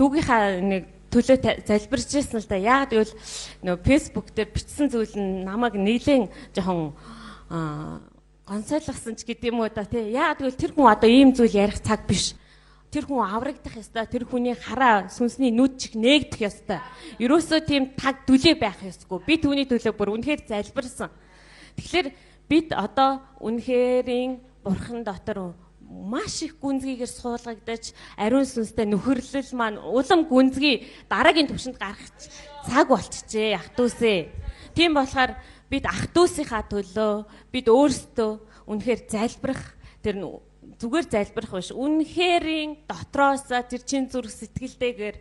дүүгийнхаа нэг төлөө залбирч ирсэн л да. Яг тэгвэл нөгөө Facebook дээр бичсэн зүйл нь намайг нийлэн жоохон гонцойлгосон ч гэдэг юм уу да тий. Яг тэгвэл тэр хүн одоо ийм зүйл ярих цаг биш. Тэр хүн аврагдах ёстой. Тэр хүний хараа сүнсний нүд чих нээгдэх ёстой. Ерөөсөө тийм таг дүлээ байх ёсгүй. Би түүний төлөө бүр үнэхээр залбирсан. Тэгэхээр бид одоо үнэхэрийн бурхан дотор маш их гүнзгийгээр суулгагдаж ариун сүнстэй нөхөрлөл маань улам гүнзгий дараагийн түвшинд гарах цаг болчихжээ ах дүүсээ. Тийм болохоор бид ах дүүсийнхаа төлөө бид өөрсдөө үнэхээр залбирах тэр зүгээр залбирах биш. Үнэхэрийн дотроос тэр чин зүрх сэтгэлтэйгээр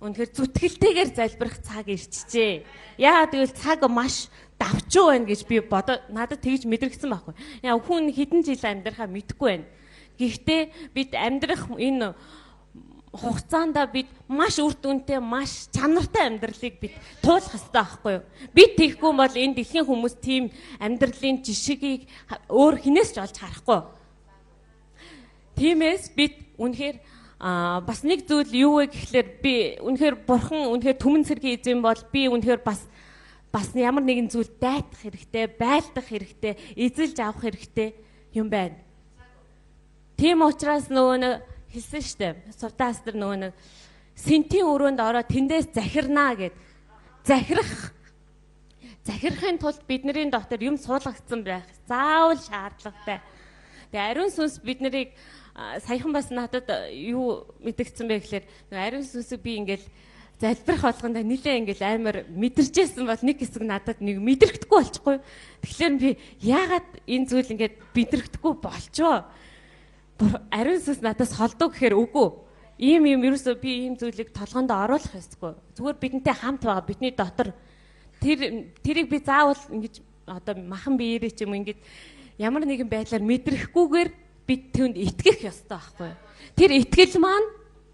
үнэхээр зүтгэлтэйгээр залбирах цаг ирчихжээ. Яагаад гэвэл цаг маш давчуу байна гэж би надад тэгж мэдрэгдсэн байхгүй. Яа хүн хэдэн жил амьдрахаа мэдэхгүй байна. Гэхдээ бид амьдрах энэ хугацаанд бид маш үр дүнтэй, маш чанартай амьдралыг бид туулах хэрэгтэй байхгүй юу? Бид тийхгүй бол энэ дэлхийн хүмүүс тийм амьдралын жишгийг өөр хинээс ч олж харахгүй. Тиймээс бид үнэхээр бас нэг зүйл юу вэ гэхлээр би үнэхээр бурхан үнэхээр түмэн цэргийн эзэн бол би үнэхээр бас ямар нэгэн зүйл дайтах хэрэгтэй, байлдах хэрэгтэй, эзэлж авах хэрэгтэй юм байна. Тийм учраас нөгөө хэлсэн штэ. Сувтаас тэр нөгөө сентийн өрөөнд ороод тэндээс захирнаа гэд. Захирахын тулд бидний дотор юм суулгагдсан байх. Заавал шаардлагатай. Тэгээ ариун сүнс бид нарыг саяхан бас надад юу мэдгдсэн бэ гэхээр ариун сүнсийг би ингээл залбирах болгонд нилээ ингээл амар мэдэрчээсэн бол нэг хэсэг надад нэг мэдрэхдэггүй болчихгүй. Тэгэхээр би яагаад энэ зүйл ингээд мэдрэхдэггүй болчоо? Ариун сүнс надаас холдоо гэхээр үгүй. Ийм ерөөсөө би ийм зүйлийг толгоонд оруулах ёсгүй. Зүгээр бидэнтэй хамт байгаа бидний дотор тэрийг би заавал ингэж одоо махан биеэрээ ч юм ингээд ямар нэгэн байдлаар мэдрэхгүйгээр бид түүнд итгэх ёстой байхгүй. Тэр итгэл маань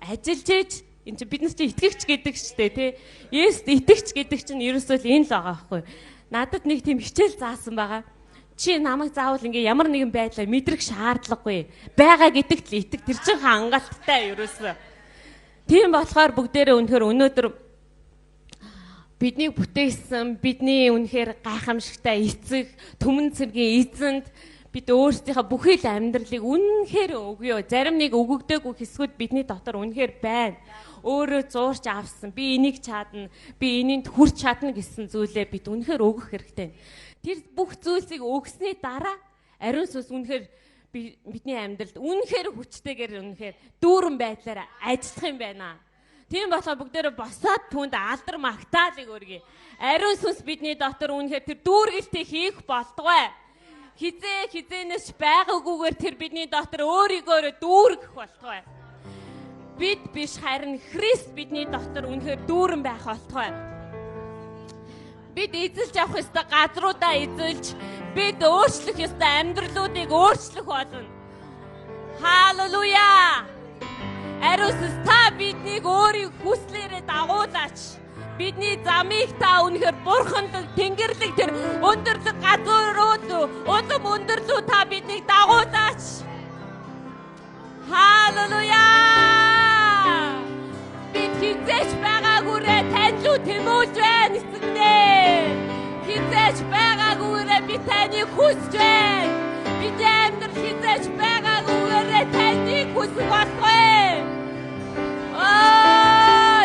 ажиллаж ээж энэ чинь биднес чинь итгэгч гэдэг чтэй тий. Есүст итгэгч гэдэг чинь ерөөсөө л энэ л байгаа байхгүй. Надад нэг тийм хичээл заасан байгаа. Чи намайг заавал ингээ ямар нэгэн байдлаар мэдрэх шаардлагагүй. Бага гэдэгт л итэг тэр чин хангалттай ерөөсөө. Тийм болохоор бүгдээрээ үнэхээр өнөөдөр бидний бүтээсэн бидний үнэхээр гайхамшигтай эцэг түмэн цэргийн эзэнд бид өөрсдийнхөө бүхий л амьдралыг үнэхээр өгье. Зарим нэг өгөгдөөгүй хэсгүүд бидний дотор үнэхээр байна. Өөрөө зуурч авсан. Би энийг чадна. Би энийнд хүрч чадна гэсэн зүйлээ бид үнэхээр өгөх хэрэгтэй. Тэр бүх зүйлсийг өгсөний дараа ариун сүнс үнэхээр бидний амьдралд үнэхээр хүчтэйгээр үнэхээр дүүрэн байдлаар ажиллах юм байна. Тийм болохоор бүгдээрээ босоод түнд алдар магтаалыг өргөе. Ариун сүнс бидний дотор үнэхээр тэр дүүргэлтийг хийх болтугай. Хизээнээс байгаагүйгээр тэр бидний дотор өөрийгөө дүүргэх болтугай. Бид биш харин Христ бидний дотор үнэхээр дүүрэн байх болтугай. Бид эзэлж авах ёстой газруудаа эзэлж, бид өөрчлөх ёстой амьдралуудыг өөрчлөх болно. Халелуя! Ариун сүнс та биднийг өөрийн хүслээрээ дагуулаач. Бидний замыг та үнэхээр бурханд тэнгэрлэг тэр өндөрлөг газрууд, улам өндөрлөө та биднийг дагуулаач. Халелуя! Бид хизээч байгаагүйрээ тань руу тэмүүлж байна эсэндээ. Хизээч байгаагүйрээ би таныг хүсэж байна. Бидний амьдрал хизээч байгаагүйрээ таныг хүсэх болтугай.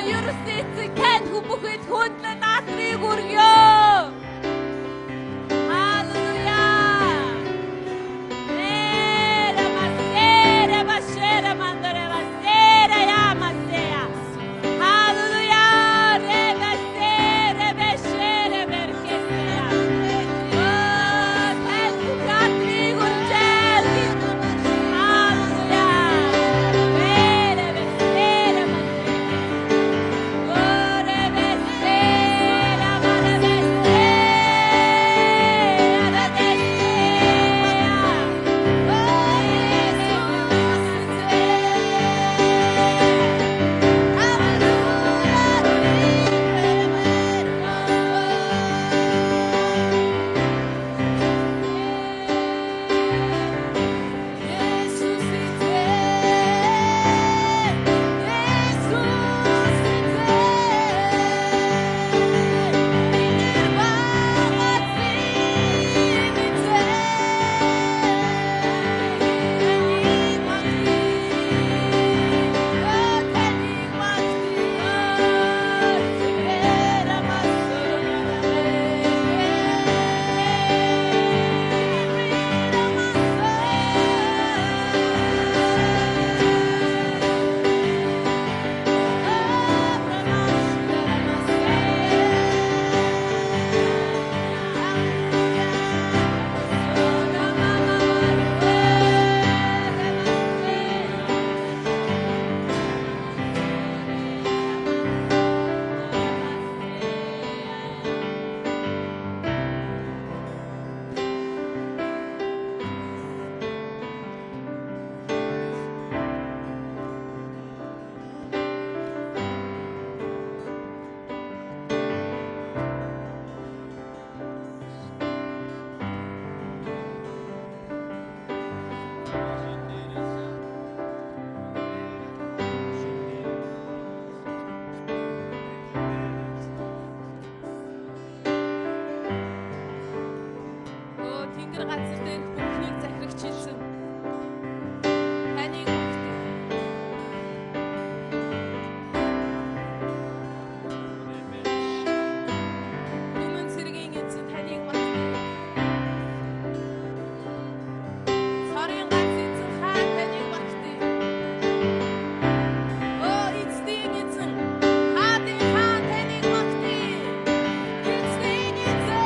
Ерөөсөө тань бүхэл хөндлөн натрыг өргөё. газар дээр бүхнийг захирагчилсан. Таныг Өмнө цэргийн эзэн таныг магтана. Сарын ганц эзэн хаан таныг магтана. Оо эцгийн эзэн хаадын хаан таныг магтана. Эцгийн эзэн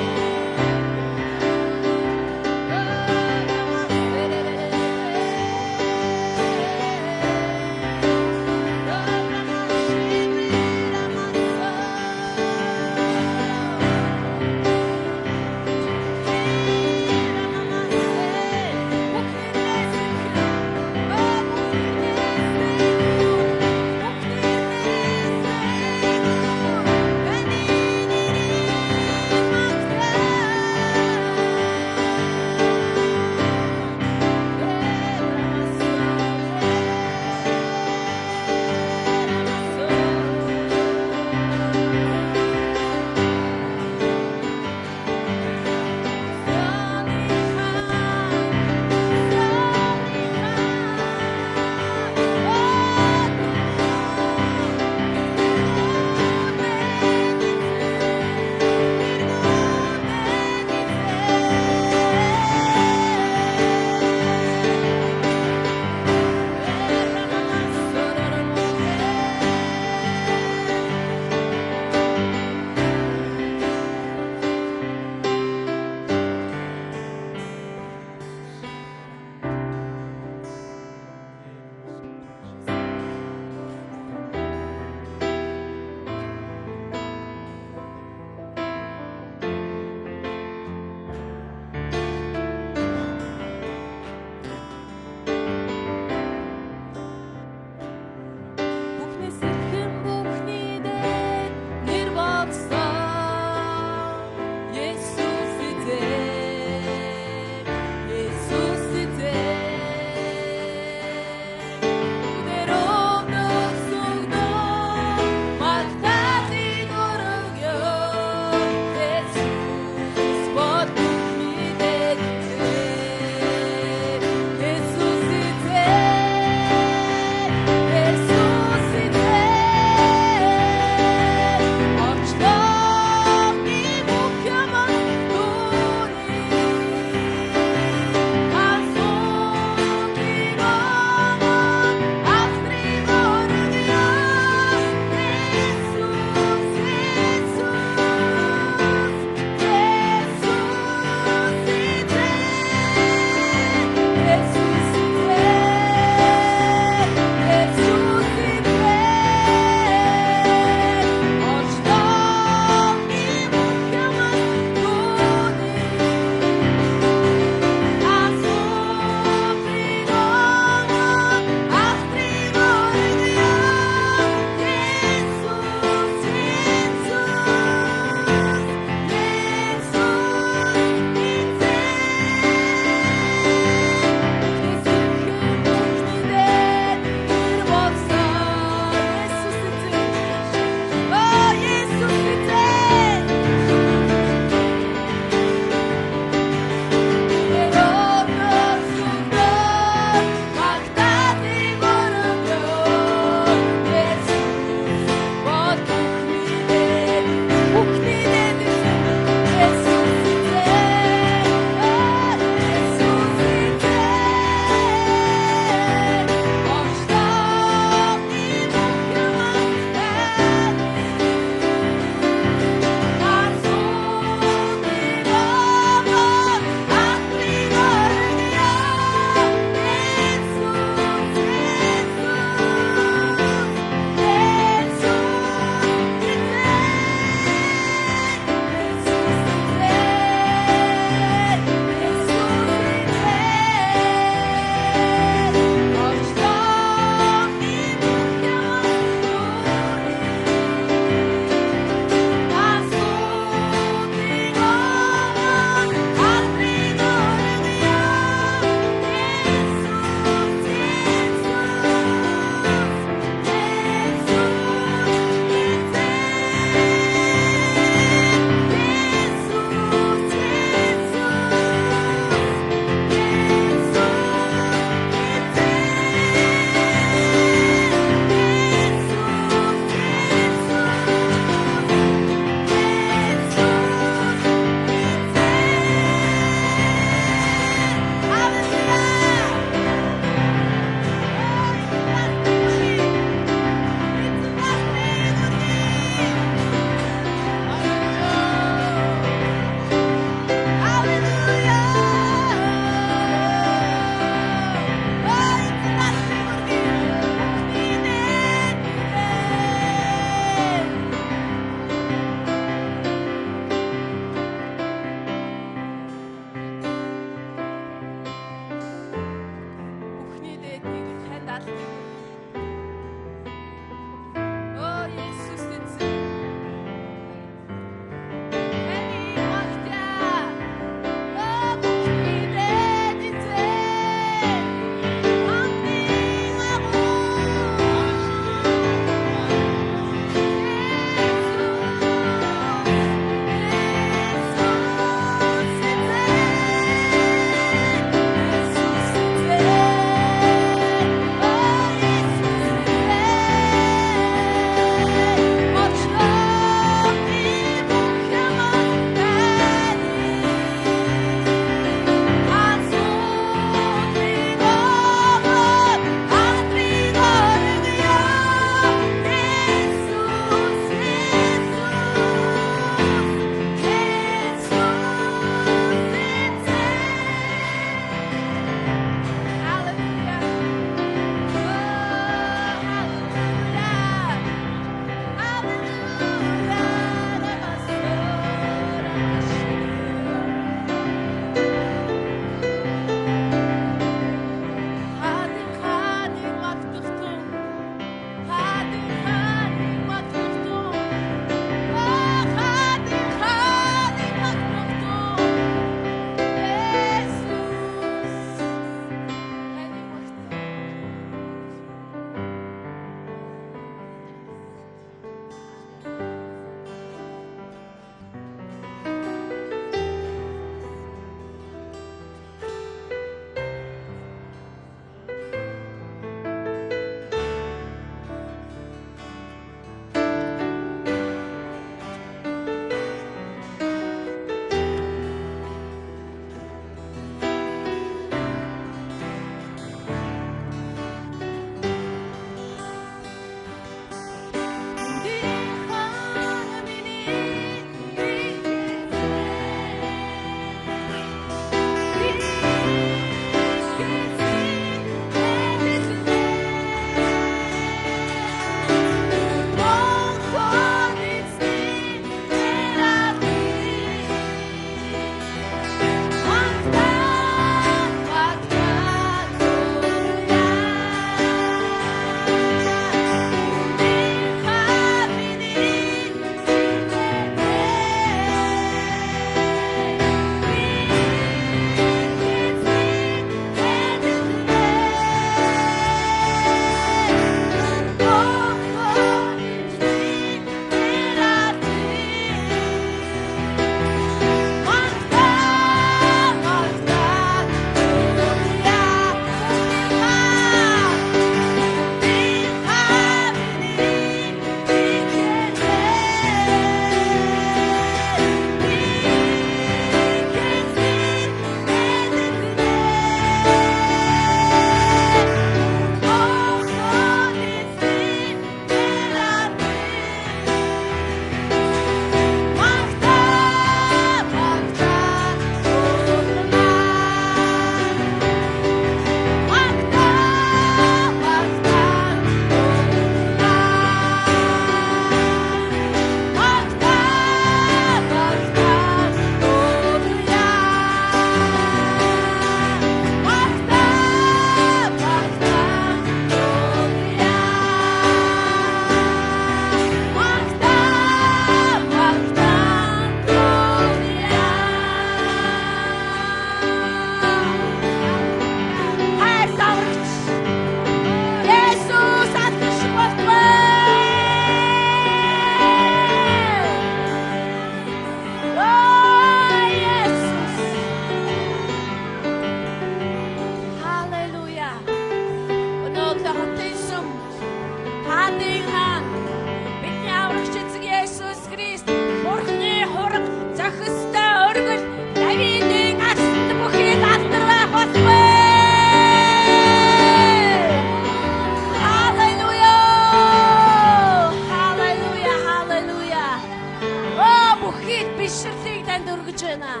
бүхий бишрлийг танд өргөж байна.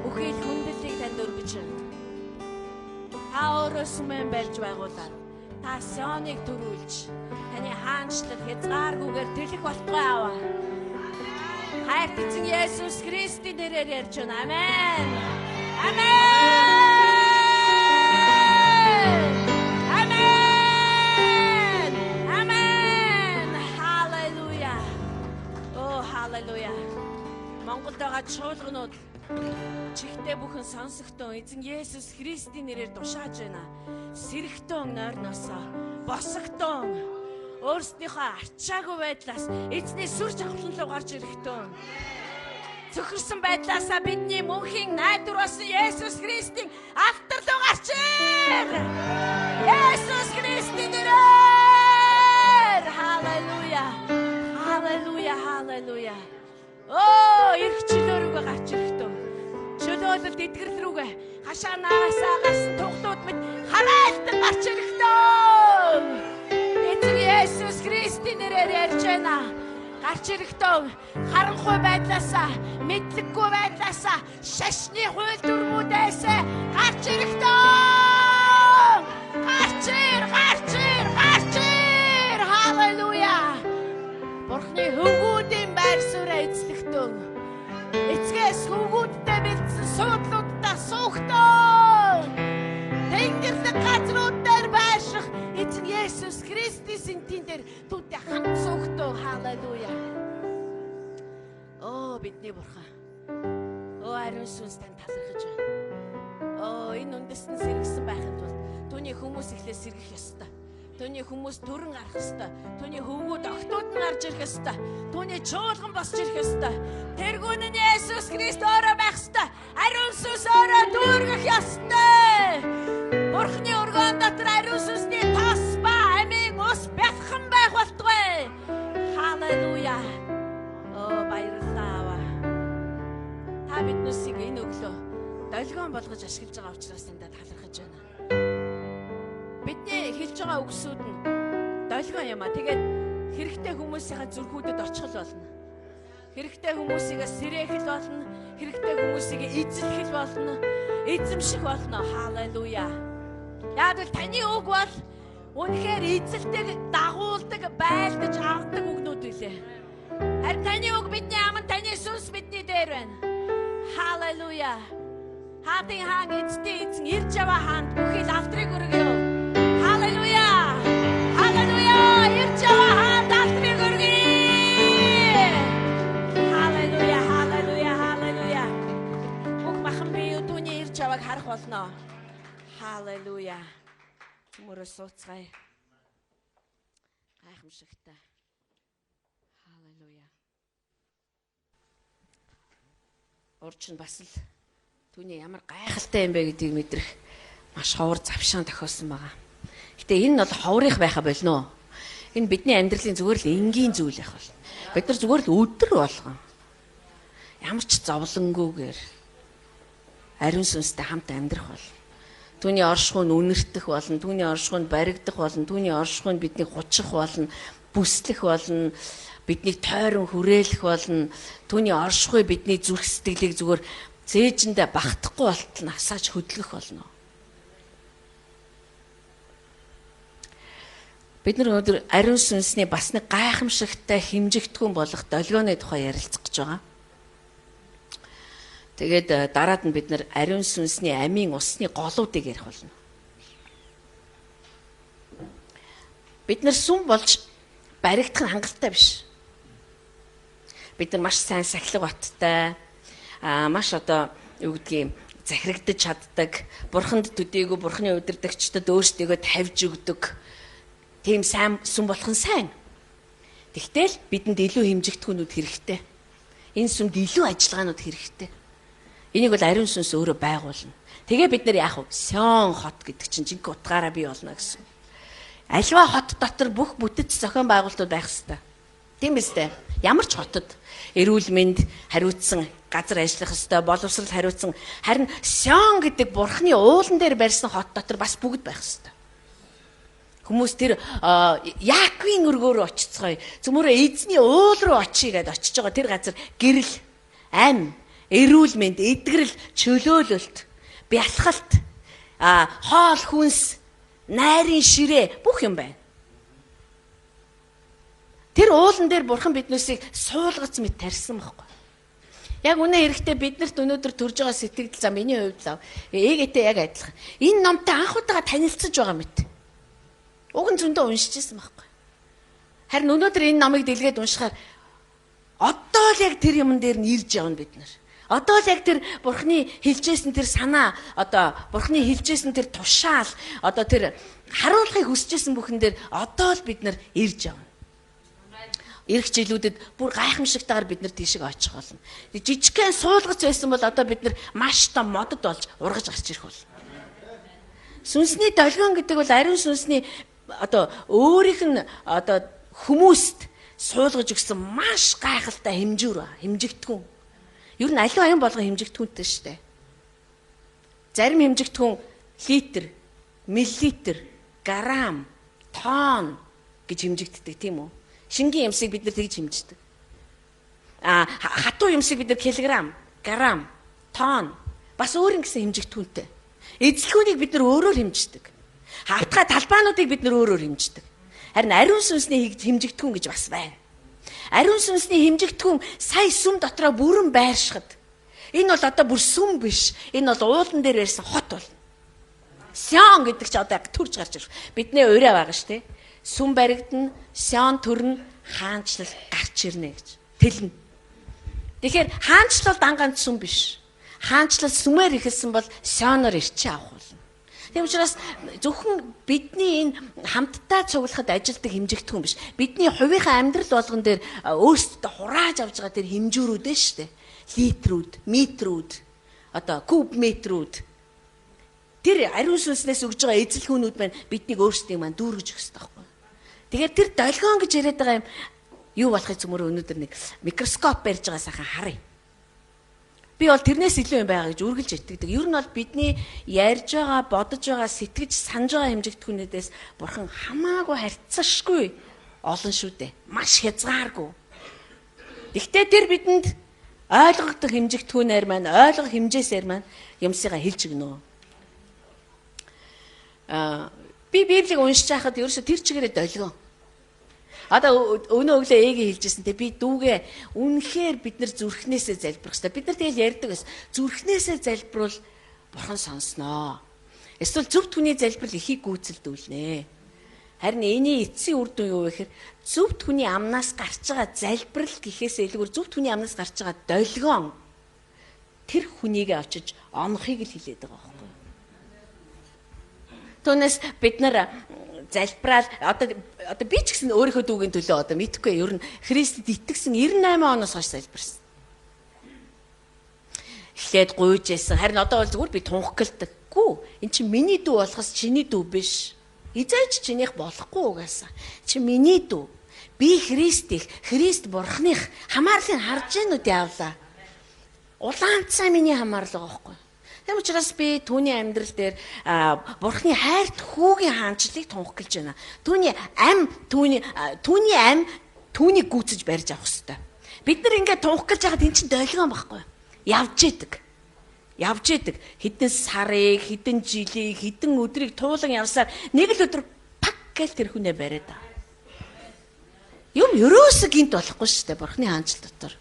Бүхий хүндлэлийг танд өргөж байна. Та өөрөө сүмэн барьж байгуулаад та Сионыг төрүүлж таны хаанчлал хязгааргүйгээр тэлэх болтугай аваа. Хайрт эзэн Есүс Христийн нэрээр ярьж байна. Амен. Амен. Амен. Амен. Халелуя. Оо, халелуя. Монголд байгаа чуулганууд чихтэй бүхэн сонсогтон эзэн Есүс Христийн нэрээр тушааж байна. Сэрэгтэн нойрносоо босогтон өөрсдийнхөө арчаагүй байдлаас эзний сүр жавхлан руу гарч ирэхтэн цөхөрсөн байдлаасаа бидний мөнхийн найдвар болсон Есүс Христийн алтар руу гарч ир. Есүс Христийн нэрээр. Халелуя. Халелуя. Халелуя. Оо, ирэх чөлөөрөө гарч ирэхтэн. Чөлөөлөлд итгэл рүүгээ хашаа наасаа гарсан тугтууд мэд хараалтан гарч ирэхтэн. Эзэн Есүс Христийн нэрээр ярьж байна. Гарч ирэхтэн харанхуй байдлаасаа, мэдлэггүй байдлаасаа, шашны хууль дүрмүүдээс гарч ирэхтэн. Гарч ир. Халелуя. Бурхны хөвгүүдийн байр сууриа эзлэхтэн. Эцгээс хөвгүүдтэй бэлдсэн суудлуудаа суугтэн. Тэнгэрlэг газрууд дээр байших эзэн Есүс Христийн сэнтийн дээр түүтэй хамт суугтэн. Халелуя. Оо, бидний бурхан. Оо, ариун сүнс тань талархаж байна. Оо, энэ үндэстэн сэргсэн байхад бол түүний хүмүүс ихлээр сэргэх ёстой. Түүний хүмүүс төрөн гарах ёстой. Түүний хөвгүүд огтуд нь гарч ирэх ёстой. Түүний чуулган босч ирэх ёстой. Тэргүүн нь Есүс Христ өөрөө байх ёстой. Ариун сүнс өөрөө дүүргэх ёстой. Бурхны өргөн дотор ариун сүнсний тос ба амийн ус бяцхан байх болтугай. Халелуя. Оо, баярлалаа. Та биднээсийг энэ өглөө долгион болгож ашиглаж байгаа учраас тандаа талархаж байна. Бидний хэлж байгаа үгсүүд нь долгион юм а. Тэгээд хэрэгтэй хүмүүсийн зүрхүүдэд очихл болно. Хэрэгтэй хүмүүсийг сэрэхэл болно. Хэрэгтэй хүмүүсийг эзлэх болно. Эзэмших болно. Халелуя. Яг л таны үг бол үнэхээр эзэлдэг, дагуулдаг, байлдаж авдаг үгнүүд үлээ. Харин таны үг бидний аман, таны сүнс бидний дээр байна. Халелуя. Хаадын хаан эзтэй эзэн ирж яваа хаанд бүхий алдрыг өргөё. Халелуя. Халелуя. Ирж яваа хаанд алдрыг өргөё. Халелуя. Халелуя. Халелуя. Бүх махан бие түүний ирж явааг харах болно. Халелуя. Төмөрөө сууцгаая. Гайхамшигтай. Халелуя. Урд нь бас л түүний ямар гайхалтай юм бэ гэдгийг мэдрэх маш ховор завшаан тохиолсон байгаа. Гэтэ энэ нь бол ховрих байха болно. Энэ бидний амьдралын зүгээр л энгийн зүйл байх бол. Бид нар зүгээр л өдөр болгон ямар ч зовлонгүйгээр ариун сүнстэй хамт амьдрах бол. Түүний оршихуйн үнэртэх болно, түүний оршихуйнд баригдах болно, түүний оршихуйнд бидний хучих болно, бүслэх болно, бидний тойрон хүрээлэх болно. Түүний оршихуй бидний зүрх сэтгэлийг зүгээр зээжиндээ багтахгүй болтол нь асааж хөдлөх болно. Бид нар өнөөдөр ариун сүнсний бас нэг гайхамшигтай хэмжигдэхүүн болох долгионы тухай ярилцах гэж байгаа. Тэгээд дараад нь бид нар ариун сүнсний амийн усны голуудыг ярих болно. Бид нар сүм болж баригдах нь хангалттай биш. Бид нар маш сайн сахилга баттай, маш юу гэдгийг захирагдаж чаддаг, бурханд төдийгүй бурханы удирдагчдад өөрсдийгөө тавьж өгдөг. Тийм сайн сүм болох нь сайн. Тэгтэл бидэнд илүү хэмжигдэхүүнүүд хэрэгтэй. Энэ сүмд илүү ажиллагаанууд хэрэгтэй. Энийг бол ариун сүнс өөрөө байгуулна. Тэгээ бид нар яах вэ? Сион хот гэдэг чинь жинхэнэ утгаараа бий болно гэсэн. Аливаа хот дотор бүх бүтэц зохион байгуулалтууд байх ёстой. Тийм биз дээ. Ямар ч хотод эрүүл мэнд хариуцсан газар ажиллах ёстой, боловсрол хариуцсан. Харин Сион гэдэг бурхны уулан дээр барьсан хот дотор бас бүгд байх ёстой. Хүмүүс тэр Яаковын өргөөр очицгоё. Зөвмөрөө эзний уул руу очие гэдээ очиж байгаа тэр газар гэрэл, ам, эрүүл мэнд, эдгэрэл, чөлөөлөлт, бялхалт, хоол хүнс, найрын ширээ бүх юм байна. Тэр уулан дээр бурхан биднээсийг суулгац мэт тарьсан байхгүй. Яг үнэ хэрэгтэй биднэрт өнөөдөр төрж байгаа сэтгэл зам миний хувьд л ээгээтэй яг адилхан. Энэ номтой анх удаага танилцж байгаа мэт. Уг нь зөндөө уншижсэн байхгүй. Харин өнөөдөр энэ номыг дэлгээд уншихаар одоо л яг тэр юмн дээр нь ирж явна бид нар. Одоо л яг тэр бурхны хэлжсэн тэр санаа, одоо бурхны хэлжсэн тэр тушаал, одоо тэр харуулахыг хүсэжсэн бүхэн дээр одоо л бид нар ирж явна. Ирэх жилүүдэд бүр гайхамшигтайгаар бид нар тийшээ очих болно. Жижигхэн суулгац байсан бол одоо бид нар маш том модод болж ургаж гарч ирэх болно. Сүнсний долгион гэдэг бол ариун сүнсний одоо өөрийнх нь одоо хүмүүст суулгаж өгсөн маш гайхалтай хэмжүүр, хэмжигдэхүүн. Ер нь аливаа аян болгон хэмжигдэхүүнтэй шүү дээ. Зарим хэмжигдэхүүн литр, миллилитр, грамм, тонн гэж хэмжигддэг тийм үү? Шингийн юмсыг бид нар тэгж хэмждэг. Хатуу юмсыг бид нар килограмм, грамм, тонн бас өөр ингэсэн хэмжигдэхүүнтэй. Эзлэхүүнийг бид нар өөрөөр хэмждэг. Хавтгай талбаануудыг бид нар өөрөөр хэмждэг. Харин ариун сүнсний хэмжигдэхүүн гэж бас байна. Ариун сүнсний хэмжигдэхүүн сая сүм дотроо бүрэн байршихад энэ бол одоо бүр сүм биш. Энэ бол уулан дээр барьсан хот болно. Сион гэдэг чи одоо яг төрж гарч ирэх. Бидний ураа байгаа шүү дээ. Сүм баригдана, сион төрнө, хаанчлал гарч ирнэ гэж. Тэлнэ. Тэгэхээр хаанчлал дангаан сүм биш. Хаанчлал сүмээр ихэлсэн бол сионоор ирчээ авах болно. Тийм учраас зөвхөн бидний энэ хамтдаа цуглахад ажилдаг хэмжигдэхүүн биш. Бидний хувийнхаа амьдрал болгон дээр өөрсдөө хурааж авж байгаа тэр хэмжүүрүүд ээ шүү дээ. Литрүүд, метрүүд, одоо куб метрүүд. Тэр ариун сүнснээс өгж байгаа эзэлхүүнүүд маань биднийг өөрсдийг маань дүүргэж өгөх хэрэгтэй байхгүй. Тэгэхээр тэр долгион гэж яриад байгаа юм юу болохыг зөвмөр өнөөдөр нэг микроскоп барьж байгаа сайхан харъя. Би бол тэрнээс илүү юм байгаа гэж үргэлж итгэдэг. Ер нь бол бидний ярьж байгаа, бодож байгаа, сэтгэж санаж байгаа хэмжигдэхүүнээс бурхан хамаагүй харьцаашгүй олон шүү дээ. Маш хязгааргүй. Гэхдээ тэр бидэнд ойлгогдох хэмжигдэхүүнээр маань, ойлгох хэмжээсээр маань юмсыгаа хэлж өгнө. Би Библийг уншиж байхад ерөөсө тэр чигээрээ долгион. Одоо өнөө өглөө ээгээ хэлжсэн те би дүүгээ үнэхээр бид нар зүрхнээсээ залбирх хэрэгтэй. Бид нар тэгэл ярьдаг гэсэн. Зүрхнээсээ залбирвал бурхан сонсноо. Эсвэл зөв түүний залбирал ихийг гүйцэлдүүлнэ. Харин энэний эцсийн үр дүн юу вэ гэхээр зөв түүний амнаас гарч байгаа залбирал гэхээс илүүгээр зөв түүний амнаас гарч байгаа долгион тэр хүнийгээ очиж онохыг л хэлээд байгаа байхгүй. Түүнээс бид нар залбирал одоо би ч гэсэн өөрийнхөө дүүгийн төлөө одоо мэдхгүй ер нь Христэд итгэсэн 98 оноос хойш залбирсан. Эхлээд гуйж яйсан. Харин одоо бол зүгээр би тунхагладаггүй. Эн чинь миний дүү болохоос чиний дүү биш. Эзэж чинийх болохгүй угаасаа. Чи миний дүү. Би Христих, Христ бурхных хамаарлыг харж гэнүүд явлаа. Улаанцаа миний хамаарлага байхгүй. Тийм учраас би түүний амьдрал дээр бурхны хайрт хүүгийн хаанчлалыг тунхаглаж байна. Түүний ам түүнийг гүйцэж барьж авах хэрэгтэй. Бид нар ингээд тунхаглаж байхад эн чинь долгион байхгүй. Явж идэг. Хэдэн сарыг, хэдэн жилийг, хэдэн өдрийг туулан явсаар нэг л өдөр пак гэл тэр хүнээ бариад аа. Юм ерөөсө гинт болохгүй шүү дээ бурхны хаанчлал дотор.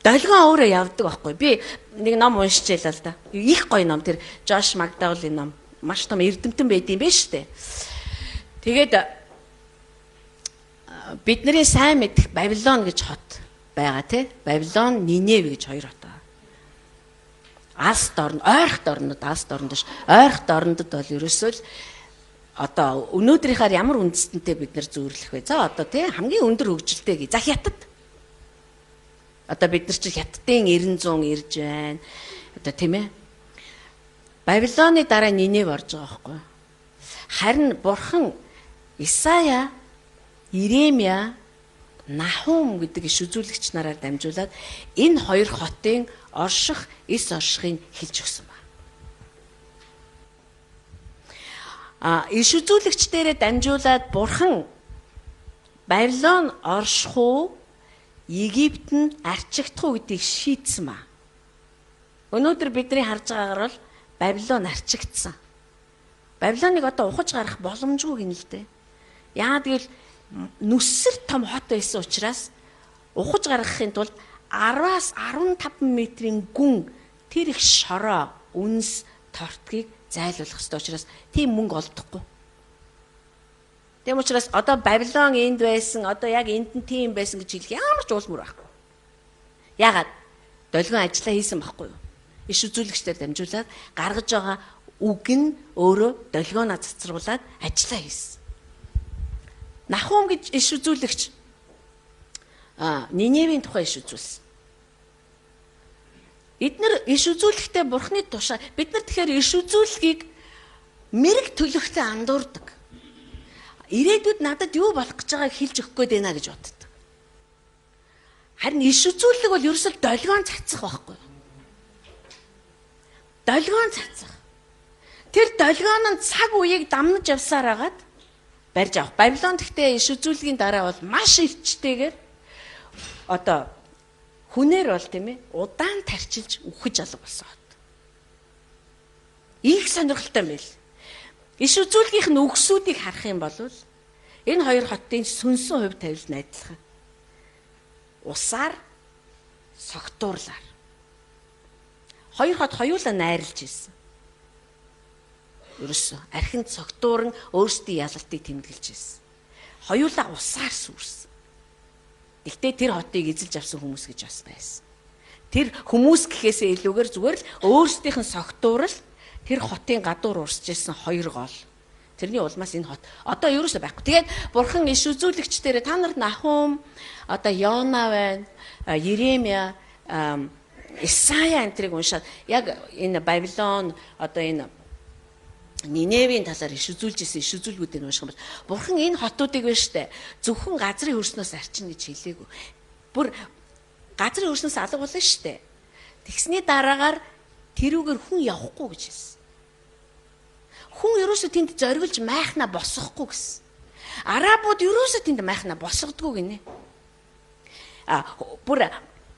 Долгион өөрөө явдаг байхгүй. Би нэг ном уншижээ л да. Их гоё ном тэр Жош Макдаулийн ном. Маш том эрдэмтэн байдсан байх шүү дээ. Тэгээд бидний сайн мэдэх Бабилон гэж хот байгаа тий. Бабилон, Нинев гэж хоёр хот байгаа. Алс дорн, ойрхт орнод, алс дорндош. Ойрхт орнодод бол ерөөсөө л одоо өнөөдрийнхаар ямар үндэстэнтэй бид нар зүйрлэх вэ? За одоо тий хамгийн өндөр хөгжилтэй за хятад. Одоо бид нар чи хятадын 900 ирж байна. Одоо тийм ээ. Бабилоны дараа Нинев орж байгаа байхгүй. Харин бурхан Исая, Иремья, Нахум гэдэг иш үзүүлэгч нараар дамжуулаад энэ хоёр хотын эс оршихыг хэлж өгсөн байна. иш үзүүлэгчдээрээ дамжуулаад Бурхан Бабилон орших уу, Египт нь арчигдах уу гэдгийг шийдсэн ба. Өнөөдөр бидний харж байгаагаар бол Бабилон арчигдсан. Бабилоныг одоо ухаж гарах боломжгүй гин л дээ. Яагаад гэвэл нүсэр том хот байсан учраас ухаж гаргахын тулд 10-аас 15 метрийн гүн тэр их шороо үнс тортгийг зайлуулах ёстой учраас тийм мөнгө олдохгүй. Тийм учраас одоо Бабилон энд байсан, одоо яг энд нь тийм байсан гэж хэлэх ямар ч уулмөр байхгүй. Яагаад? Долгион ажиллаа хийсэн байхгүй юу? Иш үзүүлэгчдээр дамжуулаад гаргаж байгаа үг нь өөрөө долгионоо цацруулаад ажиллаа хийсэн. Нахум гэж иш үзүүлэгч Ниневийн тухай иш үзүүлсэн. Эдгээр иш үзүүлэхдээ Бурхны тушаа бид нар тэгэхээр иш үзүүлгийг мэрэг төлөвтэй андуурдаг. Ирээдүйд надад юу болох гэж байгааг хэлж өгөх гээд байна гэж боддог. Харин иш үзүүлэг бол ерөөсөө долгион цацах байхгүй. Долгион цацах. Тэр долгион нь цаг үеийг дамнаж явсаар хагаад барьж авах. Бабилон гэхдээ иш үзүүлгийн дараа бол маш эрчтэйгээр одоо хүнээр бол тийм ээ удаан тарчилж үхэж алга болсон хот. Их сонирхолтой байл. Иш үзүүлгийнх нь үгсүүдийг харах юм бол энэ хоёр хотын сүнсэн хувь тавилт нь адилхан. Усаар, согтуурлаар. Хоёр хот хоёулаа найрлж ирсэн. Ерөөсөө архинд согтуурн өөрсдийн ялалтыг тэмдэглэж ирсэн. Хоёулаа усаар сүрсэн. Гэхдээ тэр хотыг эзэлж авсан хүмүүс гэж бас байсан. Тэр хүмүүс гэхээсээ илүүгээр зүгээр л өөрсдийнх нь согтуурал тэр хотын гадуур урсж ирсэн хоёр гол. Тэрний улмаас энэ хот одоо ерөөсөө байхгүй. Тэгээд Бурхан иш үзүүлэгчдэрээ та нарт Нахум, одоо Йона байна, Еремья, Исая энтрийг уншаад яг энэ Бабилон одоо энэ Ниневийн талаар иш үзүүлж исэн иш үзүүлгүүдийг унших юм бол Бурхан энэ хотуудыг биш үү зөвхөн газрын хөрснөөс арчна гэж хэлээгүй. Бүр газрын хөрснөөс алга болно шүү дээ. Тэгсний дараагаар тэрүүгээр хүн явахгүй гэж хэлсэн. Хүн ерөөсөө тэнд зориглож майхнаа босгохгүй гэсэн. Арабууд ерөөсөө тэнд майхнаа босгодгүй гинэ. Бүр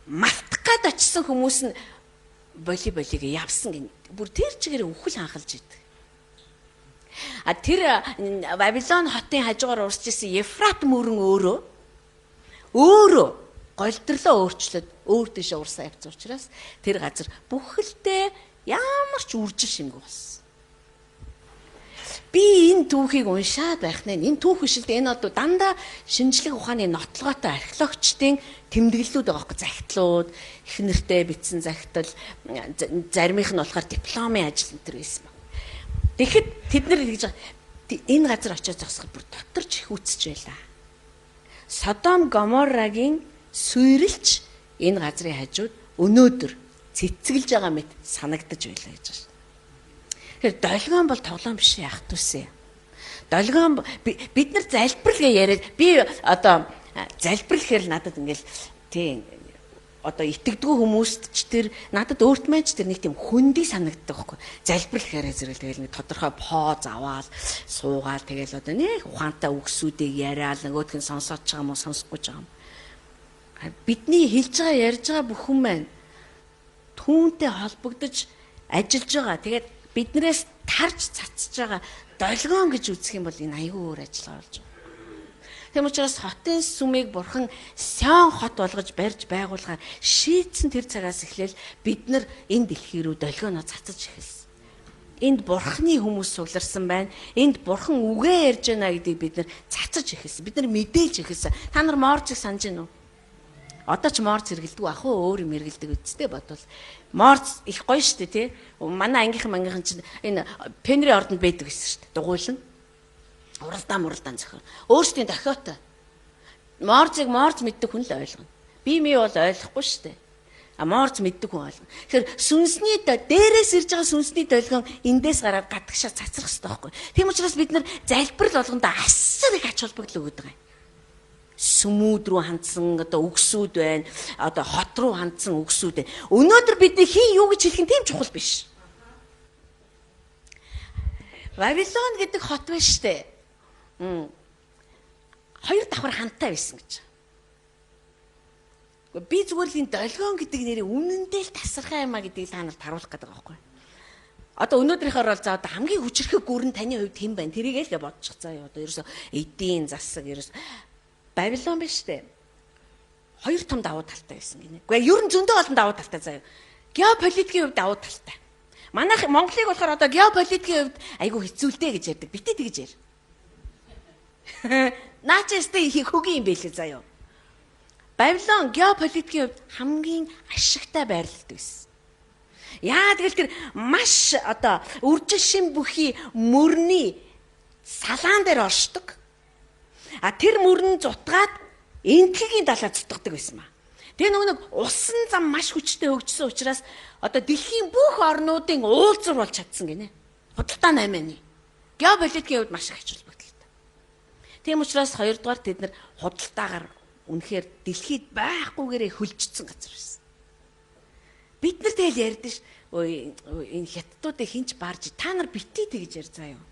мартах гад очисон хүмүүс нь болиг явсан гин. Бүр тэр чигээр үхэл ханхалж идэг. Тэр Бабилон хотын хажуугаар урсж исэн Ефрат мөрөн өөрөө голдрлоо өөрчлөд өөр дэше урсаа явц учраас тэр газар бүхэлдээ ямар ч үржил шимгүй болсон. Би энэ түүхийг уншаад байхнаа энэ түүх биш л дээ энэ одоо дандаа шинжлэх ухааны нотлогоотой археологчдын тэмдэглэлүүд байгаа байхгүй захидлууд их нэртэй бичсэн захидал заримийнх нь болохоор дипломын ажил энэ төр байсан баг. Тэгэхэд тэд нар хэлж байгаа энэ газар очиж зогсоход бүр доторч их үтсэж байлаа. Содом Гоморрагийн суйрлж энэ газрын хажууд өнөөдөр цэцгэлж байгаа мэт санагдаж байлаа гэж байна. Тэгэхээр долгион бол тоглоом биш яах тусэ. Долгион бид нар залбирал гэж яриад би одоо залбирал гэхэл надад ингээл тийм одоо итгэдэггүй хүмүүст ч тэр надад өөрт маань ч тэр нэг тийм хөндөй санагддаг байхгүй. Залбирал гэхээр зэрэг тэгэл нэг тодорхой поз аваад суугаал тэгэл одоо нэг ухаантай үгсүүдийг яриад нөгөөх нь сонсоод ч байгаа юм уу сонсохгүй ч байгаа юм. Бидний хэлж байгаа ярьж байгаа бүхэн маань түүнтэй холбогдож ажиллаж байгаа. Тэгээд биднээс тарж цацж байгаа долгион гэж үзэх юм бол энэ аюу өөр ажиллагаа болж байгаа. Тэм учраас хотын сүмийг Бурхан сан хот болгож барьж байгуулахаар шийдсэн тэр цагаас эхлээл бид нар энэ дэлхий рүү долгионоо цацаж эхэлсэн. Энд Бурханы хүмүүс сугларсан байна. Энд Бурхан үгээ ярьж байна гэдгийг бид нар цацаж эхэлсэн. Бид нар мэдээж эхэлсэн. Та нар моржиг санаж байна уу? Одоо ч морж хэргэлдэг ах уу өөр юм хэргэлдэг үсттэй бодвол морж их гоё штэ тий. Манай ангийнхан чинь энэ пенри ордонд байдаг гэсэн штэ. Дугуйлан уралдаан зохион. Өөрсдийн дохиотой. Морж мэддэг хүн л ойлгоно. Би бол ойлгохгүй штэ. Морж мэддэг хүн ойлгоно. Тэгэхээр сүнсний дээрээс ирж байгаа сүнсний долгион эндээс гараад гадагшаа цацрах хэрэгтэй байхгүй. Тийм учраас бид нар залбирал болгондоо асар их ач холбогдол өгöd байгаа юм. Сүмүүд рүү хандсан одоо үгсүүд байна. Одоо хот руу хандсан үгсүүд байна. Өнөөдөр бидний хин юу гэж хэлэх нь тийм чухал биш. Вавилон гэдэг хот байна штэ. Хоёр давхар хантай байсан гэж. Би зүгээр л энэ долгион гэдэг нэрийг үнэндээ л тасархай юмаа гэдгийг та нарт харуулах гэдэг байгаа байхгүй. Одоо өнөөдрийнхөөр бол за одоо хамгийн хүчрхэг гүрэн таны хувьд хэн байна? Тэрийг л бодчих заа. Одоо ерөөсө эдийн засаг ерөөс Бабилон биш үү? Хоёр том давуу талтай байсан гинэ. Гэхдээ ер нь зөндөө олон давуу талтай заа. Геополитикийн хувьд давуу талтай. Манайх Монголыг болохоор одоо геополитикийн хувьд айгүй хэцүүлдэ гэж ярьдаг. Битээ тэгж яар. Наачстай их хөгийн юм байлээ заа юу. Бабилон геополитикийн хувьд хамгийн ашигтай байрлалтай байсан. Яа тэгэл тэр маш одоо үржил шин бүхий мөрний салаан дээр оршдог. А тэр мөрн зутгаад энтгийн далаа цутгадаг байсан ба. Тэгээ нэг усан зам маш хүчтэй хөгжсөн учраас одоо дэлхийн бүх орнуудын уулзар болж чадсан гинэ. Худалдаа 8-ны. Геополитикийн хувьд маш их ач холбогдолтой. Тийм учраас хоёрдугаар тэд нар худалдаагаар үнэхээр дэлхийд байхгүйгээрээ хөлжсөн газар байсан. Бид нар тэгэл ярьдэн ш. Ой энэ хятадуудыг хинч барж та нар битээ тэгж ярьж заа юу.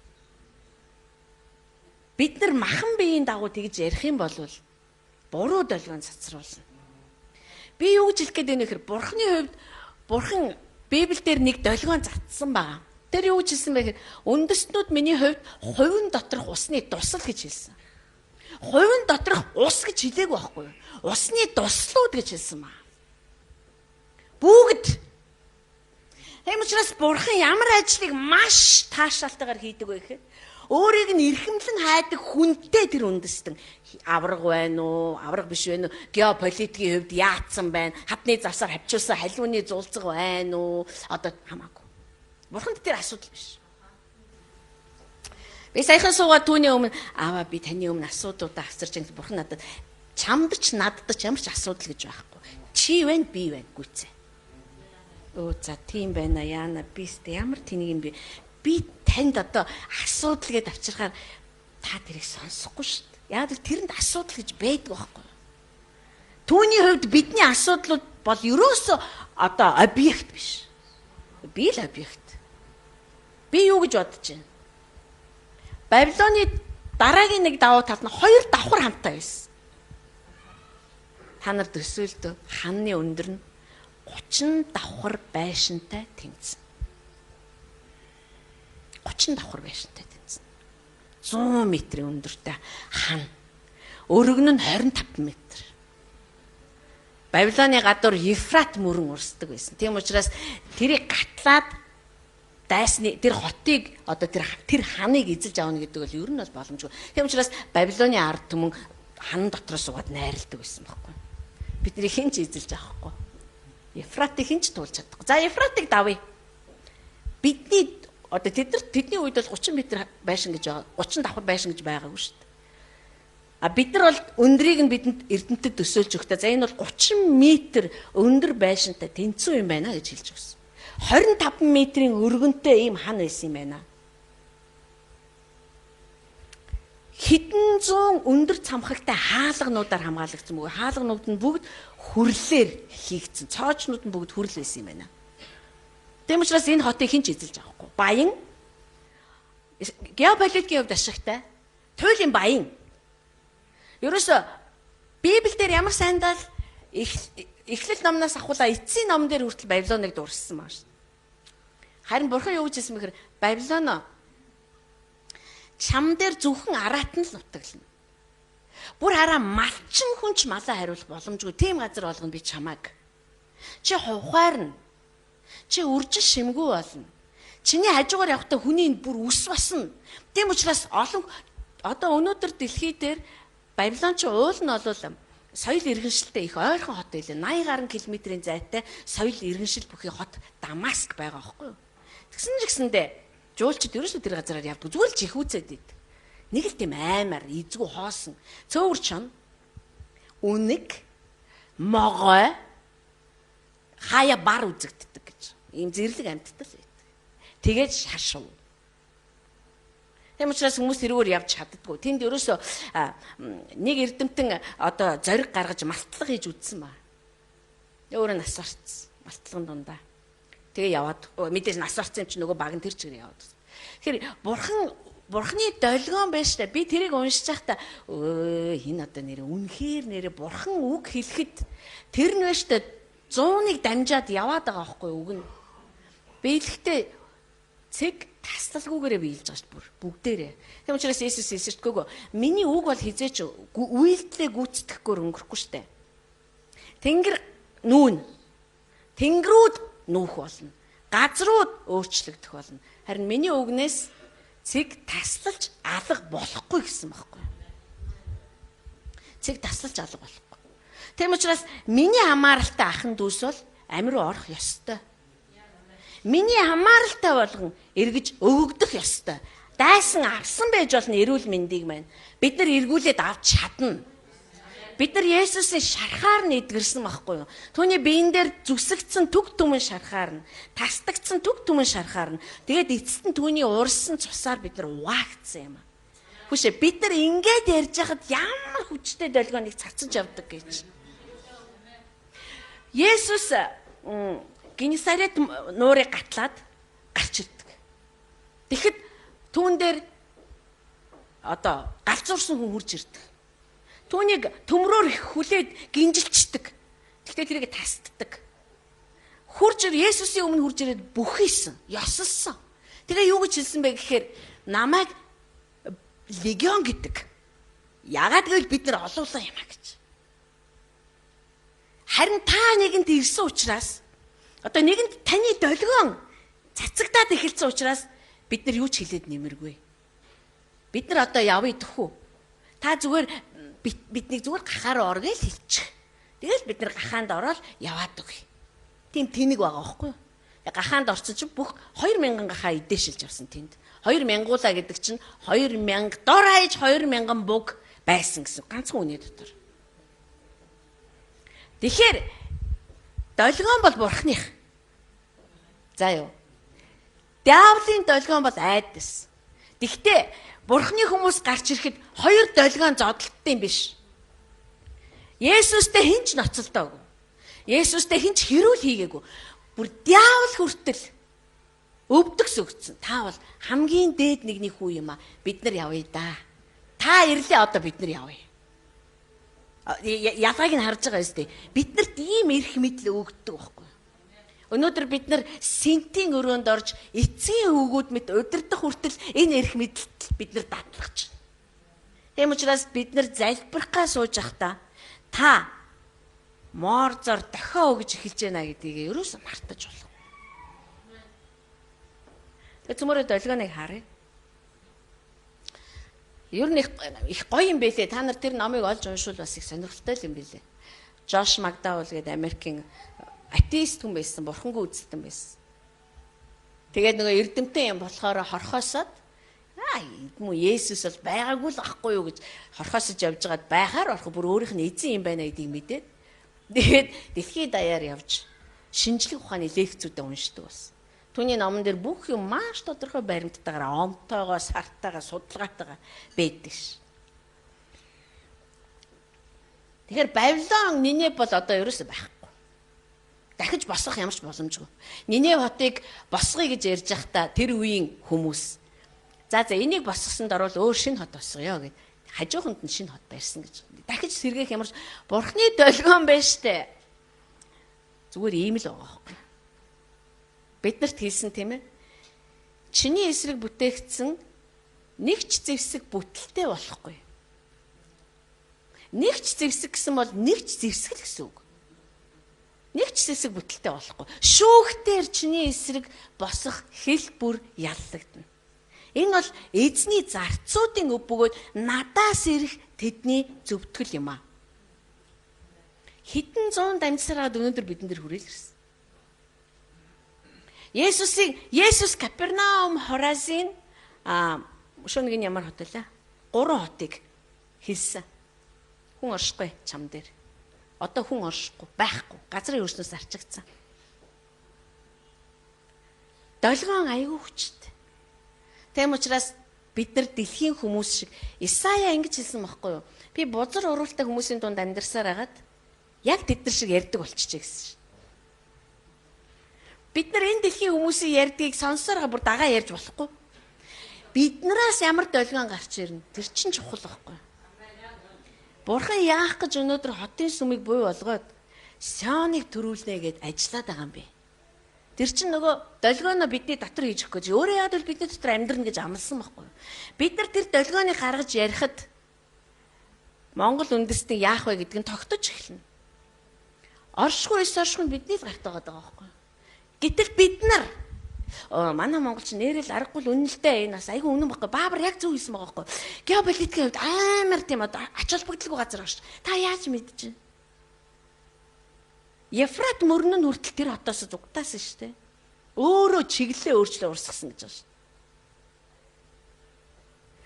Бид нар махан биеийн дагуу тэгж ярих юм бол буруу долгион цацруулна. Би юу гэж хэлэх гээд байна гэхээр Бурхны хувьд Бурхан Библиэлд нэг долгион цацсан байгаа. Тэр юу гэж хэлсэн бэ гэхээр үндэстнүүд миний хувьд хувийн доторх усны дусал гэж хэлсэн. Хувийн доторх ус гэж хэлээгүй байхгүй юу? Усны дуслууд гэж хэлсэн ба. Бүгд. Тийм учраас Бурхан ямар ажлыг маш таашаалтайгаар хийдэг вэ гэхээр өөрийг нь эрхэмлэн хайдаг хүнтэй тэр үндэстэн авраг байна уу, авраг биш байна уу, геополитикийн хувьд яатсан байна, хадны завсаар хавчуулсан халиуны зулцэг байна уу, одоо хамаагүй. Бурханд тэр асуудал биш. Би саяхан суугаад түүний өмнө аваа би таны өмнө асуудлуудаа авчирч байгаа Бурхан надад чамд ч надад ч ямар ч асуудал гэж байхгүй. Чи байна, би байна гүйцээ. Оо за тийм байна яана бистэ ямар тэнийг юм бэ? Би танд одоо асуудал гэдээ авчирхаар та тэрийг сонсохгүй шүү дээ. Яг л тэрэнд асуудал гэж байдаг байхгүй. Түүний хувьд бидний асуудлууд бол ерөөсөө одоо объект биш. Би л объект. Би юу гэж бодож байна? Бабилоны дараагийн нэг давуу тал нь хоёр давхар хамтаа байсан. Та нар төсөөлдөө ханны өндөр нь 30 давхар байшинтай тэмцэн. 30 давхар байшинтай тэмцэн. 100 метрийн өндөртэй хан. Өргөн нь 25 метр. Бабилоны гадуур Ефрат мөрөн урсдаг байсан. Тийм учраас тэрийг гатлаад дайсны тэр хотыг одоо тэр ханыг эзэлж авна гэдэг бол ер нь бол боломжгүй. Тийм учраас Бабилоны ард түмэн хан дотор суугаад найрладаг байсан байхгүй. Бидний хинч эзэлж авахгүй. Ефратыг хинч туулж чадахгүй. За Ефратыг давъя. Бидний одоо тэдний үед бол 30 м байшин гэж байгаа. 30 давхар байшин гэж байгаагүй шүү дээ. А бид нар бол өндрийг нь бидэнд эрдэмтэд төсөөлж өгтөө. За энэ бол 30 м өндөр байшинтай тэнцүү юм байна гэж хэлж өгсөн. 25 м-ийн өргөнтэй ийм хан байсан юм байна. Хэдэн зуун өндөр цамхагтай хаалгануудаар хамгаалагдсан мөгөө хаалганууд нь бүгд хүрлээр хийгдсэн. Цоочнууд нь бүгд хүрл байсан юм байна. Тийм учраас энэ хотыг хэн ч эзэлж авахгүй. Баян геополитикийн хувьд ашигтай. Туйлын баян. Ерөөсө Библиэлд ямар сайндаа Эхлэл номноос ахуулаа эцсийн номон дээр хүртэл Бабилоныг дурссан байна шүү. Харин Бурхан юу гэж хэлсэн бэхээр Бабилон чам дээр зөвхөн араат нь л нутаглана. Бүр хараа малчин хүнч малаа хариулах боломжгүй тийм газар болгоно би чамааг. Чи хувхаарна. Чи үржил шимгүү болно. Чиний хажуугаар явахдаа хүний бүр үс басна. Тийм учраас олон одоо өнөөдөр дэлхий дээр Бабилон ч уул нь олвол соёл иргэншилтэй их ойрхон хот байлаа. 80 гаруй километрийн зайтай соёл иргэншил бүхий хот Дамаск байгаа байхгүй юу? Тэгсэн ч гэсэндээ жуулчид ерөөсөө тэр газараар явдаг. Зүгээр л чихүүцээд идэв. Нэг л тийм аймаар эзгүй хоосон. Цөөвөр чон үнэг могой хаяа бар үзэгддэг гэж. Ийм зэрлэг амьтдал байдаг. Тэгээд шашив. Тийм учраас хүмүүс тэрүүгээр явж чаддаггүй. Тэнд ерөөсөө нэг эрдэмтэн одоо зориг гаргаж малтлага хийж үдсэн ба. Өөрөө нас орцсон. Малтлагын дундаа. Тэгээ яваад мэдээж нас орцсон юм чи нөгөө баг нь тэр чигээр яваад. Тэгэхээр бурхны долгион байж та би тэрийг уншиж байхдаа энэ одоо нэр үнэхээр нэр бурхан үг хэлэхэд тэр нь байж та 100-ыг дамжаад яваад байгаа байхгүй үг нь. Биелэхдээ цэг таслалгүйгээрээ биелж байгаа шүү дээ бүгдээрээ. Тийм учраас Иесус хэлсэжтгөө миний үг бол хизээч үйлдэлээ гүйцэтгэхгүйгээр өнгөрөхгүй шүү дээ. Тэнгэр нүүн. Тэнгэрүүд нүүх болно. Газрууд өөрчлөгдөх болно. Харин миний үгнээс цэг таслалж алга болохгүй гэсэн байхгүй. Цэг таслалж алга болохгүй. Тийм учраас миний хамааралтай ахын дүүс бол амь руу орох ёстой. Миний хамааралтай болгон эргэж өгөгдөх ёстой. Дайсан авсан байж болно эрүүл мэндийг маань. Бид нар эргүүлээд авч чадна. Бид нар Есүсийн шархаар нь эдгэрсэн байхгүй юу? Түүний биен дээр зүсэгдсэн түг түмэн шархаар нь, тасдагцсан түг түмэн шархаар нь. Тэгээд эцэст нь түүний уурсан цусаар бид нар угаагдсан юм аа. Хүшээ бид нар ингэж ярьж хахад ямар хүчтэй долгионыг цацаж явдаг гэж. Есүс Генесарет нуурыг гатлаад гарч ирдэг. Тэгэхэд түүн дээр одоо галзуурсан хүн хурж ирдэг. Түүнийг төмрөөр их хүлээд гинжилчдэг. Тэгтээ тэрийг тасддаг. Есүсийн өмнө хурж ирээд бүхийсэн, ёсолсон. Тэгээ юу гэж хэлсэн бэ гэхээр намайг легион гэдэг. Ягаад гэвэл бид нар олуулсан юм а гэж. Харин та нэгэнд ирсэн учраас одоо нэгэнд таны долгион цацагдаад эхэлсэн учраас бид нар юу ч хэлээд нэмэргүй. Бид нар одоо явъя дөхүү. Та зүгээр биднийг зүгээр гахаар ор гэж хэлчих. Тэгэл бид нар гахаанд ороод яваад өгье. Тийм тэнэг байгаа байхгүй юу? Гахаанд орсон чинь бүх 2000 гахаа идээшилж авсан тэнд. 2000-уулаа гэдэг чинь 2000 дор хаяж 2000 буг байсан гэсэн ганцхан үний дотор. Тэгэхээр долгион бол бурхных. За юу. Диаволын долгион бол айдас. Тэгтээ бурхны хүмүүс гарч ирэхэд хоёр долгион зодтолттой юм биш. Есүстэй хинч ноцолдоогүй. Есүстэй хинч хэрүүл хийгээгүй. Бүр диавол хүртэл өвдөгс өгцөн. Та бол хамгийн дээд нэгний хүү юм а. Бид нар явъя да. Та ирлээ одоо бид нар явъя. Ялгааг нь харж байгаа юм шүү дээ. Биднэрт ийм эрх мэдэл өгдөг байхгүй. Өнөөдөр бид нар сентийн өрөөнд орж эцгийн хөвгүүд мэд удирдах хүртэл энэ эрх мэдэлд бид нар дадлах чинь. Тийм учраас бид нар залбирахгаа сууж байхдаа та морзор дохио өгж эхэлж байна гэдгийг ерөөсөө мартаж болох. Тэгээ цөмөрөө долгионыг харъя. Ер нь их гоё юм бэлээ. Та нар тэр номыг олж уншвал бас их сонирхолтой юм бэлээ. Жош Макдаул гэдэг Америкийн атеист хүн байсан, бурхангүй үзэлтэн байсан. Тэгээд нөгөө эрдэмтэн юм болохоор хорхоосоод муу Есүс бол байгаагүй л ахгүй юу гэж хорхоосож явж байгаад байхаар орох бүр өөрийнх нь эзэн юм байна гэдгийг мэдээд тэгээд дэлхийд даяар явж шинжлэх ухааны лекцүүдэд уншдаг болсон. Түүний номон дээр бүх юм маш тодорхой баримттайгаар онтойгоо, сартайгаа, судалгаатайгаа байдаг ш. Тэгэхээр Бабилон, Нинев бол одоо ерөөсөй байхгүй. Дахиж босгох ямар ч боломжгүй. Нинев хотыг босгоё гэж ярьж байхдаа тэр үеийн хүмүүс за энийг босгосонд орвол өөр шинэ хот босгоё гэд хажууханд нь шинэ хот барьсан гэж. Дахиж сэргээх ямар ч бурхны долгион байна штэ. Зүгээр ийм л байгаа байхгүй. Биднэрт хэлсэн тийм ээ. Чиний эсрэг бүтээгдсэн нэг ч зэвсэг бүтэлтэй болохгүй. Нэг ч зэвсэг гэсэн бол нэг ч зэвсэг л гэсэн үг. Нэг ч зэвсэг бүтэлтэй болохгүй. Шүүхтэр чиний эсрэг босох хэл бүр яллагдана. Энэ бол эзний зарцуудын өв бөгөөд надаас ирэх тэдний зөвтгөл юм аа. Хэдэн зуун дамжсараад өнөөдөр бидэн дээр хүрээл ирсэн. Есүс Капернаум Хоразин шөнөгийн ямар хот вэ? 3 хотыг хэлсэн. Хүн оршихгүй чам дээр. Одоо хүн оршихгүй байхгүй. Газрын өрснөөс арчигдсан. Долгион аягүй хүчтэй. Тэм учраас бид нар дэлхийн хүмүүс шиг Исая ингэж хэлсэн байхгүй юу? Би бузар уруултай хүмүүсийн дунд амьдарсаар хагаад яг тэд нар шиг ярьдаг болчихжээ гэсэн шин. Бид нар энэ дэлхийн хүмүүсийн ярьдгийг сонсороо бүр дагаа ярьж болохгүй. Биднээс ямар долгион гарч ирнэ? Тэр чинь чухал байхгүй. Бурхан яах гэж өнөөдөр хотын сүмийг буй болгоод Сионыг төрүүлнэ гэд ажиллаад байгаа юм бэ? Тэр чинь нөгөө долгионо бидний дотор хийж өгөх гэж өөрөө яад бол бидний дотор амьдрна гэж амласан байхгүй. Бид нар тэр долгионыг гаргаж ярихад Монгол үндэстэн яах вэ гэдг нь тогтож эхэлнэ. Оршихуй эс оршихуй бидний л гарт байгаа байхгүй. Гэтэл бид нар манай монголч нэрэл аргагүй л үнэлтэй энэ бас айгүй үнэн байхгүй. Баабар яг зөв хэлсэн байгаа байхгүй. Геополитикийн хувьд амар тийм одоо ач холбогдолгүй газар байна шүү. Та яаж мэдэж? Ефрат мөрөн нь хүртэл тэр хотоос зугтаасан шүү дээ. Өөрөө чиглэлээ өөрчлөө урсгасан гэж байна шүү.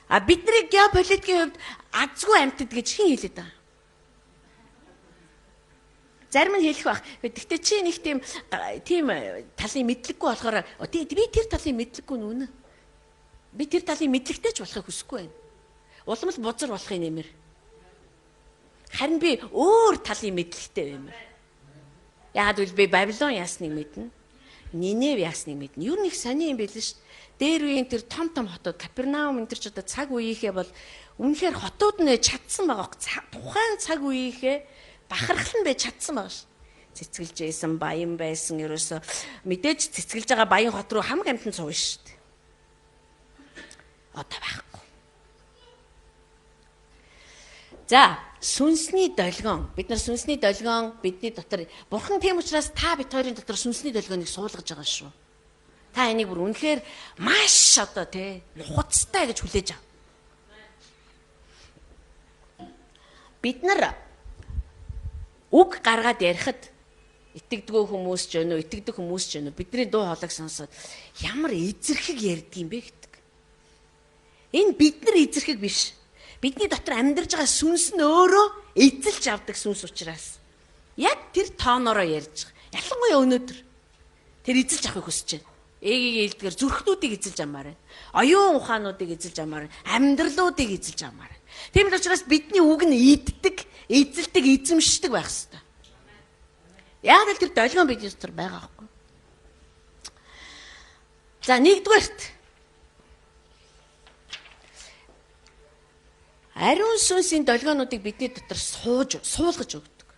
А бидний геополитикийн хувьд азгүй амьтад гэж хэн хэлээд байгаа? Зарим нь хэлэх байх. Гэхдээ чи нэг тийм талын мэдлэггүй болохоор би тэр талын мэдлэггүй нүнэ. Би тэр талын мэдлэгтэй ч болохыг хүсэхгүй байна. Улам л бузар болохын нэмэр. Харин би өөр талын мэдлэгтэй баймар. Яагаад гэвэл би Бабилон яасныг мэднэ. Нинев яасныг мэднэ. Юу нэг сони юм байл шүү. Дээр үеийн тэр том хотууд Капернаум энэ төр ч одоо цаг үеийнхээ бол үнэхээр хотууд нь чадсан байгаа. Тухайн цаг үеийнхээ бахархал нь байж чадсан байгаа ш. Цэцгэлж байсан баян байсан ерөөсө мэдээж цэцгэлж байгаа баян хот руу хамаг амтан сууна ш. Одоо байхгүй. За, сүнсний долгион. Бид нар сүнсний долгион бидний дотор Бурхан тийм учраас та бид хоёрын дотор сүнсний долгионыг суулгаж байгаа шүү. Та энийг бүр үнэхээр маш одоо нухацтай гэж хүлээж ав. Бид нар үг гаргаад ярихад итгэдэггүй хүмүүс ч өнөө, итгэдэг хүмүүс ч өнөө бидний дуу хоолойг сонсоод ямар эзэрхэг ярьдгийм бэ гэдэг. Энэ бид нар эзэрхэг биш. Бидний дотор амьдарч байгаа сүнс нь өөрөө эзэлж авдаг сүнс учраас яг тэр тоонороо ярьж байгаа. Ялангуяа өнөөдөр тэр эзэлж авахыг хүсэж байна. Ээгийн хэлдгээр зүрхнүүдийг эзэлж амаар байна. Оюун ухаануудыг эзэлж амаар байна. Амьдралуудыг эзэлж амаар байна. Тийм учраас бидний үг нь иддэг, эзэлдэг, эзэмшдэг байх хэрэгтэй. Яг л тэр долгион бидний дотор байгаа байхгүй. За нэгдүгээрт ариун сүнсийн долгионуудыг бидний дотор суулгаж өгдөг.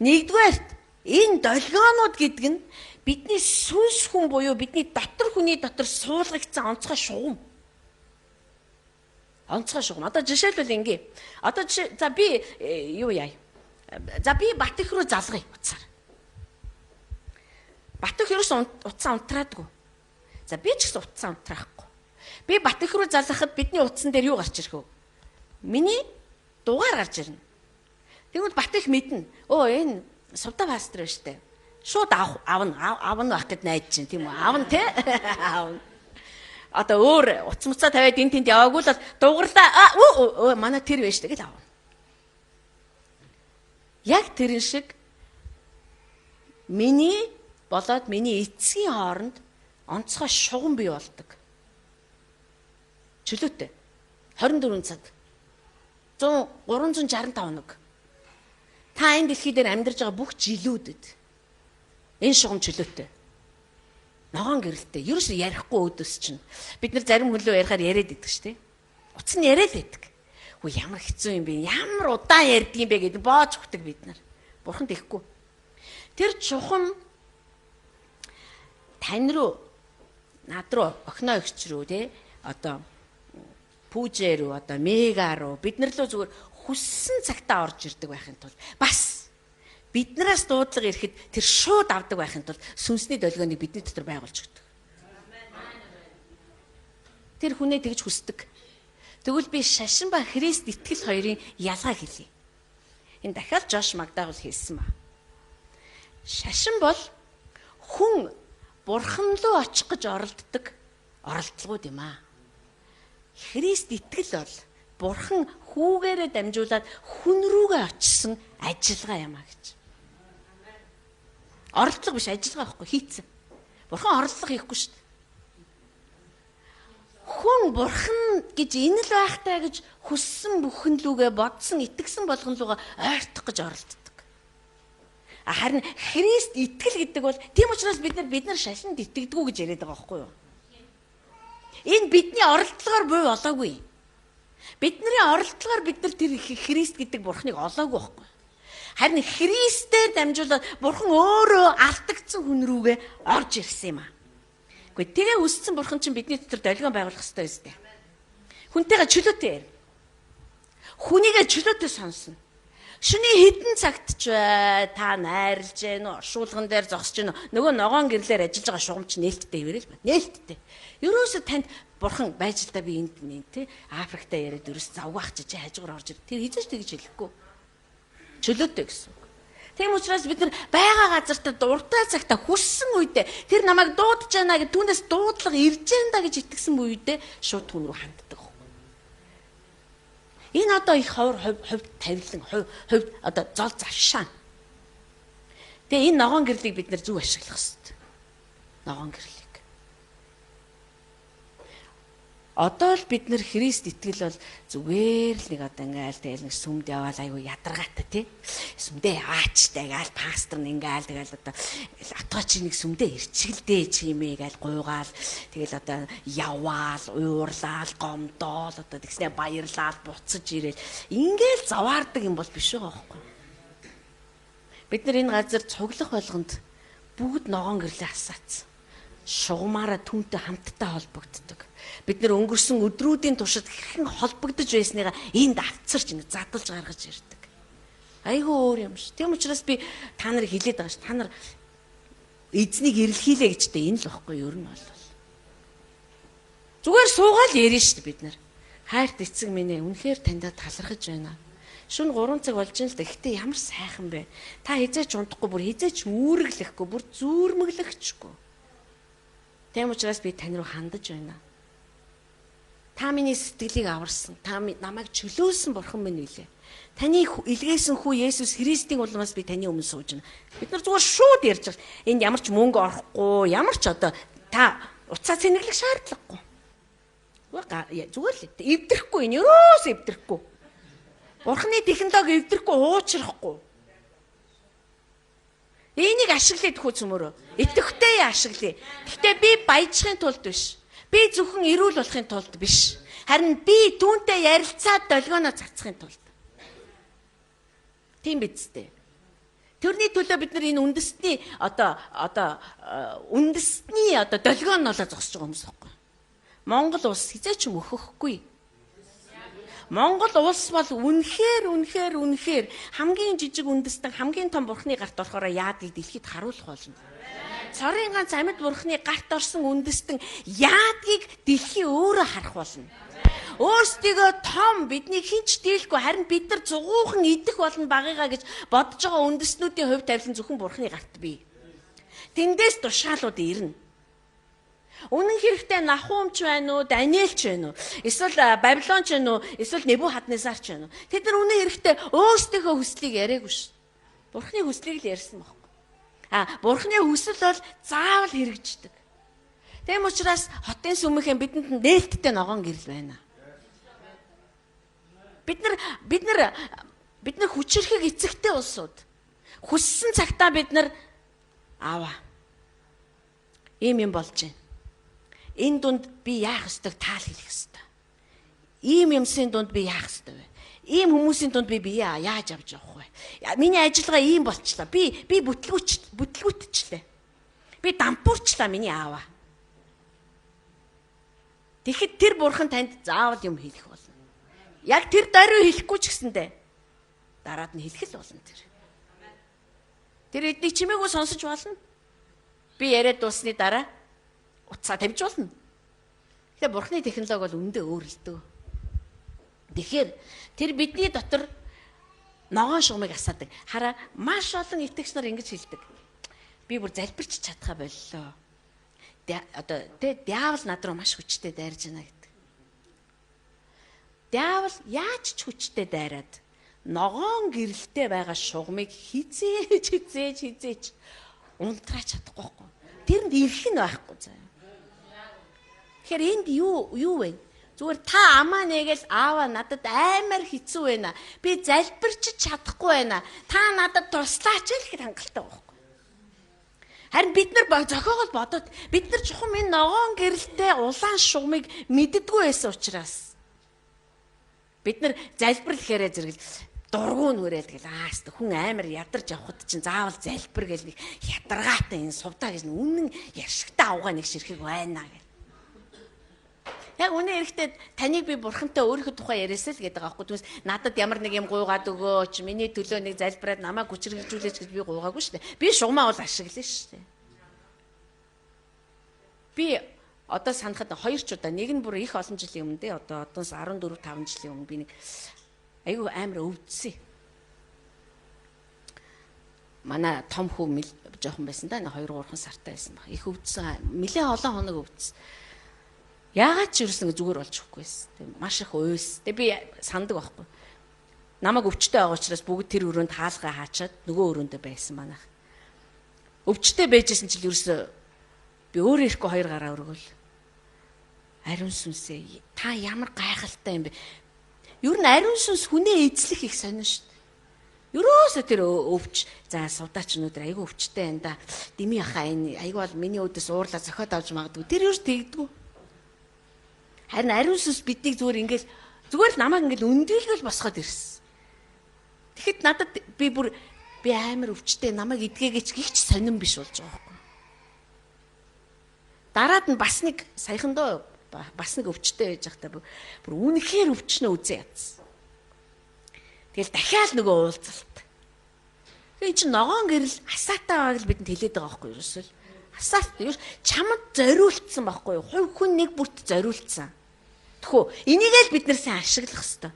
Нэгдүгээрт энэ долгионууд гэдэг нь бидний сүнс хүн буюу бидний дотор хүний дотор суулгагдсан онцгой шугам. Онцгой шугам. Одоо жишээлбэл ингээ. Одоо за би юу яа? За би Бат эх рүү залгая уцаар. Бат эх ерөөс утсаа унтраадгүй. За би ч гэсэн утсаа унтраахгүй. Би Бат эх рүү залгахад бидний утсан дээр юу гарч ирэх вэ? Миний дугаар гарч ирнэ. Тэгвэл Бат эх мэднэ. Энэ сувда пастор байна штэ. Шууд авна байх гэд найдаж чинь тийм үү? Авна те? Авна. Одоо өөр утас муцаа тавиад энэ тэнд яваагүй л дугарлаа. Манай тэр байж штэ гэж авна. Яг тэрэн шиг миний болоод миний эцгийн хооронд онцгой шугам бий болдог. Чөлөөтэй. 24 цаг. 365 хоног. Та энэ дэлхий дээр амьдарч байгаа бүх жилүүдэд энэ шугам чөлөөтэй. Ногоон гэрэлтэй. Ерөөсөө ярихгүй өөдөөс чинь. Бид нар зарим хөлөө ярихаар яриад идэг шүү дээ. Утас нь яриад байдаг. Хөө ямар хэцүү юм бэ? Ямар удаан ярьдгийм бэ гэдэг боож өгдөг бид нар. Бурхан тэхгүй. Тэр чухам тань руу, над руу, охиноо эгч рүү те одоо пүүжээ рүү, одоо мега руу бид нар лөө зүгээр хүссэн цагтаа орж ирдэг байхын тулд бас биднээс дуудлага ирэхэд тэр шууд авдаг байхын тулд сүнсний долгионыг бидний дотор байгуулж өгдөг. Тэр хүнээ тэгж хүсдэг. Тэгвэл би шашин ба Христ итгэл хоёрын ялгаа хэлье. Энэ дахиад Жош Магдагуул хэлсэн ба. Шашин бол хүн Бурхан руу очих гэж оролдлогууд юм аа. Христ итгэл бол Бурхан хүүгээрээ дамжуулаад хүн рүүгээ очисон ажиллагаа юм а гэж. Оролдлого биш, ажиллагаа байхгүй, хийцэн. Бурхан оролдлого хийхгүй шүү дээ. Хүн Бурхан гэж энэ л байхтай гэж хүссэн бүхэн лүүгээ бодсон, итгэсэн болгон луугаа ойртох гэж оролддог. Харин Христ итгэл гэдэг бол тийм учраас бид нар шашинд итгэдэггүй гэж яриад байгаа байхгүй юу? Энэ бидний оролдлогоор буй олоогүй. Бидний оролдлогоор бид нар тэр Христ гэдэг бурхныг олоогүй байхгүй. Харин Христээр дамжуулаад бурхан өөрөө алдагдсан хүн рүүгээ орж ирсэн юм аа. Гэхдээ тэгээ үссэн бурхан чинь бидний дотор долгион байгуулах хэрэгтэй өстэй. Хүнтэйгээ чөлөөтэй ярь. Хүнийгээ чөлөөтэй сонсно. Шүний хідэн цагт ч бай, та найрлж гэнэ үү, оршуулган дээр зогсож гэнэ үү, нөгөө ногоон гэрлээр ажиллаж байгаа шугамч нээлттэй ирэл ба. Нээлттэй. Ерөөсө танд бурхан байж л та би энд тий Африкта яриад ерөөс завгаах чи хажуугаар орж ир. Тэр хизээч тэгж хэлэхгүй. Чөлөөтэй гэсэн үг. Тийм учраас бид нар байгаа газартаа дуртай цагта хүссэн үедээ тэр намайг дуудаж байна гэж түүнээс дуудлага ирж байна гэж итгэсэн үедээ шууд түн рүү ханддаг. Энэ одоо их хувь тавилан, хувь одоо зол завшаан. Тэгээ энэ ногоон гэрлийг бид нар зөв ашиглах хэрэгтэй. Ногоон гэрлийг. Одоо л бид нар Христ итгэл бол зүгээр л нэг одоо ингээл тэгэл нэг сүмд яваал айгу ядаргаатай тий. Сүмдээ яваач тагаал пастор нь ингээл тэгэл одоо атгаа чи нэг сүмдээ ирчихэлдээ чи юмээ гээл гуйгаал тэгэл одоо яваал уурлаал гомдоол одоо тэгснэ баярлаал буцаж ирээл ингээл заваардаг юм бол биш байгаа байхгүй. Бид нар энэ газар цуглах болгонд бүгд ногоон гэрлээ асаацсан. Шугамаараа түнтэй хамтдаа холбогддог. Бид нар өнгөрсөн өдрүүдийн туршид хэрхэн холбогдож байсныгаа энд авцарч ингэ задалж гаргаж ирдэг. Айгүй өөр юм ш. Тийм учраас би та нарыг хэлээд байгаа ш. Та нар эзнийг эрэлхийлээ гэжтэй энэ л баггүй ер нь бол. Зүгээр суугаал ярина ш бид нар. Хайрт эцэг минь ээ үнэхээр таньда талархаж байна. Шүн 3 цаг болж ин л да. Гэхдээ ямар сайхан бэ. Та хизээч унтахгүй бүр хизээч үүрэглэхгүй бүр зүүрмэглэхчгүй. Тийм учраас би тань руу хандаж байна. Та миний сэтгэлийг аварсан. Та намайг чөлөөсөн бурхан минь үлээ. Таны илгээсэн хүү Есүс Христийн улмаас би таны өмнө сууж байна. Бид нар зүгээр шууд ярьж байгаа. Энд ямар ч мөнгө орохгүй, ямар ч одоо та уцаа цэнэглэх шаардлагагүй. Зүгээр л эвдрэхгүй, ерөөс эвдрэхгүй. Бурханы технологи эвдрэхгүй, уучрахгүй. Энийг ашиглая тхүү цөмөрөө. Итгэвтэй ашиглая. Гэхдээ би баяжхын тулд биш. Би зөвхөн эрүүл болохын тулд биш. Харин би түүнтэй ярилцаад долгионоо цацхын тулд. Тийм биз дээ. Тэрний төлөө бид нар энэ үндэсний долгион нолоо зогсож байгаа хүмүүс байхгүй. Монгол улс хизээч юм өхөхгүй. Монгол улс бол үнэхээр хамгийн жижиг үндэстэн хамгийн том бурхны гарт орохоор яадгийг дэлхийд харуулах болно. Цорын ганц амьд бурхны гарт орсон үндэстэн яадгийг дэлхий өөрөө харах болно. Өөрсдийгөө том бидний хинч дийлэхгүй харин бид нар зугуухан идэх болно багыгаа гэж бодож байгаа үндэстнүүдийн хувь тавилан зөвхөн бурхны гарт бий. Тэндээс тушаалууд ирнэ. Үнэн хэрэгтээ Нахумч байна уу, Даниэлч байна уу? Эсвэл Бабилонч байна уу? Эсвэл Небухаднесар ч байна уу? Тэд нар үнэн хэрэгтээ өөрсдийнхөө хүслийг яриаггүй шүү. Бурхны хүслийг л ярьсан байхгүй. Бурхны хүсэл бол заавал хэрэгждэг. Тийм учраас хотын сүмийнхэн бидэнд нээлттэй ногоон гэрэл байна. Бид нар хүчрхэг эцэгтэй улсууд. Хүссэн цагтаа бид нар аваа. Ийм юм болж байна. Энэ дунд би яах ёстойг таал хэлэх ёстой. Ийм юмсын дунд би яах ёстой вэ? Ийм хүмүүсийн дунд би яаж авч явах вэ? Миний ажиллагаа ийм болчлаа. Би бүтлгүүтчлээ. Би дампуурчлаа миний ааваа. Тэгэхэд тэр бурхан танд заавал юм хэлэх болно. Яг тэр даруй хэлэхгүй ч гэсэндээ дараад нь хэлэх л болно тэр. Тэр эднийг чимээгүй сонсож болно. Би яриад дуусны дараа уцаа тавьж болно. Тэгэхээр бурхны технологи бол үндэ өөр л дөө. Тэгэхээр тэр бидний дотор ногоон шугамыг асаадаг. Хараа маш олон итгэгч нар ингэж хэлдэг. Би бүр залбирч чадхаа боллоо. Диавол над руу маш хүчтэй дайрж байна гэдэг. Диавол яаж ч хүчтэй дайраад ногоон гэрэлтэй байгаа шугамыг хизээж унтраач чадахгүй байхгүй. Тэрэнд ирэх нь байхгүй заа. Тэгэхээр энд юу вэ? Зүгээр та амаа нэгээл аава надад аймаар хэцүү байна. Би залбирч чадахгүй байна. Та надад туслаач л гэхэд хангалттай байхгүй. Харин бид нар зохиогол бодоод бид нар чухам энэ ногоон гэрэлтэй улаан шугамыг мэддэггүй байсан учраас бид нар залбир гэхээрээ зэрэг дургуун нүрээд гэл хүн амар ядарч явхад чинь заавал залбир гэл нэг ядаргаатай энэ сувдаа гэж үнэн яшигтай авгаа нэг ширхэг байна гэл. Яг үнэн эрэхтэй таныг би бурхантай өөрийнхөө тухай яриасаа л гэдэг аахгүй. Түнс надад ямар нэг юм гуйгаад өгөөч, миний төлөө нэг залбираад намайг хүчрхийлжүүлээч гэж би гуйгаагүй шүү дээ. Би шугамаа бол ашиглана шүү дээ. Би одоо санахад 2 ч удаа нэг нь бүр их олон жилийн өмнө дээ. Одоо одоос 14 5 жилийн өмнө би нэг айгүй амар өвдсөн. Манай том хүү жоохон байсан да 2 3 сартай байсан баг. Их өвдсөн. Нэлээд олон хоног өвдсөн. Яагаад ч юусэн зүгээр болж өгөхгүй байсан. Тэг маш их уйлс. Тэг би сандаг байхгүй. Намайг өвчтэй байгаа учраас бүгд тэр өрөөнд хаалгаа хаачаад нөгөө өрөөндөө байсан манайх. Өвчтэй байжсэн чил юусэн би өөрөө ирэхгүй 2 гараа өргөл. Ариун сүнсээ та ямар гайхалтай юм бэ? Ер нь ариун сүнс хүнээ эзлэх их сонио шүү дээ. Ерөөсөө тэр өвч за суудаач өнөдөр айгүй өвчтэй энэ да. Дими яхаа энэ айгүй бол миний өдөөс уурлаа зохиод авч магадгүй. Тэр юус тэгдэггүй. Харин ариун сүнс биднийг зүгээр л намайг ингээл өндөлгөл босгоод ирсэн. Тэгэхэд надад би амар өвчтэй намайг эдгээгээч гихч сонирн биш болж байгаа байхгүй. Дараад нь бас нэг саяхандаа бас нэг өвчтэй байж байхдаа бүр үнэхээр өвчнөө үзээ ядсан. Тэгэл дахиад нөгөө уулзалт. Тэгээ чинь ногоон гэрэл асаатай байгааг л бидэнд хэлээд байгаа байхгүй юу ерөөсөө. Асаалт юу чамд зориулсан байхгүй юу? Хувь хүн нэг бүрт зориулсан. Тэхүү энийгээ л бид нар сайн ашиглах хэрэгтэй.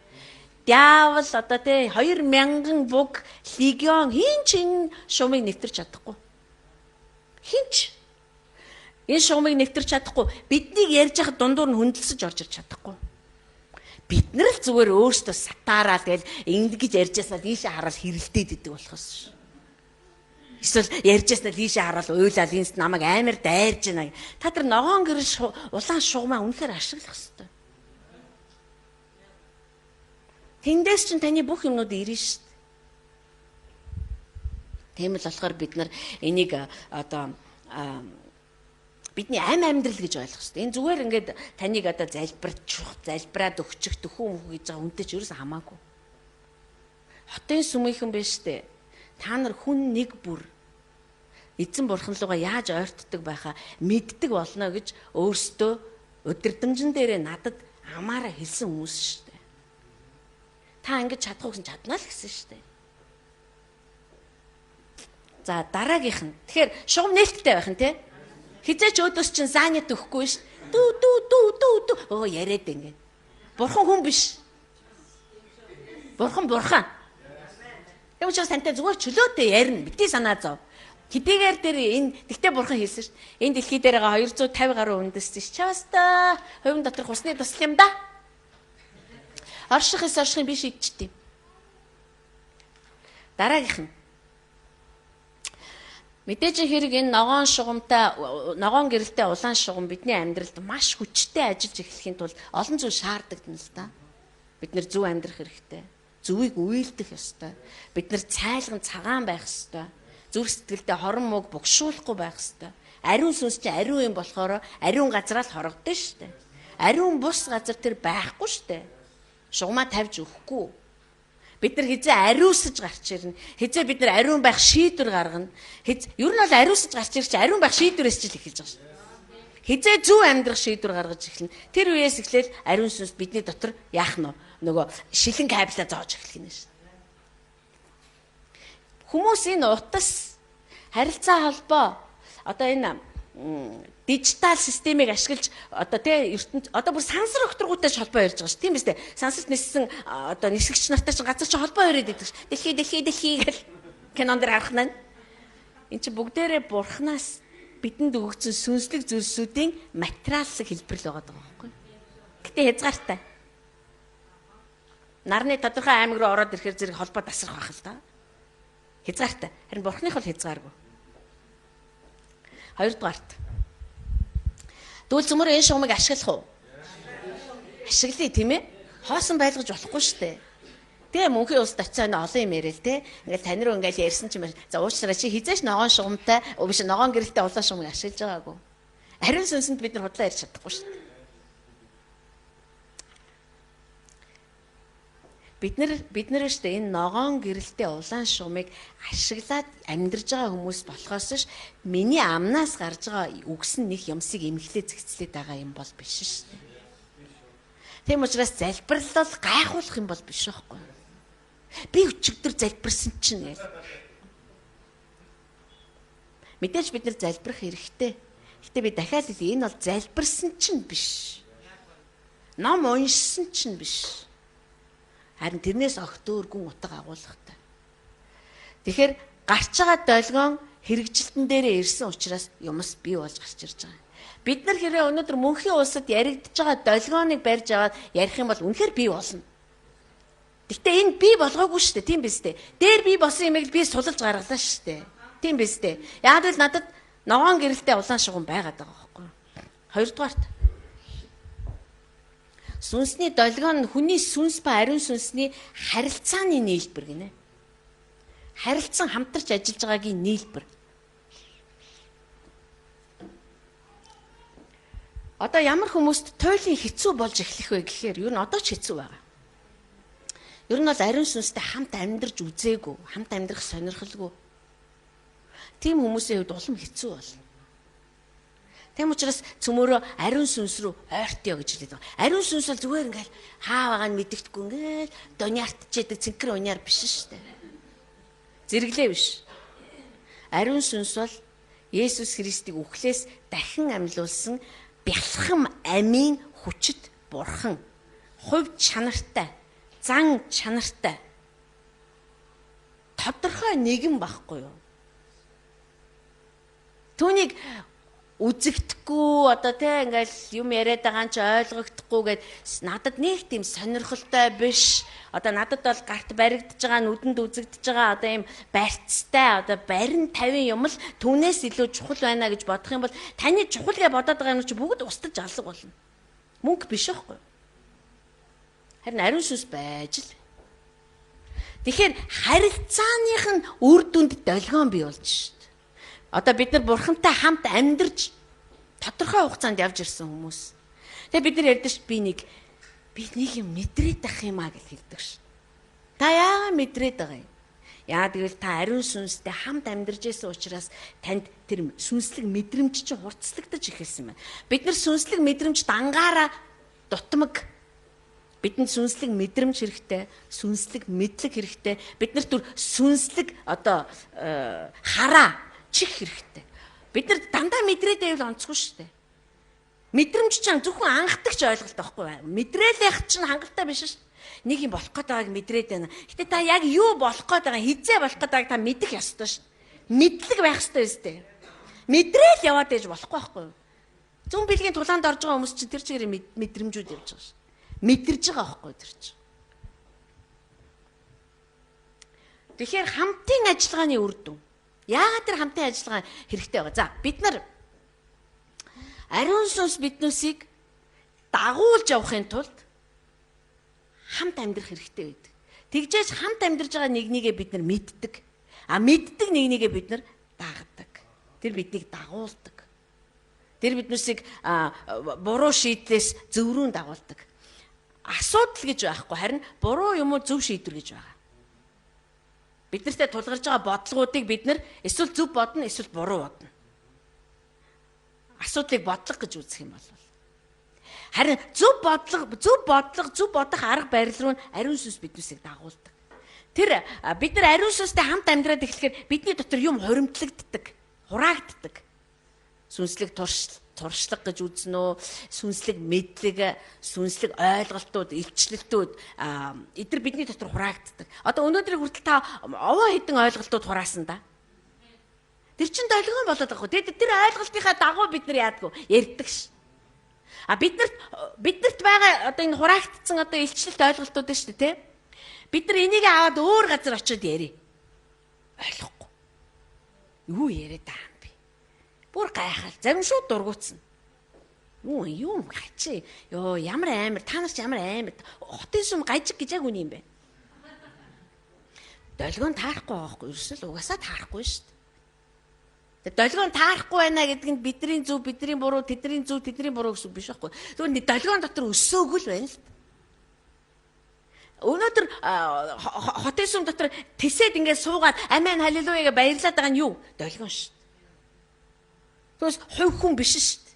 Диавол одоо тэ 2000 буг легион хин ч энэ шумыг нэвтэрч чадахгүй. Хинч энэ шугамыг нэвтэрч чадахгүй. Биднийг ярьж байхад дундуур нь хөндлөсөж орж ирж чадахгүй. Бид нар л зүгээр өөрсдөө сатаараа тэгэл ингэж ярьжсанаа ийшээ хараад хэрэлдээд идэг болохоос. Эсвэл ярьжсанаа ийшээ хараад уйлаад энэ намайг амар дайрж байна. Та тэр ногоон гэрэл улаан шугамаа үнэхээр ашиглах хэрэгтэй. Тэндээс чинь таны бүх юмнууд ирнэ шүү дээ. Тийм л болохоор бид нар энийг одоо бидний амьдрал гэж ойлгох хэрэгтэй. Энэ зүгээр ингээд таныг одоо залбираад өгчих төхөө мөх гэж байгаа үнтэй ч ерөөсөө хамаагүй. Хотын сүмийнхэн биш үү? Та нар хүн нэг бүр эзэн бурхан руугаа яаж ойртдог байхаа мэддэг болно гэж өөрсдөө өдөрдөнжин дээрээ надад амаараа хэлсэн хүмүүс шүү дээ. Та ингэж чадах гэсэн чаднаа л гэсэн шүү дээ. За дараагийнх нь. Тэгэхээр шугам нээлттэй байх нь тий. Хизээч өөдөөс чинь заанят өгөхгүй ш. Дүү. Оо яриад ингэ. Бурхан хүн биш. Бурхан. Ямар ч сантай зүгээр чөлөөтэй ярина. Бити санаа зов. Хэдийгээр дээр энэ тэгтээ бурхан хэлсэн ш. Энэ дэлхий дээр байгаа 250 гаруй үндэстэй ш. Чавста хувийн дотор хусны тусал юм да. Оршихын биш идчихдээ. Дараагийнх нь. Мэдээж хэрэг энэ ногоон гэрэлтэй улаан шугам бидний амьдралд маш хүчтэй ажиллаж эхлэхийн тулд олон зүйл шаарддаг юм л да. Бид нэр зөв амьдрах хэрэгтэй. Зөвийг үйлдэх ёстой. Бид нар цайлган цагаан байх ёстой. Зүрх сэтгэлдээ хорон мууг богшуулахгүй байх ёстой. Ариун сүнс чинь ариун юм болохоор ариун газараа л хорогдсон шүү дээ. Ариун бус газар тэр байхгүй шүү дээ. Шугамаа тавьж өгөхгүй. Бид нар хизээ ариусж гарч ирнэ. Хизээ бид нар ариун байх шийдвэр гаргана. Ер нь бол ариусж гарч ирч ариун байх шийдвэрээс ч л эхэлж байгаа шүү. Хизээ зөв амьдрах шийдвэр гаргаж эхэлнэ. Тэр үеэс эхлээл ариун сүнс бидний дотор яах нь нөгөө шилэн кабелаа зоож эхлэх юм шүү. Хүмүүс энэ утас харилцаа холбоо одоо энэ дижитал системийг ашиглаж одоо тий ертөнд одоо бүр сансар өгтөргүүтэй холбоо ярьж байгаа ш. Тийм биз дээ. Сансарт ниссэн одоо нисгэгч нартай чинь газар чинь холбоо яриад идэг ш. Дэлхий гэл кинон дээр харах нь. Энд чинь бүгдээрээ бурхнаас бидэнд өгөгдсөн сүнслэг зүйлсүүдийн материаллык хэлбэрл байгаа даа байхгүй. Гэтэ хязгаартай. Нарны тодорхой аймаг руу ороод ирэхээр зэрэг холбоо тасрах байх л да. Хязгаартай. Харин бурхных бол хязгааргүй. Хоёрдугаарт. Дүүл зөмөр энэ шугамыг ашиглах уу? Ашиглая тийм ээ. Хоосон байлгаж болохгүй шүү дээ. Тэ мөнхийн ус очиод олон юм яриа л те. Ингээл тань руу ингээл ярьсан ч юм. За уучлаарай чи хизээш ногоон шугамтай, биш ногоон гэрэлтэй улаан шугамыг ашиглаж байгаагүй. Ариун сүнсэнд бид нар худлаа ярьж чадахгүй шүү дээ. Бид нар штэ энэ ногоон гэрэлтэй улаан шугамыг ашиглаад амьдарж байгаа хүмүүс болохоос ш миний амнаас гарч байгаа үгс нь нэг юмсыг эмхлээ зэгцлээд байгаа юм бол биш штэ. Тийм учраас залбирлал гайхуулах юм бол биш байхгүй. Би өчигдөр залбирсан чинь яа. Мэдээж бид нар залбирах хэрэгтэй. Гэтэ би дахиад хэлье энэ бол залбирсан чинь биш. Ном уншсан чинь биш. Харин тэрнээс огт өөр гүн утга агуулгатай. Тэгэхээр гарч байгаа долгион хэрэгжилтэн дээрээ ирсэн учраас юмс бий болж гарч ирж байгаа. Бид нар хэрэг өнөөдөр мөнхийн улсад яригдж байгаа долгионыг барьж аваад ярих юм бол үнэхээр бий болно. Гэхдээ энэ бий болгоогүй шүү дээ, тийм биз дээ. Дээр бий болсон юмыг би сулж гаргалаа шүү дээ. Тийм биз дээ. Яг л надад ногоон гэрэлтэй улаан шугам байгаад байгаа байхгүй. Хоёрдугаарт сүнсний долгион нь хүний сүнс ба ариун сүнсний харилцааны нийлбэр гинэ. Харилцан хамтарч ажиллаж байгаагийн нийлбэр. Одоо ямар хүмүүст туйлын хэцүү болж эхлэх вэ гэхээр юу н одоо ч хэцүү байгаа. Ер нь бол ариун сүнстэй хамт амьдарч үзээгүй, хамт амьдрах сонирхолгүй. Тийм хүмүүсийн хувьд улам хэцүү болно. Тийм учраас цөмөрөө ариун сүнс рүү ойртё гэж хэлээд байгаа. Ариун сүнс бол зүгээр ингээл хаа байгааг нь мэддэхгүй ингээл дониартчээдэг цэнхэр униар биш шүү дээ. Зэрэглээ биш. Ариун сүнс бол Есүс Христийг үхлээс дахин амьлуулсан бялхам амийн хүчит бурхан. Хувь чанартай, зан чанартай. Тодорхой нэгэн байхгүй юу? Түүнийг үзэгдэхгүй одоо те ингээл юм яриад байгаа ч ойлгогдохгүйгээд надад нэг тийм сонирхолтой биш. Одоо надад бол гарт баригдаж байгаа нүдэнд үзэгдэж байгаа одоо юм барьцтай одоо барин 50 юм л түүнээс илүү чухал байна гэж бодох юм бол таны чухал гэж бодоод байгаа юм чи бүгд устдаж алга болно. Мөнгө биш байхгүй. Харин ариун сүнс байж л. Тэгэхээр харилцааных нь үр дүнд долгион бий болж шít. Одоо бид нар бурхантай хамт амьдарч тодорхой хугацаанд явж ирсэн хүмүүс. Тэгээ бид нар ярьдаш би нэг юм мэдрээд ах юм а гэж хэлдэг шít. Та яагаад мэдрээд байгаа юм? Яа тэгвэл та ариун сүнстэй хамт амьдарч байсан учраас танд тэр сүнслэг мэдрэмж чинь хурцлагдаж эхэлсэн байна. Бид нар сүнслэг мэдрэмж дангаараа дутмаг. Бидэнд сүнслэг мэдрэмж хэрэгтэй, сүнслэг мэдлэг хэрэгтэй. Бид нарт түр сүнслэг одоо хараа чих хэрэгтэй. Бид нар дандаа мэдрээд байвал онцгүй шүү дээ. Мэдрэмж чинь зөвхөн анхдагч ойлголт байхгүй байна. Мэдрээл яах чинь хангалттай биш шүү дээ. Нэг юм болох гээд байгааг мэдрээд байна. Гэтэ та яг юу болох гээд байгаа, хизээ болох гээд байгааг та мэдэх ёстой шүү дээ. Мэдлэг байх ёстой өстэй. Мэдрээл яваад ээж болохгүй байхгүй юу? Зүүн бэлгийн тулаанд орж байгаа хүмүүс чинь тэр чигээр мэдрэмжүүд явж байгаа шүү. Мэдэрж байгаа байхгүй тэр чинь. Тэгэхээр хамтын ажиллагааны үр дүн. Яагаад тэр хамтын ажиллагаа хэрэгтэй байгаа? За бид нар ариун сүнс биднүүсийг дагуулж явахын тулд хамт амьдрах хэрэгтэй байдаг. Тэгжээж хамт амьдарж байгаа нэгнийгээ бид нар мэддэг. Мэддэг нэгнийгээ бид нар дагдаг. Тэр биднийг дагуулдаг. Тэр биднүүсийг буруу шийдлээс зөврүүн дагуулдаг. Асуудал гэж байхгүй харин буруу юм уу зөв шийдвэр гэж байгаа. Бид нартай тулгарч байгаа бодлогоодыг бид нар эсвэл зөв бодно эсвэл буруу бодно. Асуудлыг бодлого гэж үзэх юм бол харин зөв бодох арга барил руу ариун сүнс биднүүсийг дагуулдаг. Тэр бид нар ариун сүнстэй хамт амьдраад эхлэхээр бидний дотор юм хуримтлагддаг, хураагддаг. Сүнслэг туршлага гэж үзнэ үү, сүнслэг мэдлэг, сүнслэг ойлголтууд, илчлэлтүүд эдгээр бидний дотор хураагддаг. Одоо өнөөдрийг хүртэл та овоо хэдэн ойлголтууд хураасан да. Тэр чин долгион болоод байгаа. Тэгээд тэр ойлголтынхаа дагуу бид нар яадгүй ярьдаг ш. Биднэрт байгаа одоо энэ хураагдсан одоо илчлэлт ойлголтууд шүү дээ, тэ? Бид нар энийг аваад өөр газар очиод ярий. Ойлгохгүй. Юу яриад байгаа юм бэ? Бүр гайхал, зарим шууд дургуутсан. Юу хачи. Ямар амар, та нар ч ямар амар. Хотын сүм гажиг гэж яг үний юм бэ? долгион таарахгүй байгаа хгүй ерөөсөл угаасаа таарахгүй шүү дээ. Долгион таарахгүй байна гэдэг нь бидний зөв, бидний буруу, тэдний зөв, тэдний буруу гэсэн биш байхгүй. Тэгвэл долгион дотор өсөөгүй л байна л. Өнөөдөр хотын сүм дотор тэсээд ингээд суугаад амен халелуя гэж баярлаад байгаа нь юу? Долгион шүү дээ. Тэгвэл хувь хүн биш шүү дээ.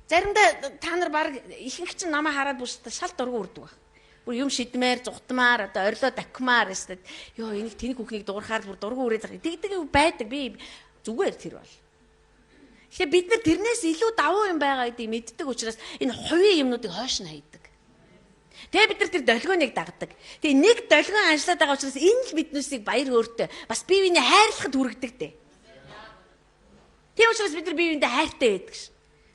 Заримдаа та нар баг ихэнх чинь намаа хараад бүсдээ шал дургу үрдэг баг. Бүр юм шидмээр, зугтмаар, одоо орилоо дахимаар өстэй. Йоо энийг тэнэг хүүхнийг дуурхаар бүр дургу үрээд байгаа. Тэгдэг байдаг. Би зүгээр тэр бол. Тэгэхээр бид нар тэрнээс илүү давуу юм байгаа гэдгийг мэддэг учраас энэ хувийн юмнуудыг хойш нь хайдаг. Тэгээ бид нар тэр долгионыг дагдаг. Тэгээ нэг долгион ажиллаад байгаа учраас энэ л биднээсийг баяр хөөртэй бас бие биенээ хайрлахад хүргэдэг дээ. Тийм учраас бид нар бие биендээ хайртай байдаг ш.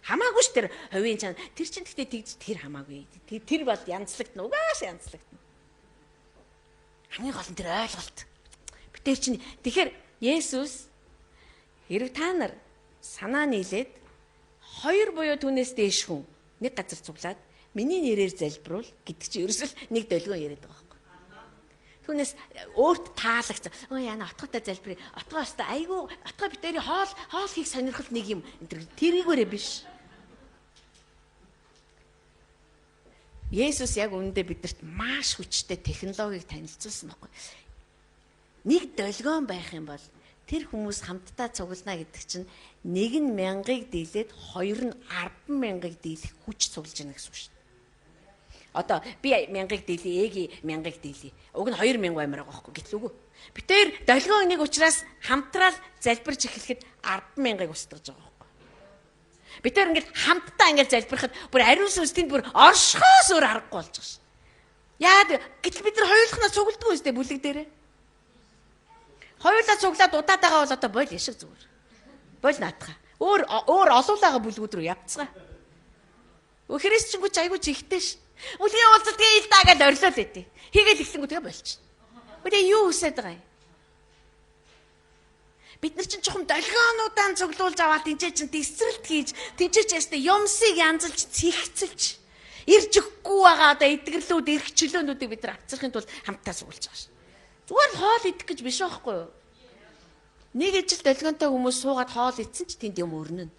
Хамаагүй ш тэр хувийн чана. Тэр чинь гэхдээ тэгж тэр хамаагүй. Тэр бол янзлагдана. Угааш янзлагдана. Хамгийн гол нь тэр ойлголт. Би тэр чинь тэгэхээр Есүс хэрэг та нар санаа нийлээд хоёр буюу түүнээс дээш хүн нэг газар цуглаад миний нэрээр залбируул гэдэг чинь ерөөсөл нэг долгион яриад байгаа байхгүй. Түүнээс өөрт таалагц. Өө яна отготой залбирая. Отгоо өстө айгүй отгоо битэрийн хоол хийх сонирхол нэг юм. Тэрийгээрээ биш. Есүс яг үүндээ бидэрт маш хүчтэй технологиг танилцуулсан байхгүй. Нэг долгион байх юм бол тэр хүмүүс хамтдаа цуглана гэдэг чинь нэг нь 1000-ыг дийлээд хоёр нь 10,000-ыг дийлэх хүч цуглаж байна гэсэн үг шүү дээ. Одоо би 1000-ыг дийлээ, эги 1000-ыг дийлээ. Уг нь 2000 баймаар байгаа байхгүй гэтэл үгүй. Би тэр долгион нэг учраас хамтраад залбирч эхлэхэд 10,000-ыг устгаж байгаа. Бид тэр ингээд хамтдаа ингээд залбирахад бүр ариун сүнс тэнд бүр оршихоос өөр аргагүй болж байгаа ш. Яад гэтэл бид нар хоёулахнаа цугладаг үстэй бүлэг дээрээ. Хоёулаа цуглаад удаад байгаа бол одоо бойл яшиг зүгээр. Бойл наатах. Өөр олуулаага бүлгүүд рүү явцгаа. Христчингүүч айгуу чихтэй ш. Үлгийн уулзалтын ил даагаад орилоо л өгдөө. Хийгээл ихлэнгүүтгээ болчих. Үгүй юу хүсэж байгаа юм? Бид нар чинь чухам долгионуудаа цуглуулж аваад тэнцээ чинь тесрэлт хийж тэнцээч ястай юмсыг янзалж цэгцэлж ирж өгөхгүй байгаа одоо эдгэрлүүд эрх чөлөөнүүдийг бид нар авчрахын тулд хамтдаа суулж байгаа ш. Зүгээр л хоол идэх гэж биш байхгүй юу? Нэг ижил долгионтой хүмүүс суугаад хоол идсэн ч тэнд юм өрнөн.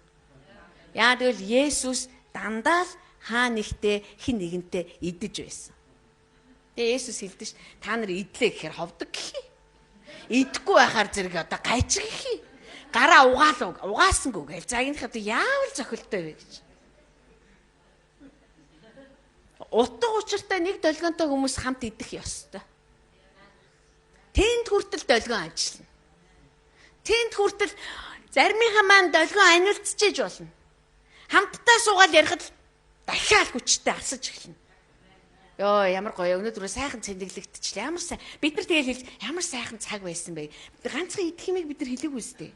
Яа тэгвэл Есүс дандаа л хаа нэгтээ хин нэгэнтэй идэж байсан. Тэгээ Есүс хэлдэг ш. Та нар идлээ гэхээр ховдог гэх юм. Идэхгүй байхаар зэрэг одоо гайчих их. Гараа угаасангүй гээл. Загийнхад яавал зохилтой вэ гэж. Утга учиртай нэг долгионтой хүмүүс хамт идэх ёстой. Тэнд хүртэл долгион ажиллана. Тэнд хүртэл заримынхаа маань долгион аниулцчихэж болно. Хамтдаа суугаад ярихад дахиад хүчтэй асаж эхэлнэ. Йоо ямар гоё өнөөдөр сайхан цэндэглэгдчихлээ. Ямар сайн. Бид нар тэгэл хэлж ямар сайхан цаг байсан бэ? Ганцхан идэх юмыг бид нар хэлээгүй үстэй.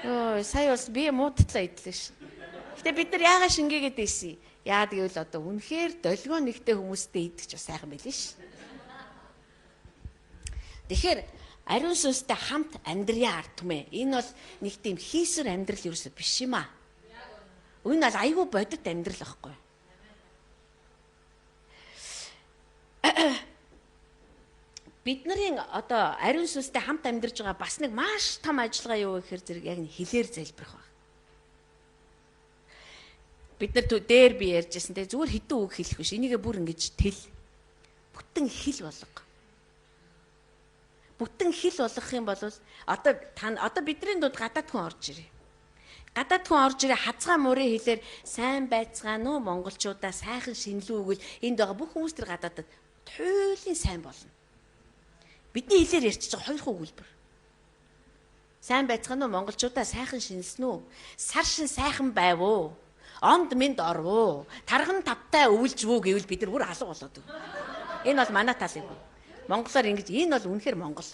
Йоо сая бас би муудтлаа идлээ ш. Гэтэ бид нар яагаад шингээгээд ийсэн? Яа гэвэл одоо үнэхээр долгион нэгтэй хүмүүстэй идэх ч сайхан байл ш. Тэгэхээр ариун сүнстэй хамт амьдрья ард түмэ. Энэ бол нэг тийм хийсвэр амьдрал ерөөсөө биш юм аа. Энэ бол айгүй бодит амьдрал ахгүй. Бид нарын одоо ариун сүнстэй хамт амьдарч байгаа бас нэг маш том ажиллагаа юу гэхээр зэрэг яг нь хилээр залбирах байна. Бид нар дээр би ярьжсэн те зүгээр хитэн үг хэлэх биш. Энийгээ бүр ингэж тэл бүтэн хил болго. Бүтэн хил болгох юм бол одоо бидний дунд гадаад хүн орж ирээ. Гадаад хүн орж ирээ хазгаа мөрөө хэлээр сайн байцгаана уу монголчуудаа сайхан шинэлүү өгвөл энд байгаа бүх хүмүүс тэр гадаадад туйлын сайн болно. Бидний хэлээр ярьчих хоёр хөвгөлбөр. Сайн байцгаана уу монголчуудаа сайхан шинэлсэн үү? Сар шин сайхан байв уу? Онд минь орв уу? Тархан тавтай өвлж вүү гэвэл бид нар бүр алга болоод өг. Энэ бол манай тал юм. Монголоор ингэж энэ бол үнэхээр Монгол.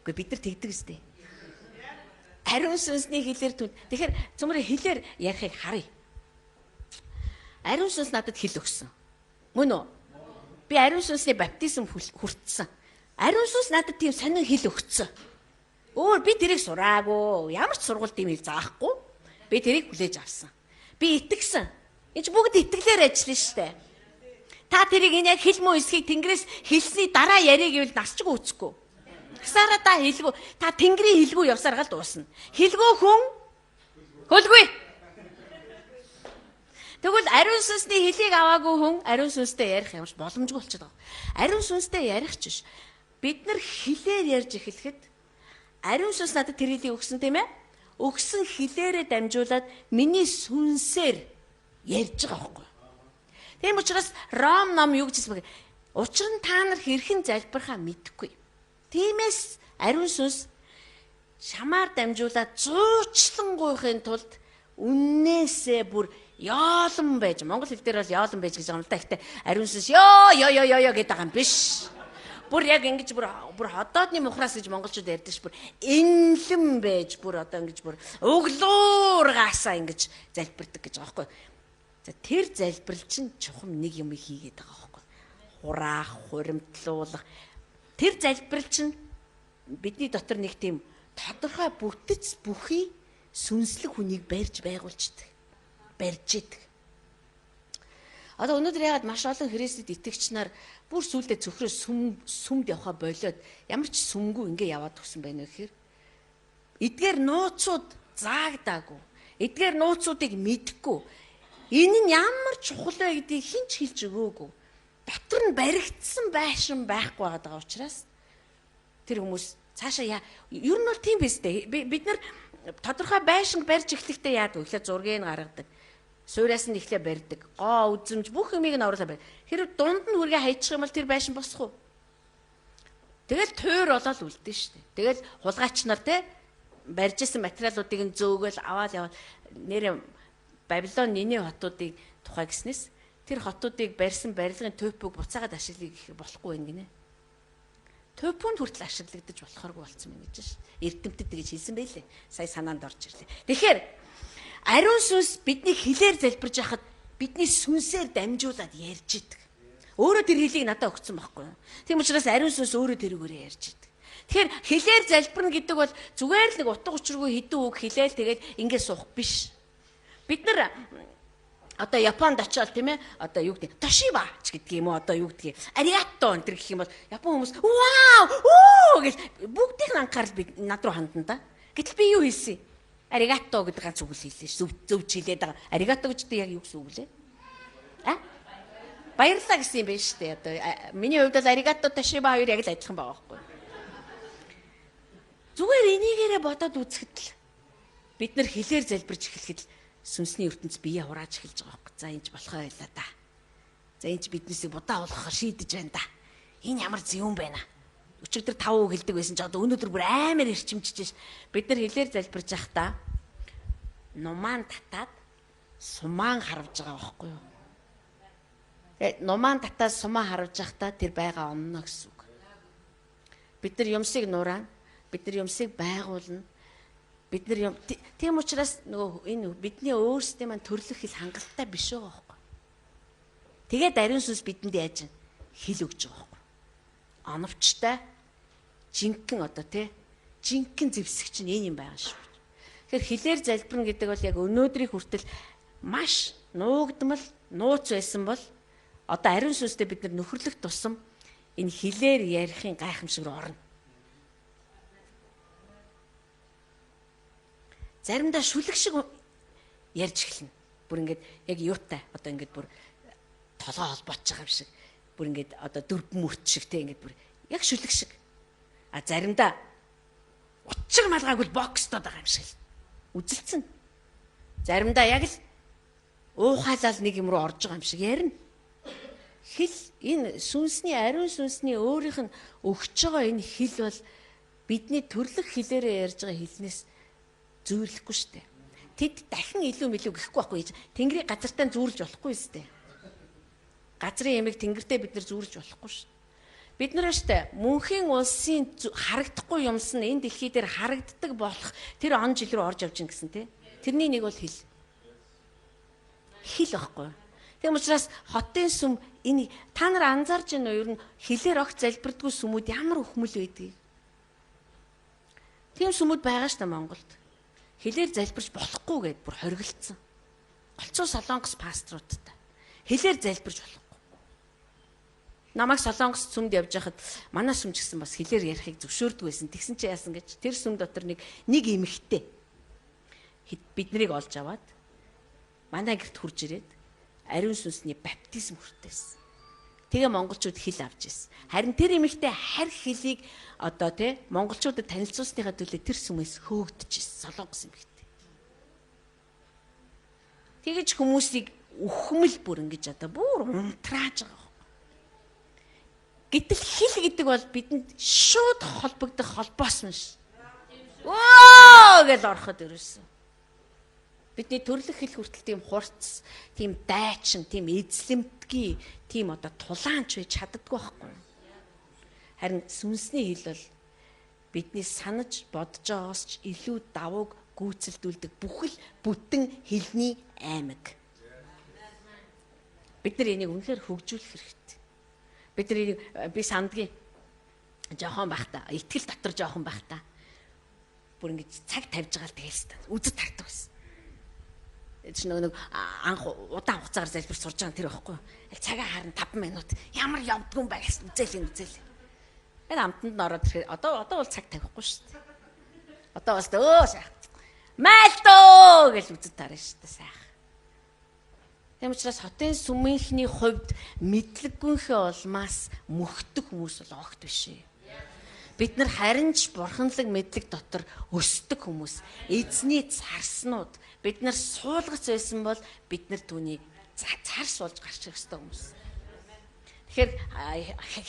Гэхдээ бид нар тэгдэг үстэй. Ариун сүнсний хэлээр түн. Тэгэхээр цөмрө хэлээр ярихыг харъя. Ариун сүнс надад хэл өгсөн. Мөн үү? Би ариун сүнсний баптизм хүртсэн. Ариун сүнс надад тийм сонин хэл өгсөн. Өөр би тэрийг сураагүй. Ямар ч сургуульд тийм хэл заахгүй. Би тэрийг хүлээж авсан. Би итгэсэн. Энд бүгд итгэлээр ажиллана шүү дээ. Та тэрийг энэ яг хэл мөн эсхийг Тэнгэрээс хэлсний дараа яриа гэвэл нас ч үүсэхгүй. Тасаараа та хэлгүй. Та Тэнгэрийн хэлгүй явсаар гал дуусна. Хэлгүй хүн хөлгүй. Тэгвэл ариун сүнсний хэлийг аваагүй хүн ариун сүнстэй ярих юмш боломжгүй болчиход байгаа. Ариун сүнстэй ярих ч биш. Бид нар хэлээр ярьж эхлэхэд ариун сүнс надад тэр хэлийг өгсөн тийм ээ? Өгсөн хэлээрээ дамжуулаад миний сүнсээр ярьж байгаа байхгүй. Тийм учраас Ром ном юу гэж хэлсэн бэ? Учир нь та нар хэрхэн залбирхаа мэдэхгүй. Тиймээс ариун сүнс шамаар дамжуулаад зуучлангуйхын тулд үннээсээ бүр яолон байж, монгол хэл дээр бол яолон байж гэж байгаа юм л да. Гэхдээ ариун сүнс ёо гэдэг байгаа юм биш. Бүр яг ингэж бүр ходоодны мухраас гэж монголчууд ярьдаг ш бүр энлэн байж бүр одоо ингэж бүр өглөөргаасаа ингэж залбирдаг гэж байгаа байхгүй. За тэр залбирал чинь чухам нэг юм хийгээд байгаа байхгүй. Хураах, хуримтлуулах. Тэр залбирал чинь бидний дотор нэг тийм тодорхой бүтэц бүхий сүнслэг хүнийг барьж байгуулждаг. Барьж идэг. Одоо өнөөдөр ягаад маш олон Христэд итгэгч нар бүр сүулдэ цөхрөө сүмд явхаа болоод ямар ч сүмгүй ингээ яваад өгсөн байна вэ гэхээр эдгээр нууцуд заагдаагүй. Эдгээр нууцуудыг мэдхгүй. Энэ нь ямар чухал вэ гэдгийг хэн ч хэлж өгөөгүй. Дотор нь баригдсан байшин байхгүй байгаа учраас тэр хүмүүс цаашаа ер нь бол тийм биз дээ. Бид нар тодорхой байшин барьж эхлэхдээ яадаг вэ? Эхлээд зургийг гаргадаг. Суураас нь ихлэ барьдаг. Гоо үзэмж бүх юмыг нь оруулаад барь. Хэрвээ дунд нь хүргээ хайчих юм бол тэр байшин босох уу? Тэгэл тойр болоод үлдэн шүү дээ. Тэгэл хулгайч нар те барьжсэн материалуудыг нь зөөгөл аваад яваад нэр Бабилон Нинэ хотуудыг тухай гэснээс тэр хотуудыг барьсан барилгын төпөг буцаагаад ашиглая гэх болохгүй юм гинэ. Төпөнд хүртэл ашиглагдаж болохооргүй болсон юм гэж ш. Эрдэмтэд тэгж хэлсэн байлээ. Сая санаанд орж ирлээ. Тэгэхээр ариун сүнс бидний хэлээр залбирж байхад бидний сүнсээр дамжуулаад ярьж идэг. Өөрөө тэр хэлийг надад өгсөн байхгүй юу? Тийм учраас ариун сүнс өөрөө тэрүүгээрээ ярьж идэг. Тэгэхээр хэлээр залбирна гэдэг бол зүгээр л нэг утга учиргүй хэдэн үг хэлээл тэгээд ингээд суух биш. Бид нар одоо Японд очиод тийм ээ одоо юу гэдэг тошиба ч гэдэг юм уу одоо юу гэдгийг ариато энэ гэх юм бол Япон хүмүүс вау оо гэж бүгдийг нь анхаарал бид над руу хандна да. Гэтэл би юу хэлсэн? Аригато гэдэг ганц үг хэллээ ш. Зөвж хэлээд байгаа. Аригато гэж яг юу гэсэн үг лээ? Баярлалаа гэсэн юм байна шүү дээ. Одоо миний хувьд бол аригато ташиба хоёр яг л адилхан байгаа байхгүй. Зүгээр энийгээрээ бодоод үзэхэд л бид нар хэлээр залбирч эхлэхэд сүнсний ертөнц биеэ хурааж эхэлж байгаа байхгүй. За энэ ч болохоо байлаа да. За энэ ч биднээсээ будаа болгохоор шийдэж байна да. Энэ ямар зөв байна. Өчигдөр 5 үг хэлдэг байсан ч одоо өнөөдөр бүр амар эрчимжиж ш. Бид нар хэлээр залбирж байхдаа нумаан татаад сумаан харавж байгаа байхгүй юу? Тэгээд нумаан татаад сумаа харавж байхдаа тэр байгаа онно гэсэн үг. Бид нар юмсыг нураана. Бид нар юмсыг байгуулна. Бид нар тийм учраас нөгөө энэ бидний өөрсдийн маань төрлөх хэл хангалттай биш байгаа байхгүй. Тэгээд ариун сүнс бидэнд яаж хэл өгч байгаа байхгүй. Оновчтой жинхэнэ одоо жинхэнэ зэвсэгч нь энэ юм байгаа шүү. Тэгэхээр хэлээр залбирна гэдэг бол яг өнөөдрийн хүртэл маш нуугдмал нууц байсан бол одоо ариун сүнстэй бид нар нөхөрлөх тусам энэ хэлээр ярихын гайхамшиг руу орно. Заримдаа шүлэг шиг ярьж эхэлнэ. Бүр ингээд яг юутай одоо ингээд бүр толгой холбооч байгаа юм шиг. Бүр ингээд одоо дөрв мөрт шиг ингээд бүр яг шүлэг шиг. А заримдаа учир малгайг бол бокстод байгаа юм шиг үзэлцэн. Заримдаа яг л уухайлал нэг юм руу орж байгаа юм шиг ярина. Хэл энэ сүнсний ариун сүнсний өөрийнх нь өгч байгаа энэ хэл бол бидний төрлөх хэлээрээ ярьж байгаа хэлнээс зүйрлэхгүй шүү дээ. Тэд дахин илүү мэлүү гэхгүй байхгүй. Тэнгэрийн газартаа зүүрлж болохгүй шүү дээ. Газрын ямиг тэнгэртээ бид нар зүүрлж болохгүй шүү. Бид нар штэ мөнхийн улсын харагдахгүй юмс нь энэ дэлхий дээр харагддаг болох тэр он жил рүү орж явж гин гэсэн тий. Тэрний нэг бол хэл. Хэл байхгүй. Тийм учраас хотын сүм энэ та нар анзаарч байна уу? Ер нь хэлээр огт залбирдгүй сүмүүд ямар өхмөл байдгийг. Тийм сүмүүд байгаа штэ Монголд. Хэлээр залбирч болохгүй гэд бүр хориглолцсон. Голцоо Солонгос пасторуудтай. Хэлээр залбирч болохгүй. Намайг Солонгос сүмд явж байхад манай сүм ч гэсэн бас хэлээр ярихыг зөвшөөрдөг байсан. Тэгсэн чи яасан гэж тэр сүм дотор нэг эмэгтэй биднийг олж аваад манай гэрт хурж ирээд ариун сүнсний баптизм хүртээсэн. Тэгээ монголчууд хэл авч ирсэн. Харин тэр эмэгтэй харь хэлийг одоо монголчуудад танилцуулсныхаа төлөө тэр сүмээс хөөгдөж ирсэн. Солонгос эмэгтэй. Тэгэж хүмүүсийг үхмэл бүр ингэж одоо бүр унтрааж байгаа. Гэтэл хэл гэдэг бол бидэнд шууд холбогдох холбоос нь ш. Оо гэж ороход ирсэн. Бидний төрлөх хэл хүртэл тийм хурц, тийм дайчин, тийм эзлэмтгий, тийм одоо тулаанч байж чаддаггүй байхгүй. Харин сүнсний хэл бол бидний санаж бодож байгаагаас ч илүү давууг гүйцэлдүүлдэг бүхэл бүтэн хэлний аймаг. Бид нар энийг үнэхээр хөгжүүлэх хэрэгтэй. Бид нар би сандгийн жоохон байхдаа, итгэл дотор жоохон байхдаа бүр ингэж цаг тавьж байгаа л тэгэлс та. Үзэд тартдаг байсан. Эцэг нэг анх удаан хугацаагаар залбир сурж байгаа тэр байхгүй. Цагаа харна 5 минут. Ямар явдгүй юм бэ гэсэн үзэл. Тэгээд амтанд нь ороод ирэхэд одоо бол цаг тавихгүй шүү дээ. Одоо бас сайхан. Майлтоо гэж үзэд таарна шүү дээ сайхан. Тийм учраас хотын сүмийнхний хувьд мэдлэггүйнхээ улмаас мөхтөх хүмүүс бол огт биш ээ. Бид нар харин ч бурханлаг мэдлэг дотор өсдөг хүмүүс, эзний царснууд, бид нар суулгац байсан бол бид нар түүнийг царс болж гарч ирэх ёстой хүмүүс. Тэгэхээр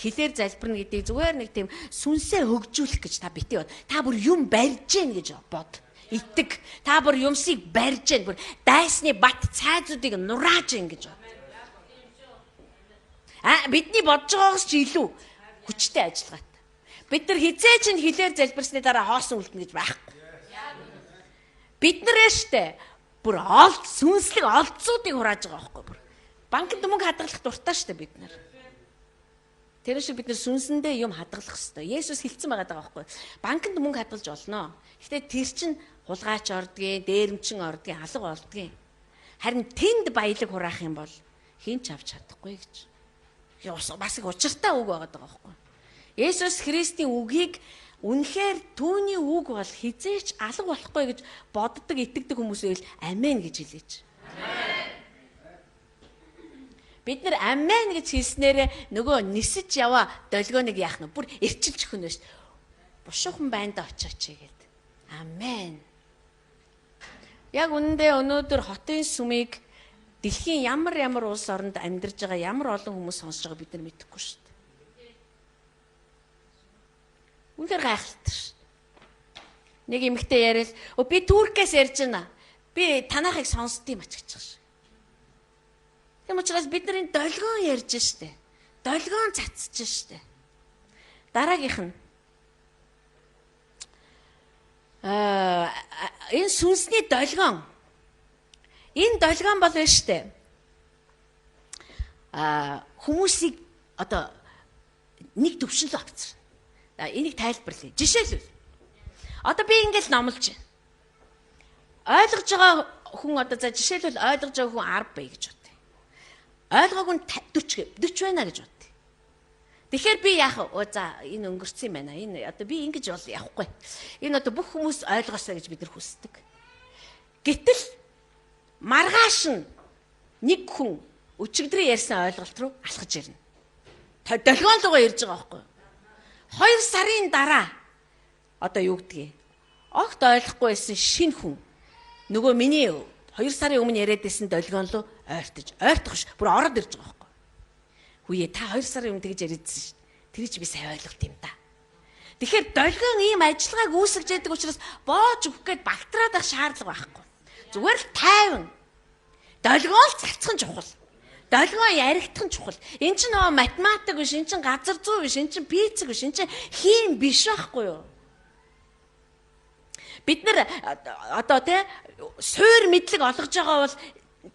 хэлээр залбирна гэдэг зүгээр нэг тийм сүнсээ хөгжүүлэх гэж та битгий бод. Та бүр юм барьж гин гэж бод. Итэг та бүр юмсыг барьж гэн бүр дайсны бат цайзуудыг нурааж гэн гэж бод. Бидний бодж байгаагаас ч илүү хүчтэй ажиллагаатай. Бид нар хизээч нь хэлээр залбирсны дараа хоосон үлдэнэ гэж байхгүй. Бид нарээ штэ бүр сүнслэг олдсуудыг хурааж байгаа байхгүй бүр. Банкнд мөнгө хадгалах дуртай штэ бид нар. Тэр шиг бид нар сүнсэндээ юм хадгалах хэрэгтэй. Есүс хэлсэн байгаа байхгүй. Банкнд мөнгө хадгалж олноо. Гэхдээ тэр чинь хулгайч ордгийн, дээрэмчин ордгийн, алга олдгийн. Харин тэнд баялаг хураах юм бол хэн ч авч чадахгүй гэж. Бас их учиртай үг байгаа байхгүй. Есүс Христийн үгийг үнэхээр түүний үг бол хизээч алга болохгүй гэж боддог, итгэдэг хүмүүсээс амен гэж хэлээч. Бид нар амен гэж хэлснээрээ нөгөө нисэж яваа долгионыг яах нь бүр эрчилж өгнө ш. Бушуухан байндаа очооч гээд. Амен. Яг үнэндээ өнөөдөр хотын сүмийг дэлхийн ямар улс оронд амьдарж байгаа ямар олон хүмүүс сонсож байгаа бид нар мэдэхгүй шүү дээ. Үнэхээр гайхалтай шүү. Нэг эмэгтэй яриад би Туркээс ярьж байна. Би танахыг сонсдгийм ач гэж байна. Тийм учраас бид нарын долгион ярьж штэ. Долгион цацж штэ. Дараагийнх нь энэ сүнсний долгион. Энэ долгион бол байна штэ. Хүмүүсийг одоо нэг төвшинлөө авцсан. Энийг тайлбарлая. Жишээлбэл. Одоо би ингээл номлож байна. Ойлгож байгаа хүн одоо за жишээлбэл ойлгож байгаа хүн 10 бай гэж бод. Ойлгоогүй нь 40 байна гэж бод. Тэгэхээр би яах вэ? За энэ өнгөрцөн юм байна. Энэ одоо би ингэж бол явахгүй. Энэ одоо бүх хүмүүс ойлгоосаа гэж бид нар хүсдэг. Гэтэл маргааш нь нэг хүн өчигдрээ ярьсан ойлголт руу алхаж ирнэ. Долгион руугаа ирж байгаа байхгүй юу? 2 сарын дараа одоо юу гэдгийг огт ойлгохгүй байсан шинэ хүн нөгөө миний 2 сарын өмнө яриад байсан долгион руу ойртох ш. Бүр ороод ирж байгаа байхгүй. Хүүе та 2 сарын өмнө тэгж яриадсэн ш. Тэр чи би сайн ойлголт юм да. Тэгэхээр долгион ийм ажиллагааг үүсгэж яадаг учраас боож өгөх гээд багтраад ах шаардлага байхгүй. Зүгээр л тайван. Долгион л цацхан чухал. Долгион яригдах нь чухал. Энд чинь нөгөө математик биш, энэ чинь газар зүй биш, энэ чинь физик биш, энэ чинь хим биш байхгүй юу? Бид нар одоо суур мэдлэг олгож байгаа бол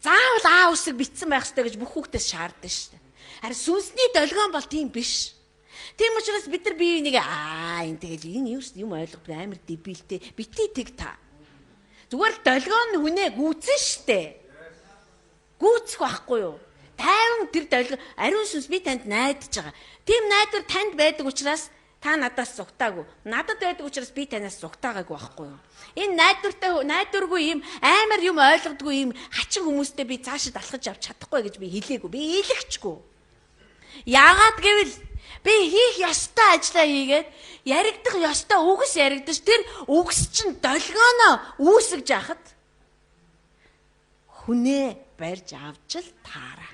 заавал А үсэг битсэн байх хэрэгтэй гэж бүх хүүхдээс шаарддаг шүү дээ. Харин сүнсний долгион бол тийм биш. Тийм учраас бид нар бие биенийг энэ тэгэл энэ юм ойлгохгүй амар дебилтэй. Битий тэг та. Зүгээр л долгион хүнээ гүйцэн шүү дээ. Гүйцэх байхгүй юу? тайван тэр долгион ариун сүнс би танд найдаж байгаа. Тийм найдвар танд байдаг учраас та надаас зугтаагүй. Надад байдаг учраас би танаас зугтаагаагүй байхгүй юу? Энэ найдваргүй юм амар юм ойлгодгүй юм хачин хүмүүстэй би цаашид алхаж авч чадахгүй гэж би хэлээгүй. Би ийлэгчгүй. Яагаад гэвэл би хийх ёстой ажлаа хийгээд яригдах ёстой үгс яригдаж тэр үгс чинь долгионоо үүсгэж яхад хүнээ барьж авч л таараа.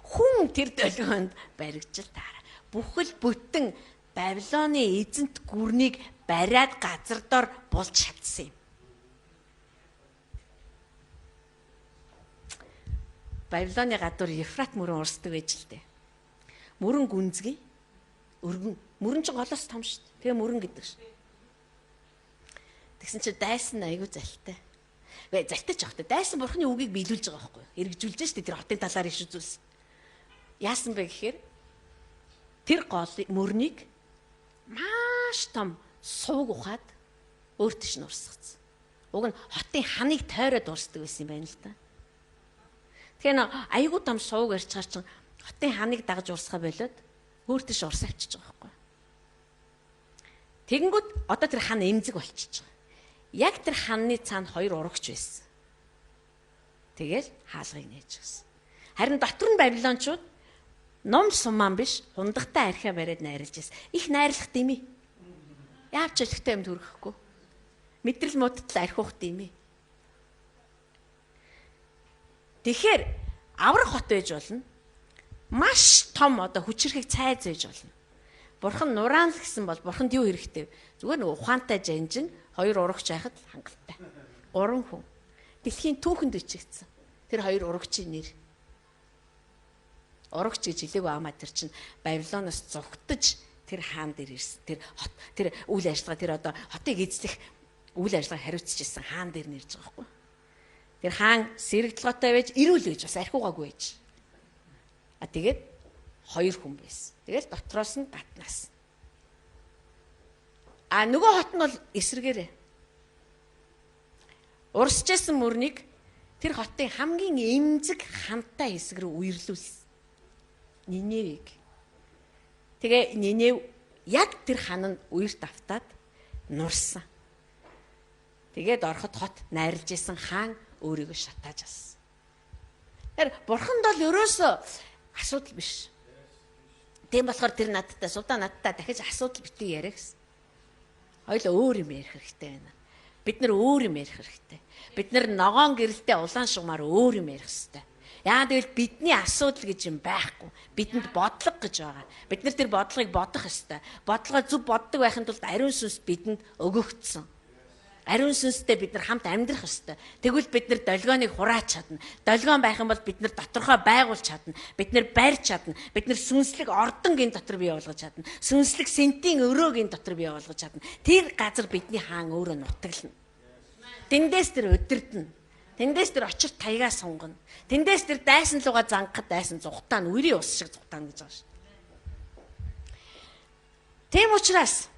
Хүн тэр долгионд баригч л таараа. Бүхэл бүтэн Бабилоны эзэнт гүрнийг бариад газар дор булж чадсан юм. Бабилоны гадуур Ефрат мөрөн урсдаг байж л дээ. Мөрөн гүнзгий, өргөн. Мөрөн ч голоос том шүү дээ. Тэгээ мөрөн гэдэг шүү. Тэгсэн чинь дайсан айгүй залтай. Залтай ч явахтай. Дайсан бурхны үгийг биелүүлж байгаа байхгүй юу? Эргэжүүлж штэ тэр хотын талаар иш үзүүлсэн. Яасан бэ гэхээр тэр гол мөрнийг маш том сувг ухаад өөртөө ш нь урсгацсан. Уг нь хотын ханыг тойроод урсдаг байсан юм байна л да. Тэгэхээр айгүй том сувг ярьчаар чинь хотын ханыг дагаж урсгаа болоод өөртөө ш урсавчиж байгаа байхгүй. Тэгэнгүүт одоо тэр хан эмзэг болчихж байгаа. Яг тэр ханны цаана хоёр урагч байсан. Тэгэл хаалгыг нээж гисэн. Харин дотор нь Бабилончууд ном сумаан биш, хундагтай архиа бариад найрлаж байсан. Их найрлах димий. Яавч ихтэй юм төрөхгүй. Мэдрэл муудтал архиух димий. Тэгэхээр аврах хот байж болно. Маш том одоо хүчирхэг цайз байж болно. Бурхан нураан л гэсэн бол бурханд юу хэрэгтэй? Зүгээр нэг ухаантай жанжин хоёр урагч байхад хангалттай. 3 хүн. Дэлхийн түүхэнд бичигдсэн. Тэр хоёр урагчийн нэр. Урагч гэж хэлээгүй амаа тэр чинь Бабилоноос зугтаж тэр хаан дээр ирсэн. Тэр хот тэр үйл ажиллагаа тэр одоо хотыг эзлэх үйл ажиллагаа хариуцчихсан хаан дээр нэрж байгаа байхгүй. Тэр хаан сэрэгдлоготой байж ирүүл гэж бас архиугаагүй байж. Тэгээд 2 хүн байсан. Тэгэл дотроос нь гатнаас. Нөгөө хот нь бол эсрэгээрээ. Урсчээсэн мөрнийг тэр хотын хамгийн эмзэг хантай хэсэг рүү үерлүүлсэн. Ниневийг. Тэгээ Нинев яг тэр хан нь үерт автаад нурсан. Тэгээд ороход хот найрлж исэн хаан өөрийгөө шатааж авсан. Тэр бурханд бол ерөөсөө асуудал биш. Тийм болохоор тэр надтай суудаа надтай дахиж асуудал битгий яриа гэсэн. Хоёул өөр юм ярих хэрэгтэй байна. Бид нар өөр юм ярих хэрэгтэй. Бид нар ногоон гэрэлтэй улаан шугамар өөр юм ярих хэрэгтэй. Яагаад гэвэл бидний асуудал гэж юм байхгүй. Бидэнд бодлого гэж байгаа. Бид нар тэр бодлогыг бодох ёстой. Бодлогоо зөв боддог байхын тулд ариун сүнс бидэнд өгөгдсөн. Ариун сүнстэй бид нар хамт амьдрах ёстой. Тэгвэл бид нар долгионыг хураач чадна. Долгион байх юм бол бид нар доторхоо байгуулж чадна. Бид нар барьж чадна. Бид нар сүнслэг ордонгийн дотор бий болгож чадна. Сүнслэг сентийн өрөөгийн дотор бий болгож чадна. Тэр газар бидний хаан өөрөө нутаглана. Тэндээс тэр өдөрдөн. Тэндээс тэр очир таягаа сунгана. Тэндээс тэр дайсан луга зангахад дайсан зугтаа нь үрийн ус шиг зугтаа гэж байгаа шүү. Тийм учраас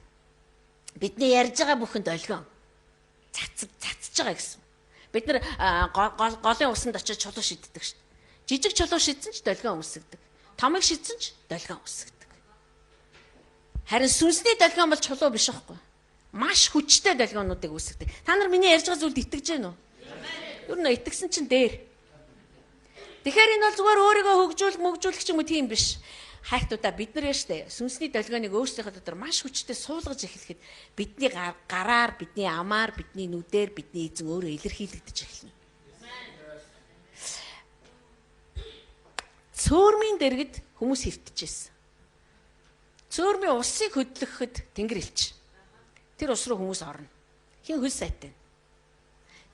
бидний ярьж байгаа бүхэн долгион цацж байгаа гэсэн. Бид нар голын усанд очиж чулуу шиддэг шүү дээ. Жижиг чулуу шидсэн ч долгион үсгдэг. Томыг шидсэн ч долгион үсгдэг. Харин сүнсний долгион бол чулуу биш байхгүй. Маш хүчтэй долгионуудыг үсгдэг. Та нар миний ярьж байгаа зүйлд итгэж байна уу? Юу нэ итгэсэн чинь дээр. Тэгэхээр энэ бол зүгээр өөрийгөө хөгжүүлэх ч юм уу тийм биш. Хайртуудаа бид нар яштэй сүнсний долгионыг өөрсдийнхөө дотор маш хүчтэй суулгаж эхлэхэд бидний гараар, бидний амаар, бидний нүдээр, бидний эзэн өөрөө илэрхийлэгдэж эхэлнэ. Цөөрмийн дэргэд хүмүүс хэвтчихсэн. Цөөрмийн усыг хөдлөхөд тэнгэр илч. Тэр ус руу хүмүүс орно. Хин хөл сайтай.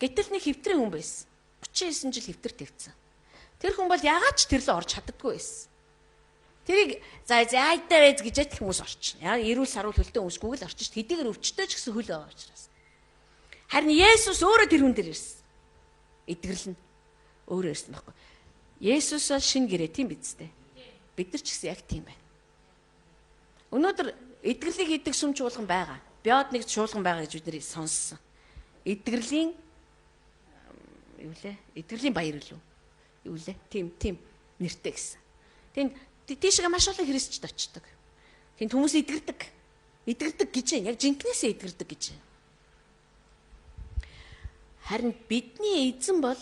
Гэтэл нэг хэвтрийн хүн байсан. 39 жил хэвтэр тавьсан. Тэр хүн бол ягаад ч тэр лөө орж чаддаггүй байсан. Тэрийг зайтай байж гэж хүмүүс орчин. Яа эрүүл саруул хөлтөө өмсгүйг л орчин шүү. Хэдийгээр өвчтөй ч гэсэн хөл байгаа учраас. Харин Есүс өөрөө тэр хүн дээр ирсэн. Эдгэрлэн өөрөө ирсэн байхгүй. Есүс бол шин гэрээ тийм биз дээ. Бид нар ч гэсэн яг тийм байна. Өнөөдөр эдгэрлийг хийдэг сүм чуулган байгаа. Биод нэг чуулган байгаа гэж бид нэр сонссон. Эдгэрлийн юу лээ? Эдгэрлийн баяр лүү. юу лээ? Тийм нэртэй гэсэн. Тэнд тийшээ маш олон христчд очдог. Тэнд хүмүүс идэрдэг. Идэрдэг гэж яг жинкнээсээ идэрдэг гэж. Харин бидний эзэн бол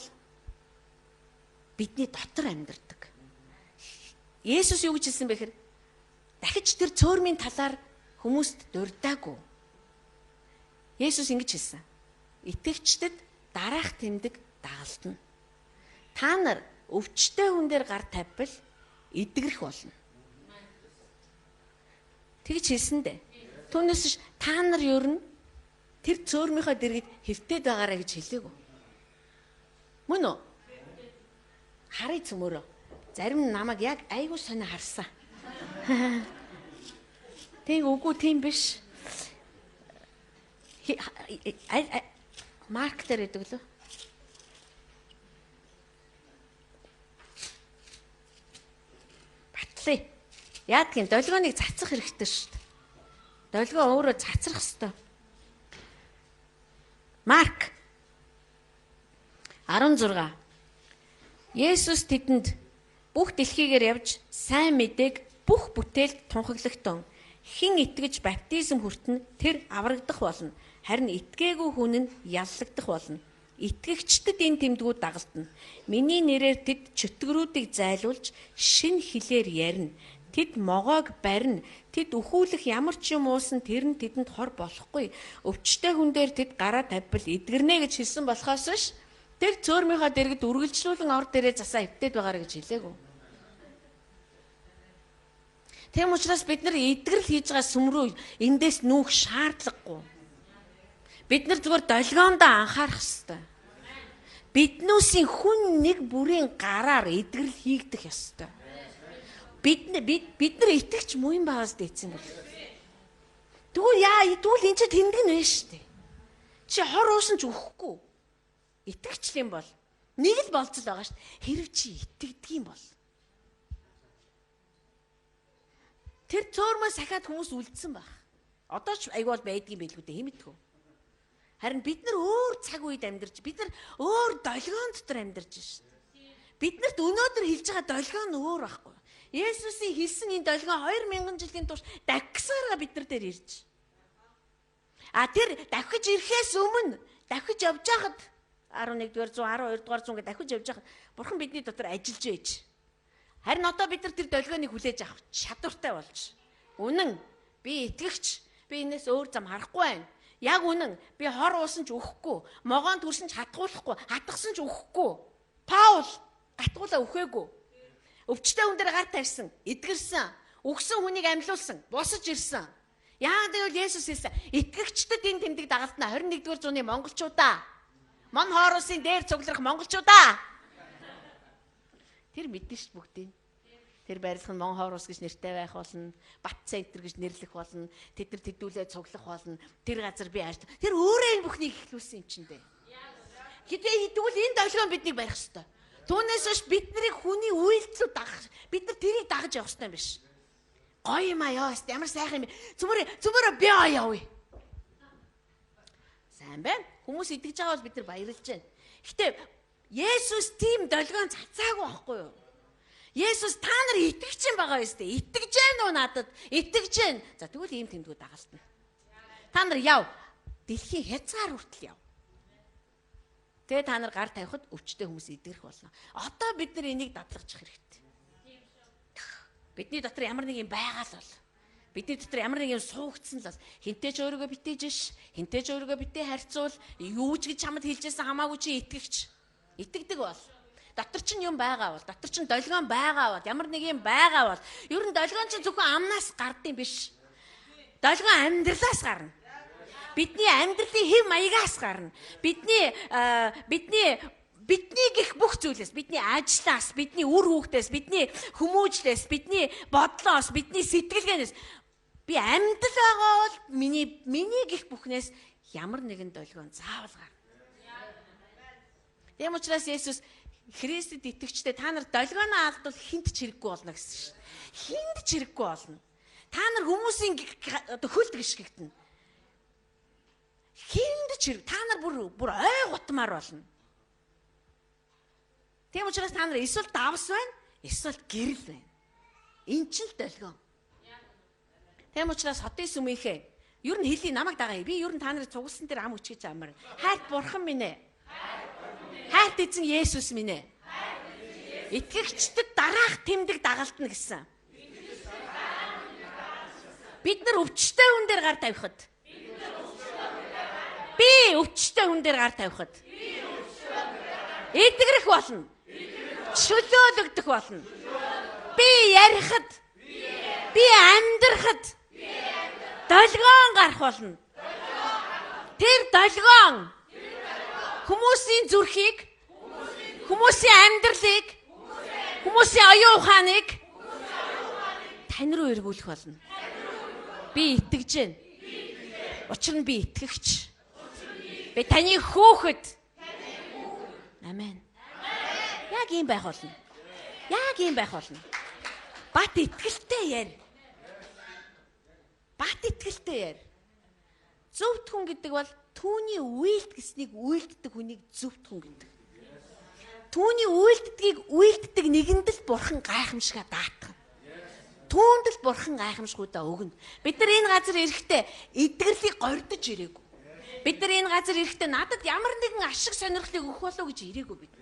бидний дотор амьдардаг. Есүс юу гэж хэлсэн бэ гэхээр дахиж тэр цөөрмийн талаар хүмүүст дурдаагүй. Есүс ингэж хэлсэн. Итгэгчдэд дараах тэмдэг дагалдана. Та нар өвчтөе хүн дээр гар тавьбал идэгрэх болно. Тэгж хэлсэн дээ. Түүнээс та нар ер нь тэр цөөрмийнхөө дэргэд хэвтээд байгаарэ гэж хэлээгүү. Мөн үү? Харъя цөмөрөө. Зарим намайг яг айгуу сонио харсан. Тэг үгүй тийм биш. Марк дээр гэдэг лөө. Батлаа. Яадгийн долгионыг цацрах хэрэгтэй шүү дээ. Долгио өөрөө цацрах ёстой. Марк 16. Есүс тэдэнд бүх дэлхийгээр явж сайн мэдээг бүх бүтээлд тунхаглагтун. Хэн итгэж баптизм хүртэн тэр аврагдах болно. Харин итгээгүй хүн нь яллагдах болно. Итгэгчдэд энэ тэмдгүүд дагалдана. Миний нэрээр тэд чөтгөрүүдийг зайлуулж шин хэлээр ярина. Тэд могоог барина. Тэд өхүүлэх ямар ч юм уусан тэр нь тэдэнд хор болохгүй. Өвчтөе хүн дээр тэд гараа тавьбал эдгэрнэ гэж хэлсэн болохоос биш. Тэр цөөрмийнхөө дэргэд үргэлжлүүлэн ор дээрээ засаа хөвтөд байгаарэ гэж хэлээгүү. Тэм учраас бид нар эдгэрэл хийж байгаа сүм рүү эндээс нүүх шаардлагагүй. Бид нар зүгээр долгиондоо анхаарах ёстой. Биднүүсийн хүн нэг бүрийн гараар эдгэрэл хийгдэх ёстой. Бид нар итгэж муу юм байгаас дээдсэн бол. Тэгвэл энэ ч тэмдэг нь вэ штэ. Чи хор уусан ч өгөхгүй. Итгэгчл юм бол нэг л болцол байгаа штэ. Хэрв чи итгэдэг юм бол тэр цөөрмөө сахиад хүмүүс үлдсэн баг. Одоо ч айгуул байдгийн байлгүй дээ хэмэдэггүй. Харин бид нар өөр цаг үед амьдарч, бид нар өөр долгион дотор амьдарч шээ. Биднэрт өнөөдөр хэлж байгаа долгион нь өөр байхгүй. Есүсийн хэлсэн энэ долгион 2000 жилийн турш дахисаараа бид нар дээр ирж. Тэр дахиж ирэхээс өмнө дахиж явж хахад 11-р 100, 12-р 100 гэж дахиж явж хахад Бурхан бидний дотор ажиллаж байж. Харин одоо бид нар тэр долгионыг хүлээж авах чадвартай болж. Үнэн би итгэгч, би энэс өөр зам харахгүй байна. Яг үнэн би хор уусан ч өгөхгүй, могоон төрсөн ч хатгуулахгүй, хатгсан ч өгөхгүй. Паул гатгуулаа өгөөгүй. Өвчтөе хүн дээр гар тавьсан, эдгэрсэн, өгсөн хүнийг амьлуулсан, босож ирсэн. Яагаад гэвэл Есүс хэлсэн, итгэгчдэд энэ тэмдэг дагалдана 21-р зууны монголчуудаа. Мон хор улсын дээр цугларах монголчуудаа. Тэр мэднэ шүү бүгдийг. Тэр байрлах нь Мон хор ус гэж нэртэй байх болно. Бат центр гэж нэрлэх болно. Тэд нар тэдүүлээ цуглах болно. Тэр газар би ард. Тэр өөрөө энэ бүхнийг ихлүүлсэн юм чинь дээ. Тэгвэл энэ долгион биднийг барих ёстой. Түүнээс биш бид нарыг хүний үйлдэлүүд дагах. Бид нар тэрийг дагаж явах ёстой юм биш. Гоё юм аа ёо. Ямар сайхан юм бэ. Цөмөрөө би явъя. Сайн байна. Хүмүүс итгэж байгаа бол бид нар баярлж байна. Гэтэ Есүс тийм долгион цацаагүй байхгүй юу? Есүс та нар итгэж байгаа юм ээ. Итгэж гэнэ үү надад? Итгэж гэнэ. За тэгвэл ийм тэмдгүүд дагалдана. Та нар яв. Дэлхийн хязгаар хүртэл яв. Тэгээ та нар гар тавихад өвчтөе хүмүүс идэрх болно. Одоо бид нар энийг дадлагчих хэрэгтэй. Бидний дотор ямар нэг юм байгаа л бол. Бидний дотор ямар нэг юм суугдсан л бол. Хинтээ ч өөрийгөө битээж ш. Хинтээ ч өөрийгөө битээ харьцуул. Юу ч гэж чамд хэлжсэн хамаагүй чи итгэгч. Итгэдэг бол. Дотор чинь юм байгаа бол. Дотор чинь долгион байгаа бол. Ямар нэг юм байгаа бол. Ер нь долгион чинь зөвхөн амнаас гардыг биш. Долгион амьдралаас гарна. Бидний амьдралын хэв маягаас гарна. Бидний гих бүх зүйлээс, бидний ажлаас, бидний үр хүүхдээс, бидний хүмүүжлээс, бидний бодлоос, бидний сэтгэлгээнээс би амьдрал байгаа бол миний гих бүхнээс ямар нэгэн долгион заавал гарна. Тэм учраас Есүс Христэд итгэгчдээ та нар долгионоо алдвал хинт ч хэрэггүй болно гэсэн шин. Хинт ч хэрэггүй болно. Та нар хүмүүсийн хөлд гიშгэгдэнэ. Хинт ч хэрэг та нар бүр ой гутмаар болно. Тийм учраас та нар эсвэл давс байна, эсвэл гэрэл байна. Энд ч л долгион. Тийм учраас хотын сүмийнхээ ер нь хэлий намайг дагаа. Би ер нь та нарыг цугласан дээр ам өчгөж амар. Хайрт бурхан минь ээ. Хайрт эзэн Есүс минь ээ. Итгэгчдэд дараах тэмдэг дагалдана гэсэн. Бид нар өвчтөе хүн дээр гар тавихад. Би өвчтөе хүн дээр гар тавихад. Эдгэрэх болно. Чөлөөлөгдөх болно. Би ярихад. Би амьдрахад. Долгион гарах болно. Тэр долгион хүмүүсийн зүрхийг, хүмүүсийн амьдралыг, хүмүүсийн оюун ухааныг тань руу эргүүлэх болно. Би итгэж байна. Учир нь би итгэгч. Би таны хүүхэд. Амен. Яг ийм байх болно. Яг ийм байх болно. Бат итгэлтэй яар. Бат итгэлтэй яар. Зөвхт хүн гэдэг бол түүний үйлдэснийг үйлддэг хүнийг зөвхт хүн гэдэг. Түүний үйлддэг нэгэнд л бурхан гайхамшига даатгана. Түүнд л бурхан гайхамшгуудаа өгнө. Бид нар энэ газар ирэхдээ эдгэрлийг гордож ирээгүй. Бид нар энэ газар ирэхдээ надад ямар нэгэн ашиг сонирхлыг өгөх болов гэж ирээгүй бид.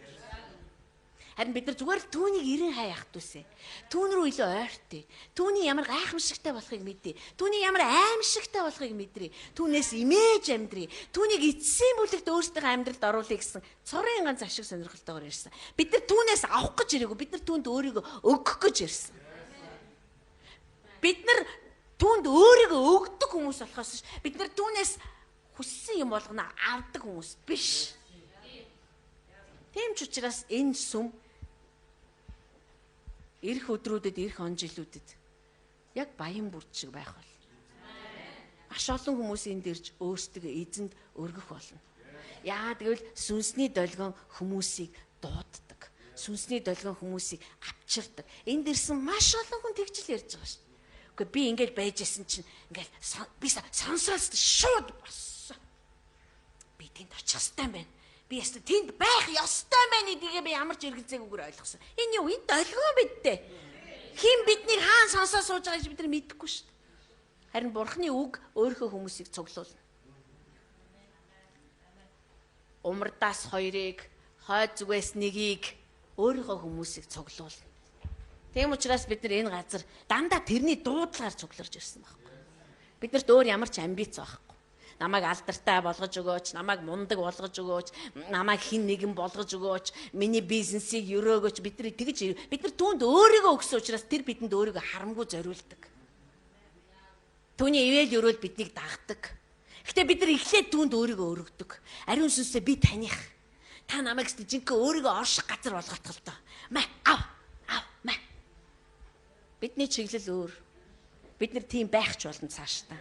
Харин бид нар зүгээр л түүнийг ирэн хаяах дүүсэ. Түүн рүү илүү ойртъя. Түүний ямар гайхамшигтай болохыг мэдээ. Түүний ямар аимшигтай болохыг мэдрээ. Түүнээс имэж амьдрий. Түүнийг эцсийн бүлэгт өөрсдийнхөө амьдралд оруулъя гэсэн цорын ганц ашиг сонирхолтойгоор ирсэн. Бид нар түүнээс авах гэж ирээгүй. Бид нар түүнд өөрийгөө өгөх гэж ирсэн. Бид нар түүнд өөрийгөө өгдөг хүмүүс болохоос бид нар түүнээс хүссэн юм болгоно авдаг хүмүүс биш. Тийм ч учраас энэ сүм ирэх өдрүүдэд, ирэх он жилүүдэд яг баян бүрд шиг байх болно. Маш олон хүмүүс энд ирж өөрсдөө эзэнд өргөх болно. Яагаад гэвэл сүнсний долгион хүмүүсийг дууддаг. Сүнсний долгион хүмүүсийг авчирдаг. Энд ирсэн маш олон хүн тэгж л ярьж байгаа шүү. Гэхдээ би ингэж байж исэн чинь ингээл би сонсоос шууд болсон. Би тэнд очих ёстой байна. Би ястаа тэнд байх ёстой байна гэдгийг би ямар ч эргэлзээгүйгээр ойлгосон. Энэ юу? Энэ долгион бидтэй. Хин биднийг хаан сонсоо сууж байгаа гэж бид нар мэдэхгүй шүү дээ. Харин Бурхны үг өөрийнхөө хүмүүсийг цуглуулна. Умардаас хоёрыг, хойд зүгээс нэгийг өөрийнхөө хүмүүсийг цуглуулна. Тийм учраас бид нар энэ газар дандаа тэрний дуудлагаар цугларч ирсэн байхгүй. Биднэрт өөр ямар ч амбиц байхгүй. Намайг алдартай болгож өгөөч, намайг мундаг болгож өгөөч, намайг хин нэгэн болгож өгөөч, миний бизнесийг өрөөгөөч. Бид нар түүнд өөрийгөө өгсөн учраас тэр бидэнд өөрийгөө харамгүй зориулдаг. Түүний ивэл өрөөл биднийг дагдаг. Гэтэ бид нар эхлээд түүнд өөрийгөө өргөдөг. Ариун сүнсээ би таних. Та намайг жинхэнэ өөрийгөө орших газар болгоох л доо. Маа маа. Бидний чиглэл өөр. Бид нар тийм байх ч болно цаашдаа.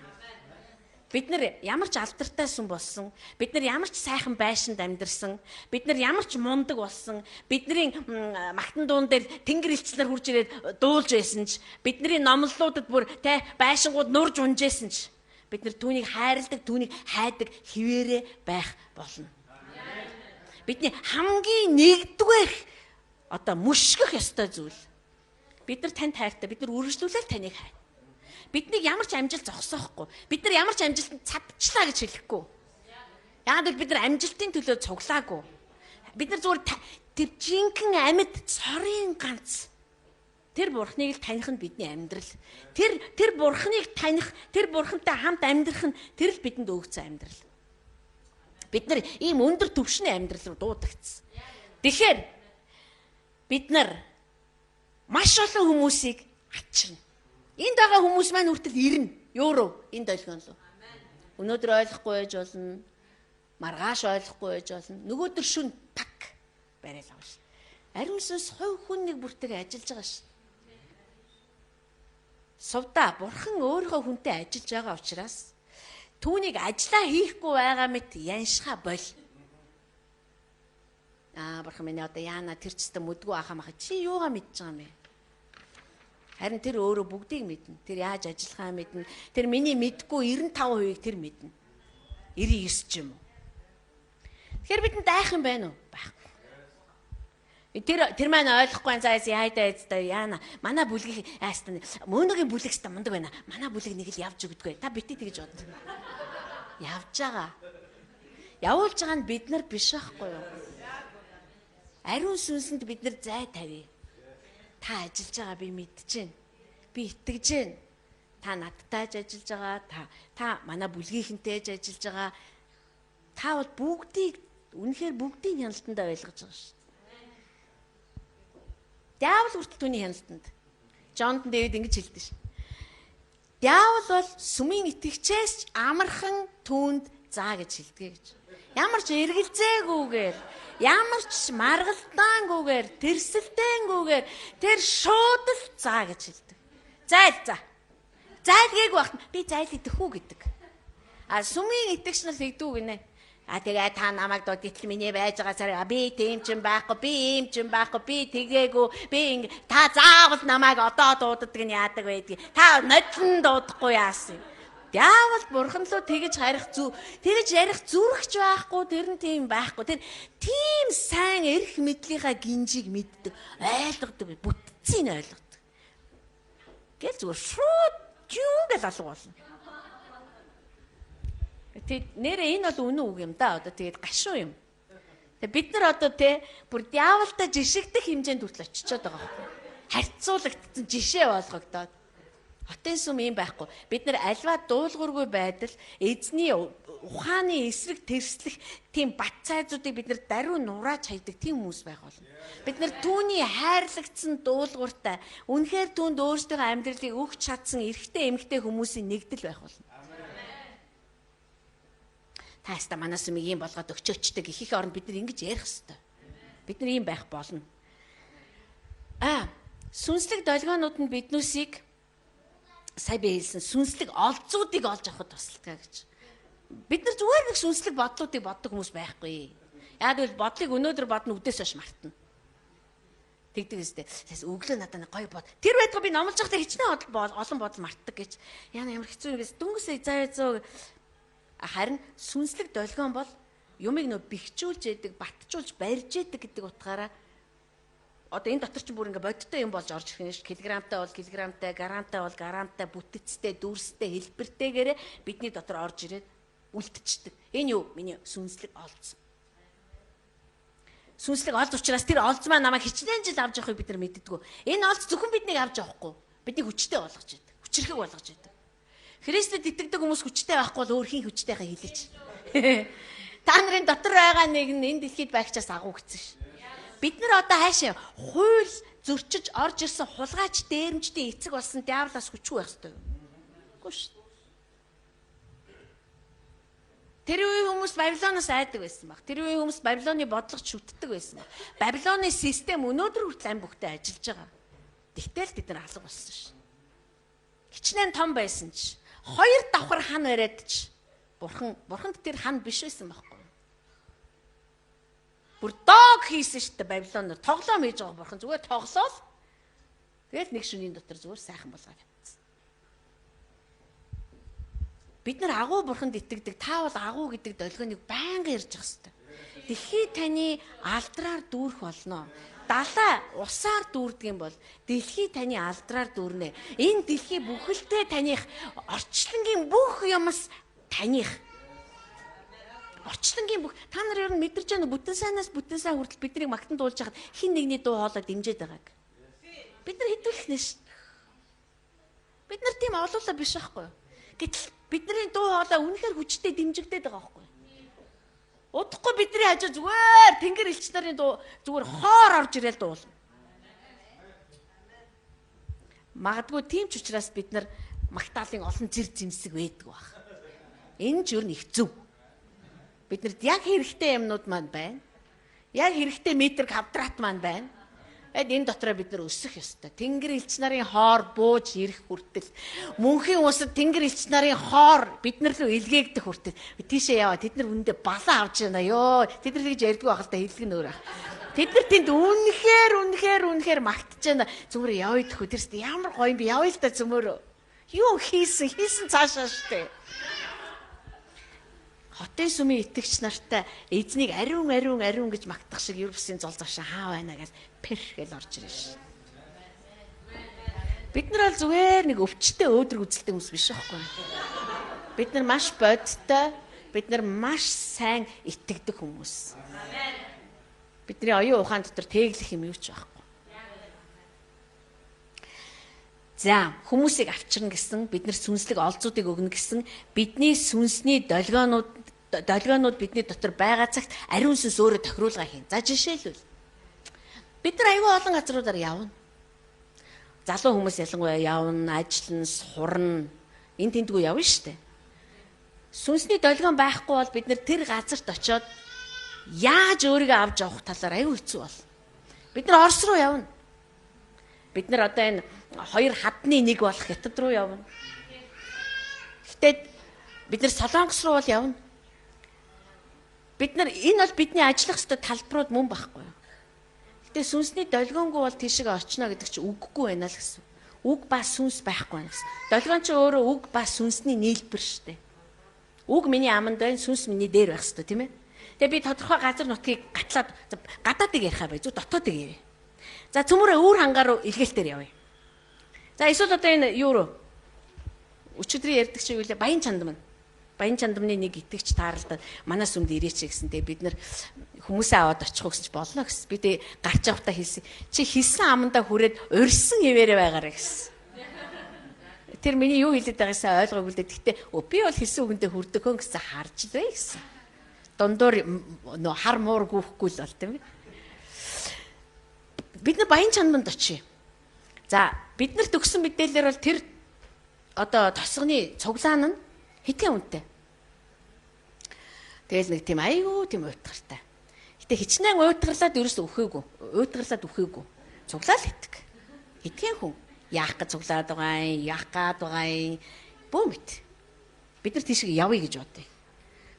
Бид нар ямар ч алдартай сүм болсон, бид нар ямар ч сайхан байшинд амьдарсан, бид нар ямар ч мундаг болсон, бидний магтан дуун дээр тэнгэр элчнэр хурж ирээд дуулж байсан ч, бидний номлолуудад бүр байшингууд нурж унжсэн ч, бид нар түүнийг хайрладаг, түүнийг хайдаг хിവэрэ байх болно. Бидний хамгийн нэгдүгээр мөшгөх ёстой зүйл. Бид нар танд хайртай, бид нар үргэлжлүүлэл таныг хайр. Биднийг ямар ч амжилт зогсоохгүй. Бид нар ямар ч амжилтанд цадчлаа гэж хэлэхгүй. Яагаад гэвэл бид нар амжилтын төлөө цуглаагүй. Бид нар зүгээр тэр жинхэнэ амьд цорын ганц. Тэр бурхныг л таних нь бидний амьдрал. Тэр бурхныг таних, тэр бурхантай хамт амьдрах нь тэр л бидэнд өгсөн амьдрал. Бид нар ийм өндөр түвшний амьдрал руу дуудагдсан. Тэгэхээр бид нар маш олон хүмүүсийг ачирна. Энд байгаа хүмүүс маань хүртэл ирнэ. Юу энэ долгион руу. Өнөөдөр ойлгохгүй байж болно. Маргааш ойлгохгүй байж болно. Нөгөөдөр шүн так барайл авна ш. Ариун сүнс хувь хүн нэг бүртээ ажиллаж байгаа ш. Сувда бурхан өөрийнхөө хүнтэй ажиллаж байгаа учраас түүнийг ажиллаа хийхгүй байгаа мэт яншха бол. Бурхан минь одоо яана тэр ч гэсэн мүдгүй ахаа мах чи юугаа мэдж байгаа юм бэ? Харин тэр өөрөө бүгдийг мэднэ. Тэр яаж ажиллахаа мэднэ. Тэр миний мэдгүй 95% тэр мэднэ. 99 ч юм уу. Тэгэхээр бидэнд айх юм байна уу? Байхгүй. Тэр маань ойлгохгүй заяас яайдаа эздээ яана. Манай бүлгийг аастан мөнөгийн бүлэгс та мундаг байна. Манай бүлэг нэг л явж өгдөггүй. Та бити тэгж бод. Явж байгаа. Явуулж байгаа нь бид нар биш байхгүй юу? Ариун сүнсэнд бид нар зай тавья. Та ажиллаж байгаа би мэдчихээн. Би итгэж байна. Та надтай ажиллаж байгаа. Та манай бүлгийнхэнтэй ажиллаж байгаа. Та бол бүгдийг үнэхээр бүгдийн хяналтандаа ойлгож байгаа шүү. Диавол хүртэл түүний хяналтанд. Джонд Дэвид ингэж хэлдэг шин. Диавол бол сүмийн итгэгчээс амархан түүнд заа гэж хэлдэг гэж. Ямар ч эргэлзээгүйгээр, ямар ч маргалдаангүйгээр, тэрсэлтэнгүйгээр тэр шууд л заа гэж хэлдэг. За. Зайлгээгүй багт би зайл идэх үү гэдэг. Сүмийн итгэгч нар тэгдэг гинэ. Тэгээ та намайг додтол миний байж байгаа царай би тийм ч юм байхгүй би ийм ч юм байхгүй би тэгээгүй би та заавал намайг одоо дууддаг нь яадаг байдгийг та нодлон дуудахгүй яасан. Диавол бурхан руу тэгж ярих зүрхч байхгүй тэр нь тийм байхгүй тэр тийм сайн эрх мэдлийнхаа гинжийг мэддэг ойлгодог бүтцийг ойлгодог. Гэл зүгээр шууд юу гэж алга болно. Тэг нэрээ энэ бол үнэн үг юм да. Одоо тэгээд гашуун юм. Тэг бид нар одоо бүр диаволтой жишигдэх хэмжээнд хүртэл очичоод байгаа юм. Харьцуулагдсан жишээ болгогдоод. Хотын сүм юм байхгүй. Бид нар альва дуулуургүй байдал эзний ухааны эсрэг тэрслэх тийм бат цайзуудыг бид нар даруй нурааж хайдаг тийм хүмүүс байх болно. Бид нар түүний хайрлагдсан дуулууртай үнэхээр түүнд өөрсдийнхөө амьдралыг өгч чадсан эрэгтэй эмэгтэй хүмүүсийн нэгдэл байх болно. Тааста манай сүмийг юм болгоод өгчөөчтэй гэхих оронд бид нар ингэж ярих хэвээр. Бид нар ийм байх болно. Сүнслэг долгионууд нь биднүүсийг сая би хэлсэн сүнслэг олзуудыг олж авахд тусалдаг гэж. Бид нар зүгээр нэг сүнслэг бодлуудыг боддог хүмүүс байхгүй. Яг л бодлыг өнөөдөр бодно үдээс хойш мартна. Тэгдэг үстэй. Тэс өглөө надад гоё бод. Тэр байтугай би номлож байхдаа хичнээн олон бодол мартдаг гэж. Яна ямар хэцүү юм бэ? Дүнгийн заа харин сүнслэг долгион бол юмыг нөө бэхжүүлж яадаг, батжуулж барьж яадаг гэдэг утгаараа одоо энэ дотор ч бүр ингээ бодиттой юм болж орж ирэх нь ш. Килограмтай бол килограмтай, грамтай бол грамтай, бүтэцтэй, дүрстэй, хэлбэртэйгээрээ бидний дотор орж ирээд үлдчихдэг. Энэ юу? Миний сүнслэг олз. Сүнслэг олз учраас тэр олз маань намайг хичнээн жил авч явахыг бид нар мэддэггүй. Энэ олз зөвхөн биднийг авч явахгүй. Биднийг хүчтэй болгож яадаг. Хүчрхэг болгож яадаг. Христэд итгэдэг хүмүүс хүчтэй байхгүй бол өөр хин хүчтэйхээ хэлээч. Та нарын дотор байгаа нэг нь энэ дэлхийд байгчаас агуу гэсэн ш. Бид нар одоо хаашаа хууль зөрчиж орж ирсэн хулгайч дээрэмчдийн эцэг болсон диаволоос хүчгүй байх ёстой. Үгүй ш. Тэр үеийн хүмүүс Бабилоноос айдаг байсан баг. Тэр үеийн хүмүүс Бабилоны бодлого шүтдэг байсан баг. Бабилоны систем өнөөдөр хүртэл ам бүхтэй ажиллаж байгаа. Тэгтэл бид нар алга болсон ш. Хичнээн том байсан ч хоёр давхар хан яриад ч бурханд тэр хан биш байсан байхгүй. Бүр дог хийсэн шүү дээ Бабилоноор тоглоом хийж байгаа бурхан зүгээр тоглоол. Тэгэл нэг шөнийн дотор зүгээр сайхан болгоод явцсан. Бид нар агуу бурханд итгэдэг. Та бол агуу гэдэг долгионыг байнга ярьж явах хэрэгтэй. Дэлхий таны алдраар дүүрэх болно. Далай усаар дүүрдэг юм бол дэлхий таны алдраар дүүрнэ. Энэ дэлхий бүхэлдээ таних орчлонгийн бүх юмс таних. Орчлонгийн бүх та нар ер нь мэдэрч байгаа бүтэн сайнаас бүтэн сайн хүртэл бидний магтан дуулж хахад хин нэгний дуу хоолой дэмжиж байгааг. Бид нар хэдүүлэх нэ ш. Бид нар тийм олуулаа биш байхгүй. Гэтэл бидний дуу хоолой үнэхээр хүчтэй дэмжигдээд байгаа байхгүй. Удахгүй бидний хажуу зүгээр тэнгэр элч нарын дуу зүгээр хоор орж ирээл дуулна. Магадгүй тийм ч учраас бид нар магтаалын олон зэр зэмсэг байдаг баг. Энэ ч өөр нэг зөв. Биднэрт яг хэрэгтэй юмнууд маань байна. Яг хэрэгтэй метр квадрат маань байна. Энэ дотроо бид нар өсөх ёстой. Тэнгэр элч нарын хоор бууж ирэх хүртэл мөнхийн усад тэнгэр элч нарын хоор бид нар руу илгээгдэх хүртэл тийшээ яваа. Тэд нар үндэ балан авч яана ёо. Тэд нар тэгж ярьдгүй байх л та хэлгэн өөр ах. Тэд нар тэнд үнэхээр магтж яана. Зүгээр явъя дөхөө. Тэрс ямар гоё юм би явъя л та зөмөр. Юу хийсэн цаашаа штэ. хотын сүмийн итгэгч нартай эзнийг ариун гэж магтах шиг Европсын зол завшаа хаа байна гэж перхэл орж ирж ш. Бид нар бол зүгээр нэг өвчтөе өөдрөг үзэлтэй хүмүүс биш байхгүй. Бид нар маш бодтой, бид нар маш сайн итгэдэг хүмүүс. Бидний оюун ухаан дотор тэглэх юм юу ч байхгүй. За, хүмүүсийг авчирна гэсэн, бид нар сүнслэг олзуудыг өгнө гэсэн, бидний сүнсний долгионууд бидний дотор байгаа цагт ариун сүнс өөрөө тохируулга хийн. За жишээлбэл бид нар аюул олон газруудаар явна. Залуу хүмүүс ялангуяа явна, ажиллана, сурна. Энд тэндгүй явна шүү дээ. Сүнсний долгион байхгүй бол бид нар тэр газарт очиод яаж өөрийгөө авч явах талаар аюул хэцүү бол. Бид нар Орос руу явна. Бид нар одоо энэ хоёр хадны нэг болох Хятад руу явна. Гэтэ бид нар Солонгос руу бол явна. Бид нар энэ бол бидний ажиллах ёстой талбарууд мөн байхгүй юу? Гэтэ сүнсний долгионгүй бол тийшээ очно гэдэг чинь үггүй байна л гэсэн. Үг ба сүнс байхгүй байна гэсэн. Долгион ч өөрөө үг ба сүнсний нийлбэр штэ. Үг миний аманд байна, сүнс миний дээр байх ёстой тийм ээ. Тэгээ би тодорхой газар нутгийг гатлаад гадаадыг ярихаа бай, зөв дотоодыг ярив. За цөмөрөө өөр хангаар руу илгээлтээр явъя. За эсвэл одоо энэ юу руу өчигдрийн ярьдаг шиг үлээ баян чандам. Баян чандамны нэг итгэгч тааралдаад манай сүмд ирээч гэсэнтэй бид нар хүмүүсээ аваад очих гэж болно гэсэн. Би тэг гарч явахдаа хэлсэн. Чи хэлсэн амандаа хүрээд урьсан хിവэрэ байгаарэ гэсэн. Тэр миний юу хэлээд байгаасаа ойлгоогүй л дээ. Гэхдээ би бол хэлсэн үгэндээ хүрдэг хөн гэсэн харж л бай гэсэн. Дундуур нөө хар муур гүйхгүй л бол тийм ээ. Бид нар баян чандамд очие. За бид нар төгсөн мэдээлэлээр бол тэр одоо тосгоны цуглаан нь хэдхэн үнэтэй. Тэгэл нэг тийм айгүй тийм уйтгартай. Гэтэ хичнээн уйтгарлаад ерөөсөө үхээгүй. Цуглаал хитг. Хэдхэн хүн яах гэж цуглаад байгаа юм, яах гад байгаа юм. Бөөмт. Бид нар тийшээ явъя гэж бодъё.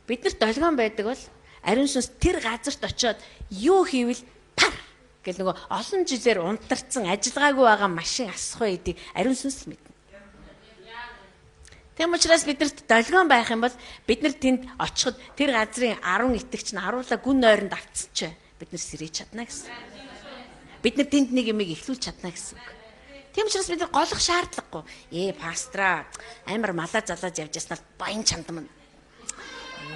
Биднэрт долгион байдаг бол ариун сүнс тэр газарт очиод юу хийвэл пар гэл нөгөө олон жилээр унтарсан ажиллагаагүй байгаа машин асах байдгийг ариун сүнс мэднэ. Тэм учраас биднэрт долгион байх юм бол бид нар тэнд очиход тэр газрын 10 итгэгч нь харуула гүн нойронд автсанч бид нар сэрэж чадна гэсэн. Бид нар тэнд нэг юмыг ихлүүлж чадна гэсэн үг. Тэм учраас бид нар голох шаардлагагүй. Пастраа амар малаа залааж явж яснаар баян чандам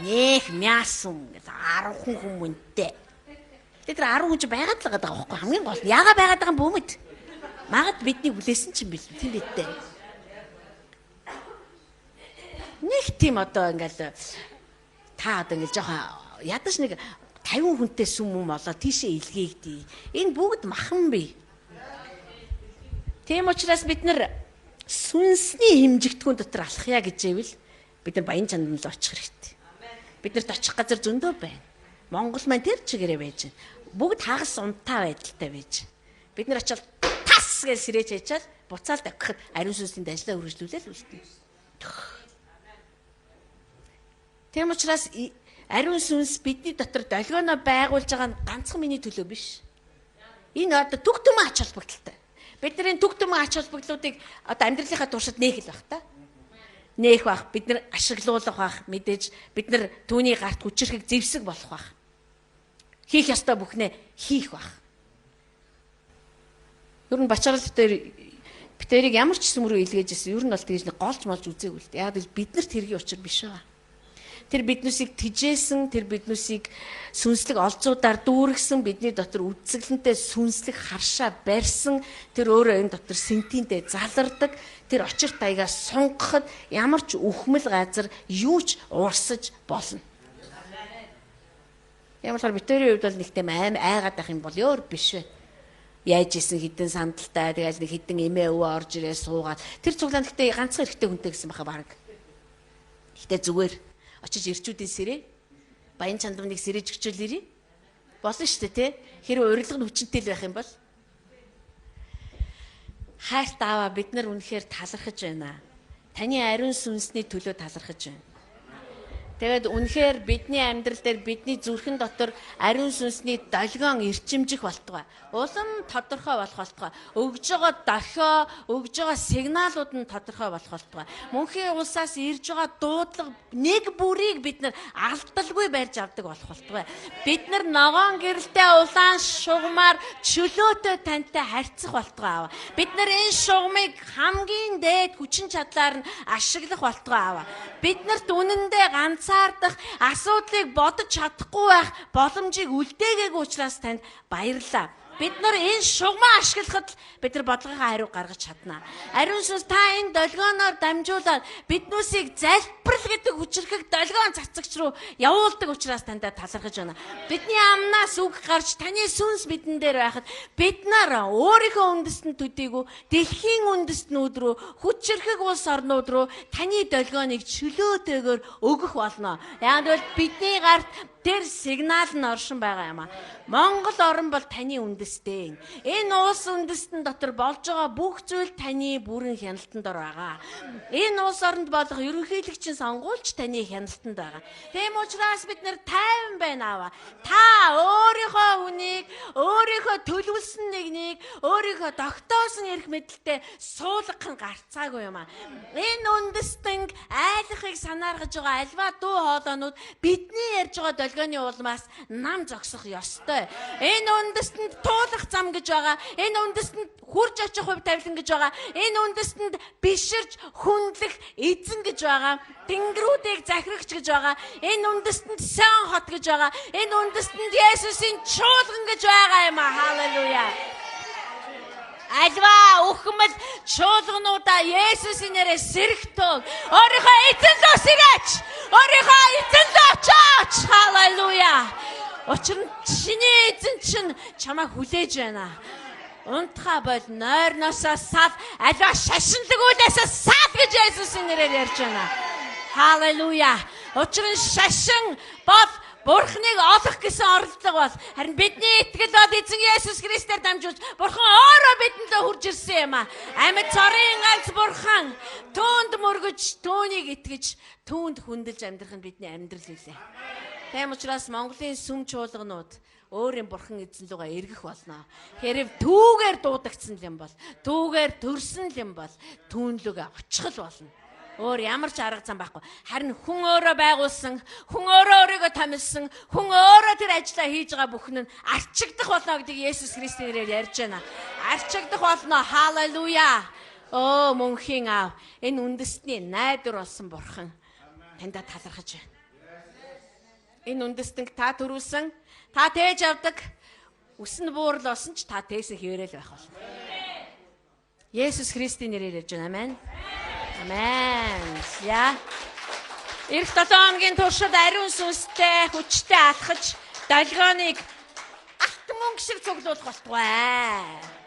нэх мяасан гэж 10 хүн хүмүүнтэй. Тэр 10 хүн ч байгаад л байгаа байхгүй хамгийн гол. Яага байгаад байгаа юм бөөмөд. Магад бидний хүлээсэн ч юм биш тийм бидтэй. Нэг тийм одоо ингээл та одоо ингээл жоохон ядаж нэг 50 хүнтэй сүм юм болоо тийшээ илгээгдээ. Энэ бүгд махан бий. Тийм учраас бид нар сүнсний хэмжигдэхүүн дотор алхая гэж ивэл бид нар баян чандамд очих хэрэгтэй. Биднэрт очих газар зөндөө байна. Монгол маань тэр чигээрээ байж байна. Бүгд хагас унтаа байдалтай байж. Бид нар очиод тас гэж сэрэж хайчаад буцаал давхихад ариун сүнсийн ажлаа үргэлжлүүлээл үлдэнэ. Тийм учраас ариун сүнс бидний дотор долгионоо байгуулж байгаа нь ганцхан миний төлөө биш. Энэ одоо түг түмэн ач холбогдолтой. Бидний түг түмэн ач холбогдлуудыг одоо амьдралынхаа туршид нээх л баг та. Нээх бах, бид нар ашиглуулах бах, мэдээж бид нар түүний гарт хүчрэхийг зэвсэг болох бах. Хийх ёстой бүхнээ хийх бах. Ер нь бачаарал битэрийг ямар ч сүмрүү илгээж ирсэн. Ер нь бол тэгж нэг голж молж үзээгүй л дээ. Яг л биднэрт хэргийн учир биш байгаа. Тэр биднүсийг тижээсэн, тэр биднүсийг сүнслэг олзуудаар дүүргэсэн, бидний дотор үдсгэлэнтэй сүнслэг харшаа барьсан, тэр өөрөө энэ дотор сентинтэй залардаг, тэр очир таягаа сунгахад ямар ч үхмэл газар юу ч уурсаж болно. Ямар ч битэрийн хувьд бол нэг тийм айгаад байх юм бол өөр биш вэ. Яаж исэн хідэн сандалтай, тэгэл нэг хідэн эмээ өвөө орж ирээ суугаад тэр цуглаан гэхдээ ганцхан хэрэгтэй хүнтэй гэсэн баха баг. Гэхдээ зүгээр очиж ирчүүдийн сэрээ баян чандамныг сэрэж өгчөөл ирээ. Болно шүү дээ тий. Хэрэв урилга нь хүчинтэй л байх юм бол хайрт аваа бид нар үнэхээр талархаж байна. Таны ариун сүнсний төлөө талархаж байна. Тэгээд үнэхээр бидний амьдрал дээр бидний зүрхэн дотор ариун сүнсний долгион ирчимжих болтугай. Улам тодорхой болох болтугай. Өгж байгаа дохио, өгж байгаа сигналууд нь тодорхой болох болтугай. Мөнхийн улсаас ирж байгаа дуудлага нэг бүрийг бид нар алдалгүй барьж авдаг болох болтугай. Бид нар ногоон гэрэлтэй улаан шугамар чөлөөтэй тантай харьцах болтугай. Бид нар энэ шугамыг хамгийн дээд хүчин чадлаар нь ашиглах болтугай аваа. Бид нарт үнэндээ ганцаардах асуудлыг бодож чадахгүй байх боломжийг үлдээгээгүй учраас танд баярлалаа. Бид нар энэ шугамаа ашиглахад бид нар бодлогынхаа хариу гаргаж чаднаа. Ариун сүнс та энэ долгионоор дамжуулаад биднүүсийг залбирал гэдэг хүчрхэг долгион цацагч руу явуулдаг учраас тандаа талархаж байна. Бидний амнаас үг гарч таны сүнс бидэн дээр байхад бид нар өөрийнхөө үндэстэн төдийгүй дэлхийн үндэстнүүд рүү хүчрхэг улс орнууд руу таны долгионыг чөлөөтэйгээр өгөх болно. Яг л бидний гарт тэр сигнал нь оршин байгаа юм а. Монгол орн бол таны үндэстэй. Энэ улс үндэстэн дотор болж байгаа бүх зүйл таны бүрэн хяналтанд ор байгаа. Энэ улс оронд болох ерөнхийлөгчийн сонгуульч таны хяналтанд байгаа. Тийм учраас бид нэр тайван байна аваа. Та өөрийнхөө хүнийг, өөрийнхөө төлөвлөсөн нэгнийг, өөрийнхөө тогтоосон эрх мэдэлтэй суулгах нь гарцаагүй юм а. Энэ үндэстэн айлхыг санааргаж байгаа альва дуу хоолойнууд бидний ярьж байгаа долгионы улмаас нам зогсох ёстой. Энэ үндэстэнд туулах зам гэж байгаа. Энэ үндэстэнд хурж очих хувь тавилан гэж байгаа. Энэ үндэстэнд биширж хүндлэх эзэн гэж байгаа. Тэнгэрүүдийг захирагч гэж байгаа. Энэ үндэстэнд сан хот гэж байгаа. Энэ үндэстэнд Есүсийн чуулган гэж байгаа юм аа. Халелуя. Альва ухмал чуулгануудаа Есүсийн нэрээр сэрэгтөг. Өөрийнхөө эзэн лөө сэрэж. Өөрийнхөө эзэн лөө очооч. Халелуя. Учир нь чиний эзэн чинь чамайг хүлээж байна. Унтха бол нойрноосоо сал, альва шашинлаг үлээсээ сал гэж Есүсийн нэрээр ярьж байна. Халелуя. Учир нь шашин бол Бурхныг олох гэсэн оролдлого бол харин бидний итгэл бол эзэн Есүс Христээр дамжуулж Бурхан өөрөө бидэндээ хурж ирсэн юм аа. Амьд цорын ганц Бурхан түүнд мөргөж, түүнийг итгэж, түүнд хүндэлж амьдрах нь бидний амьдрал үлээ. Тийм учраас Монголын сүм чуулганууд өөрийн Бурхан эзэн лугаа эргэх болно. Хэрэг түүгээр дуудагдсан юм бол, түүгээр төрсөн юм бол түүн лугаа очихл болно. Өөр ямар ч арга зам байхгүй. Харин хүн өөрөө байгуулсан, хүн өөрөө өөрийгөө томилсон, хүн өөрөө тэр ажлаа хийж байгаа бүхэн нь арчигдах болно гэдгийг Есүс Христийн нэрээр ярьж байна. Арчигдах болно. Халелуя. Оо мөнхийн аав, энэ үндэстний найдвар болсон Бурхан таньда талархаж байна. Энэ үндэстэнг та төрүүлсэн, та тээж авдаг. Үсэн буурал болсон ч та тээсэн хിവэрэл байх болно. Есүс Христийн нэрээр ярьж байна. Амен. Амен. Я. Ирэх 7 хоногийн туршид ариун сүнстэй хүчтэй алхаж долгионыг алт мөнгө шиг цуглуулах болтугай.